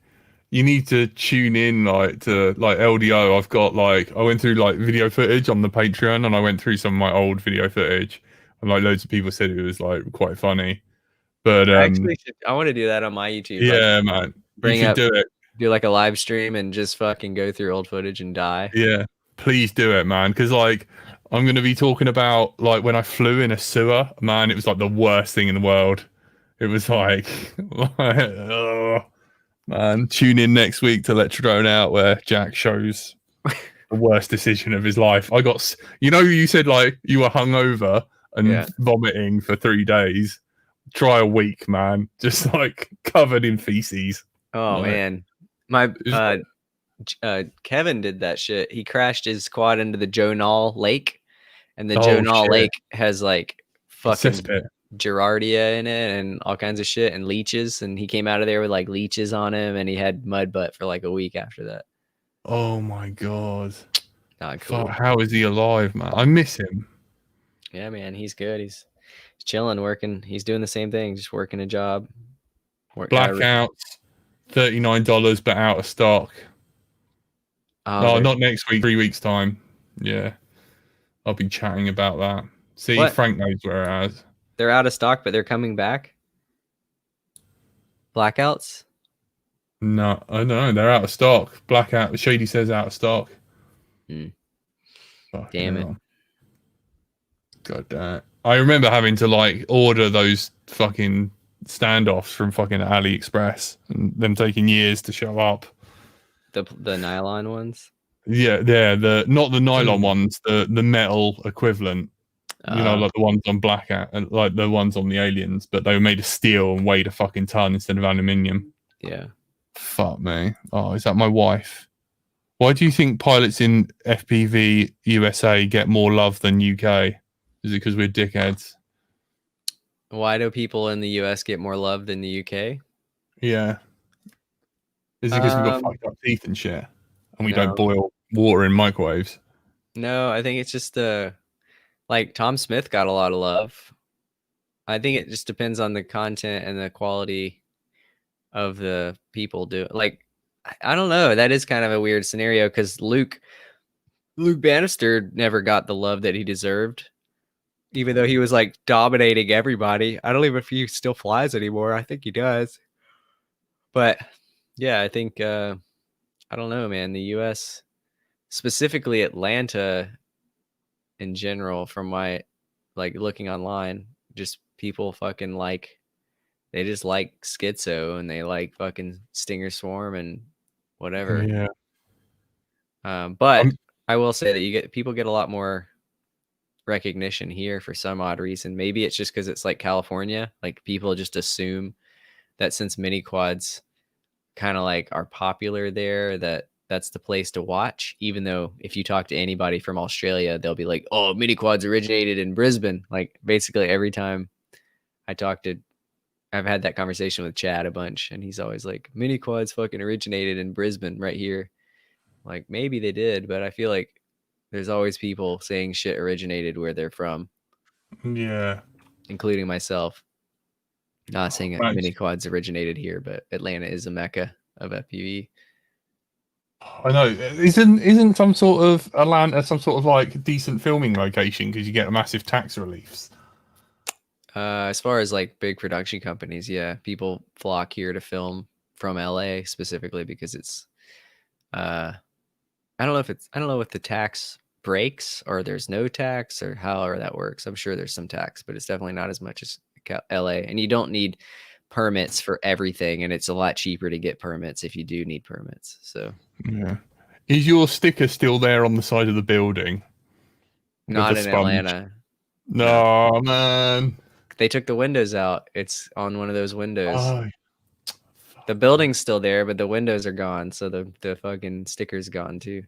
you need to tune in like to like LDO. I've got like, I went through like video footage on the Patreon, and I went through some of my old video footage, and like loads of people said it was like quite funny. But I want to do that on my YouTube. yeah, man, you should do it. Do like a live stream and just fucking go through old footage and die. Yeah, please do it, man. Because like, I'm gonna be talking about like when I flew in a sewer. Man, it was like the worst thing in the world. It was like, oh, man. Tune in next week to Let Drone Out, where Jack shows the worst decision of his life. I got, you know, you said like you were hungover and vomiting for 3 days. Try a week, man. Just like covered in feces. Oh like, man, my Kevin did that shit. He crashed his quad into the Joe Nall Lake, and the Joe Nall Lake has like fucking Gerardia in it and all kinds of shit and leeches. And he came out of there with like leeches on him, and he had mud butt for like a week after that. Oh my god! Not cool. How is he alive, man? I miss him. Yeah, man, he's good. He's chilling, working. He's doing the same thing, just working a job. Blackouts, $39, but out of stock. No, not next week. 3 weeks time. Yeah, I'll be chatting about that. See, what? Frank knows where it is. They're out of stock, but they're coming back. Blackouts? No, I don't know. They're out of stock. Blackout. Shady says out of stock. Damn it. God damn it. I remember having to like order those fucking standoffs from fucking AliExpress and them taking years to show up. The nylon ones? Yeah, not the nylon ones, the metal equivalent. You know, like the ones on Blackout and like the ones on the aliens, but they were made of steel and weighed a fucking ton instead of aluminium. Yeah. Fuck me. Oh, is that my wife? Why do you think pilots in FPV USA get more love than UK? Is it because we're dickheads? Why do people in the US get more love than the UK? Yeah. Is it because we've got fucked up teeth and shit? And we don't boil water in microwaves? No, I think it's just like Tom Smith got a lot of love. I think it just depends on the content and the quality of the people do it. Like, I don't know. That is kind of a weird scenario because Luke Bannister never got the love that he deserved, even though he was like dominating everybody. I don't even know if he still flies anymore. I think he does. But yeah, I think, I don't know, man. The US, specifically Atlanta in general, from my like looking online, just people fucking like, they just like Schizo and they like fucking Stinger Swarm and whatever. Yeah. But I will say that people get a lot more recognition here for some odd reason. Maybe it's just because it's like California. Like people just assume that since mini quads kind of like are popular there, that's the place to watch. Even though if you talk to anybody from Australia, they'll be like, "Oh, mini quads originated in Brisbane." Like basically every time I've had that conversation with Chad a bunch, and he's always like, "Mini quads fucking originated in Brisbane, right here." Like maybe they did, but I feel like there's always people saying shit originated where they're from. Yeah, including myself. Not saying mini quads originated here, but Atlanta is a mecca of FPV. I know. Isn't some sort of Atlanta some sort of like decent filming location because you get massive tax reliefs? As far as like big production companies, yeah, people flock here to film from LA specifically because it's I don't know if the tax breaks or there's no tax or however that works. I'm sure there's some tax, but it's definitely not as much as LA, and you don't need permits for everything, and it's a lot cheaper to get permits if you do need permits. So yeah. Is your sticker still there on the side of the building? Not in Atlanta. No, man. They took the windows out. It's on one of those windows. Oh. The building's still there, but the windows are gone, so the fucking sticker's gone too.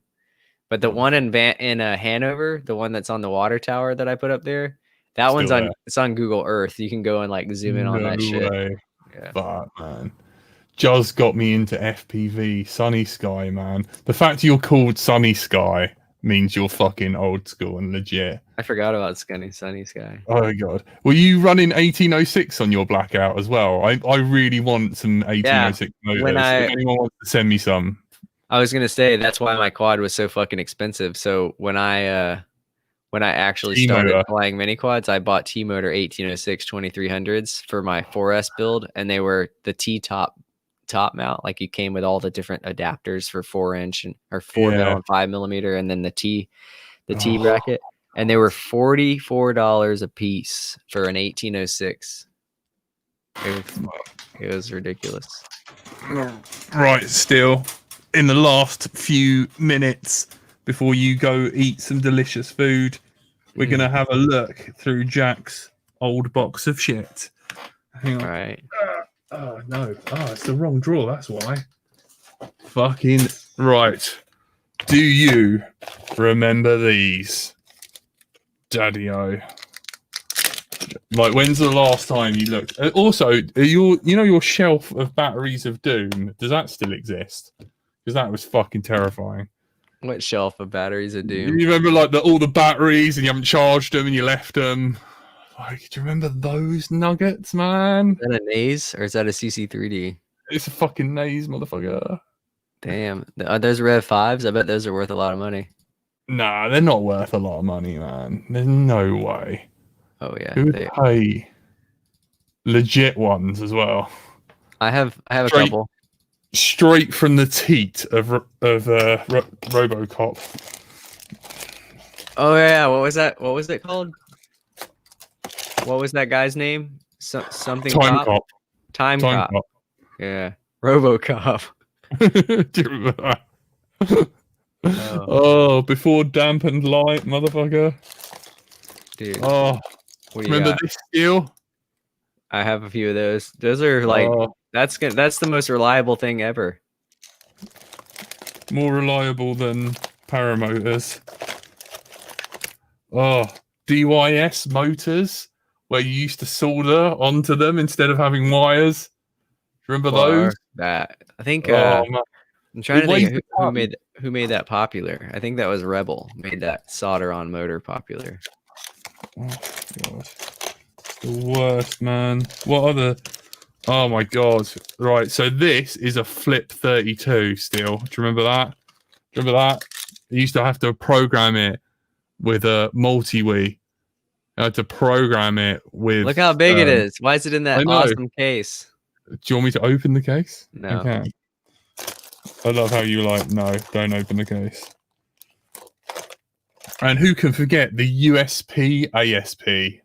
But the one in Hanover, the one that's on the water tower that I put up there, that one's on. It's on Google Earth. You can go and like zoom in on that shit. Yeah. But man, just got me into FPV. Sunny Sky, man. The fact you're called Sunny Sky means you're fucking old school and legit. I forgot about Sunny Sky. Oh my god. Were you running 1806 on your blackout as well? I really want some 1806 motors. when If anyone wants to send me some. I was gonna say that's why my quad was so fucking expensive. So when I actually started flying mini quads, I bought T-Motor 1806 2300s for my 4S build, and they were the top mount. Like you came with all the different adapters for 4-inch or 4 mil and 5 millimeter, and then the T bracket, and they were $44 a piece for an 1806. It was ridiculous. Right, Steele, in the last few minutes before you go eat some delicious food, we're gonna have a look through Jack's old box of shit. Hang on. All right. Oh no! Oh, it's the wrong drawer. That's why. Fucking right. Do you remember these, Daddy-o? Like, when's the last time you looked? Also, your shelf of batteries of Doom, does that still exist? Because that was fucking terrifying. What shelf of batteries of Doom? You remember like all the batteries and you haven't charged them and you left them? Like, do you remember those nuggets, man? Is that a Naze or is that a CC3D? It's a fucking Naze, motherfucker. Damn. Are those Rev 5s? I bet those are worth a lot of money. Nah, they're not worth a lot of money, man. There's no way. Oh yeah. Who would pay legit ones as well? I have a couple. Straight from the teat of RoboCop. Oh yeah, what was that? What was it called? What was that guy's name? Something Time Cop. Time Cop. Yeah. RoboCop. Do you remember that? Oh, before dampened light, motherfucker. Dude. Oh, remember this Steele? I have a few of those. Those are like that's the most reliable thing ever. More reliable than paramotors. Oh, DYS motors, where you used to solder onto them instead of having wires. Remember those? That I think. Man. I'm trying to think who made that popular. I think that was Rebel made that solder on motor popular. Oh god, the worst, man. What other? Oh my god! Right, so this is a Flip 32 Steele. Do you remember that? You used to have to program it with a multi-wii. I had to program it with. Look how big it is. Why is it in that awesome case? Do you want me to open the case? No. Okay. I love how you like, no, don't open the case. And who can forget the USP ASP?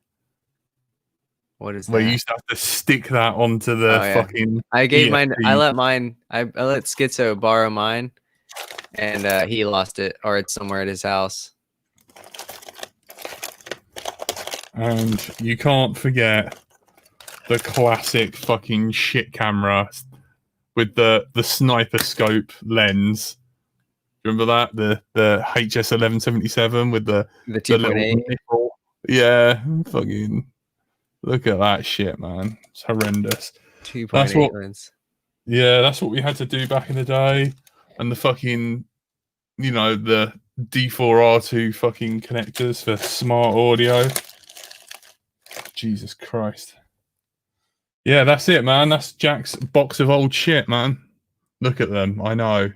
What is that? Where you used to have to stick that onto the fucking. I gave ESP. mine. I let Schizo borrow mine, and he lost it, or it's somewhere at his house. And you can't forget the classic fucking shit camera with the sniper scope lens. Remember that? The HS 1177 with the 2.8. Yeah, fucking look at that shit, man. It's horrendous. 2.8 lens. Yeah, that's what we had to do back in the day. And the fucking, the D4R2 fucking connectors for smart audio. Jesus Christ. Yeah, that's it, man. That's Jack's box of old shit, man. Look at them. I know.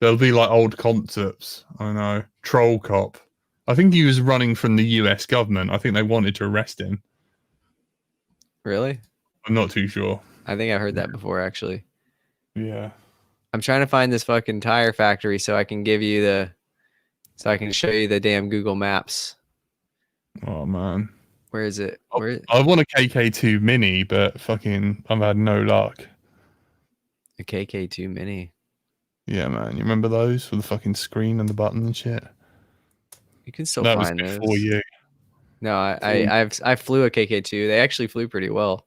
They'll be like old concepts. I know. Troll Cop. I think he was running from the US government. I think they wanted to arrest him. Really? I'm not too sure. I think I heard that before, actually. Yeah. I'm trying to find this fucking tire factory so I can I can show you the damn Google Maps. Oh, man. Where is it? I want a KK2 Mini, but fucking I've had no luck. A KK2 Mini. Yeah, man. You remember those with the fucking screen and the button and shit? You can still that find was those. before you. No, I flew a KK2. They actually flew pretty well.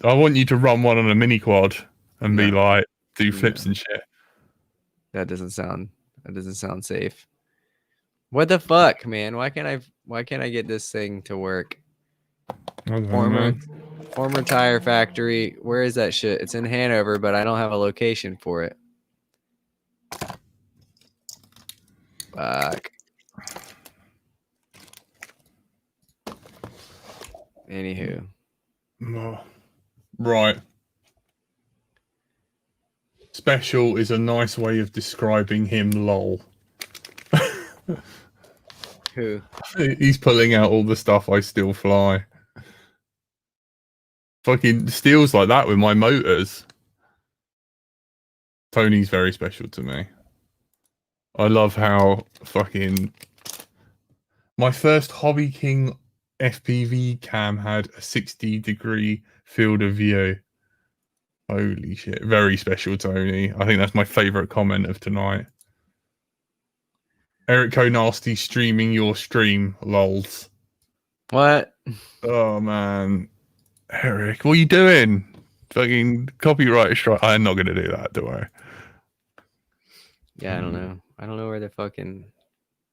I want you to run one on a mini quad and be like do flips and shit. That doesn't sound safe. What the fuck, man? Why can't I get this thing to work? Former tire factory. Where is that shit? It's in Hanover, but I don't have a location for it. Fuck. Anywho. Oh, right. Special is a nice way of describing him, lol. Who? He's pulling out all the stuff I still fly. Fucking Steele's like that with my motors. Tony's very special to me. I love how fucking... My first Hobby King FPV cam had a 60-degree field of view. Holy shit. Very special, Tony. I think that's my favourite comment of tonight. Eric Konasty streaming your stream, lols. What? Oh, man. Eric, what are you doing? Fucking copyright strike. I'm not going to do that, do I? Yeah, I don't know. I don't know where the fucking...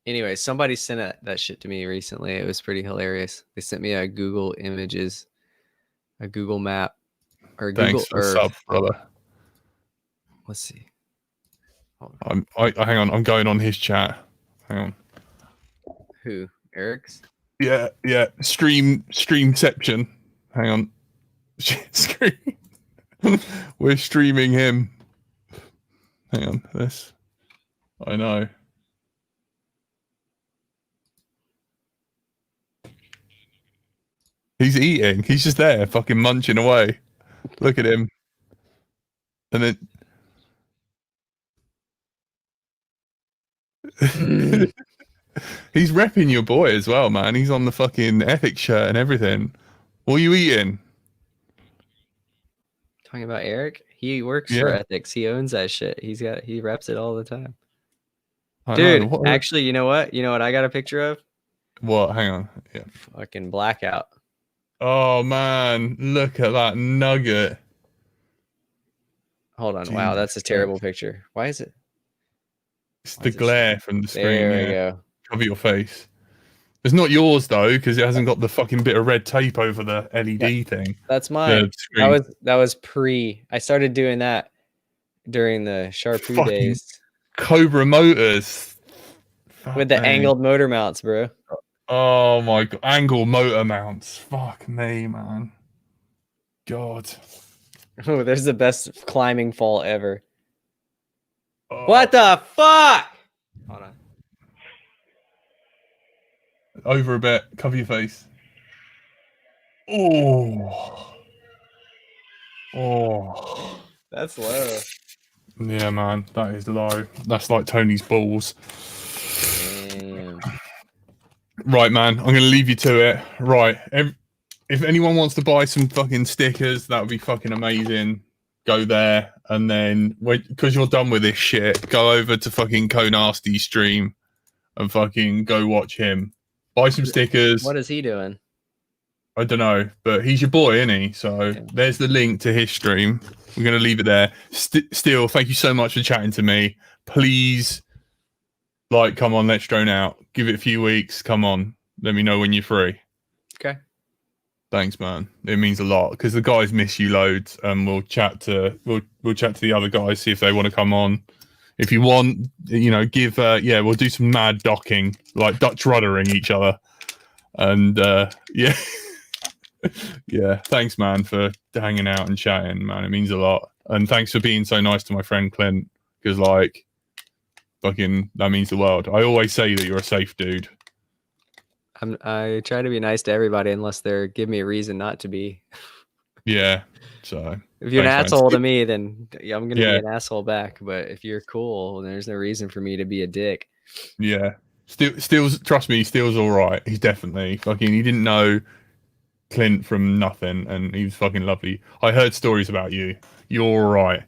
Anyway, somebody sent that shit to me recently. It was pretty hilarious. They sent me a Google Images, a Google Map, or a Thanks Google for the Earth. sub, brother. Let's see. Hang on. I'm going on his chat. Hang on. Who? Eric's? Yeah. Streamception. Hang on. Stream. We're streaming him. Hang on. This. I know. He's eating. He's just there, fucking munching away. Look at him. And then... He's repping your boy as well, man. He's on the fucking Ethics shirt and everything. What are you eating? Talking about Eric? He works for Ethics. He owns that shit. He reps it all the time. Dude, actually, you know what? You know what I got a picture of? What? Hang on. Yeah. Fucking blackout. Oh, man. Look at that nugget. Hold on. Wow, that's a terrible picture. Why is it? It's the glare from the screen. There we go. Cover your face. It's not yours, though, because it hasn't got the fucking bit of red tape over the LED thing. That's mine. That was pre. I started doing that during the Sharpu days. Cobra Motors. With the angled motor mounts, bro. Oh my god. Angle motor mounts. Fuck me, man. God. Oh, there's the best climbing fall ever. Oh. What the fuck? Hold on. Over a bit. Cover your face. Oh. Oh. That's low. Yeah, man. That is low. That's like Tony's balls. Damn. Right, man. I'm going to leave you to it. Right. If anyone wants to buy some fucking stickers, that would be fucking amazing. Go there. And then, because you're done with this shit, go over to fucking Konasty stream and fucking go watch him. Buy some stickers. What is he doing? I don't know, but he's your boy, isn't he? So there's the link to his stream. We're going to leave it there. Steele, thank you so much for chatting to me. Please, come on, let's drone out. Give it a few weeks. Come on. Let me know when you're free. Okay. Thanks, man. It means a lot because the guys miss you loads, and we'll chat to the other guys, see if they want to come on. If you want, give we'll do some mad docking, like Dutch ruddering each other, and yeah. Yeah, thanks, man, for hanging out and chatting, man. It means a lot. And thanks for being so nice to my friend Clint, because, fucking, that means the world. I always say that you're a safe dude. I try to be nice to everybody unless they're give me a reason not to be. Yeah, so... If you're an asshole to me, then I'm going to be an asshole back. But if you're cool, there's no reason for me to be a dick. Yeah. Steele's, trust me, Steele's all right. He's definitely he didn't know Clint from nothing, and he was fucking lovely. I heard stories about you. You're all right.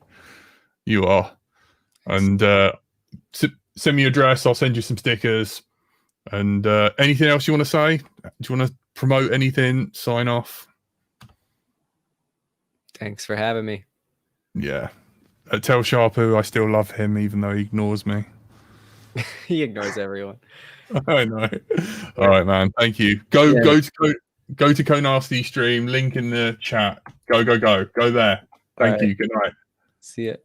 You are. And send me your address. I'll send you some stickers. And anything else you want to say? Do you want to promote anything? Sign off? Thanks for having me. Yeah. Tell Sharpu I still love him, even though he ignores me. He ignores everyone. I know. All right, man. Thank you. Go to Konasty stream. Link in the chat. Go there. Thank you. Good night. See ya.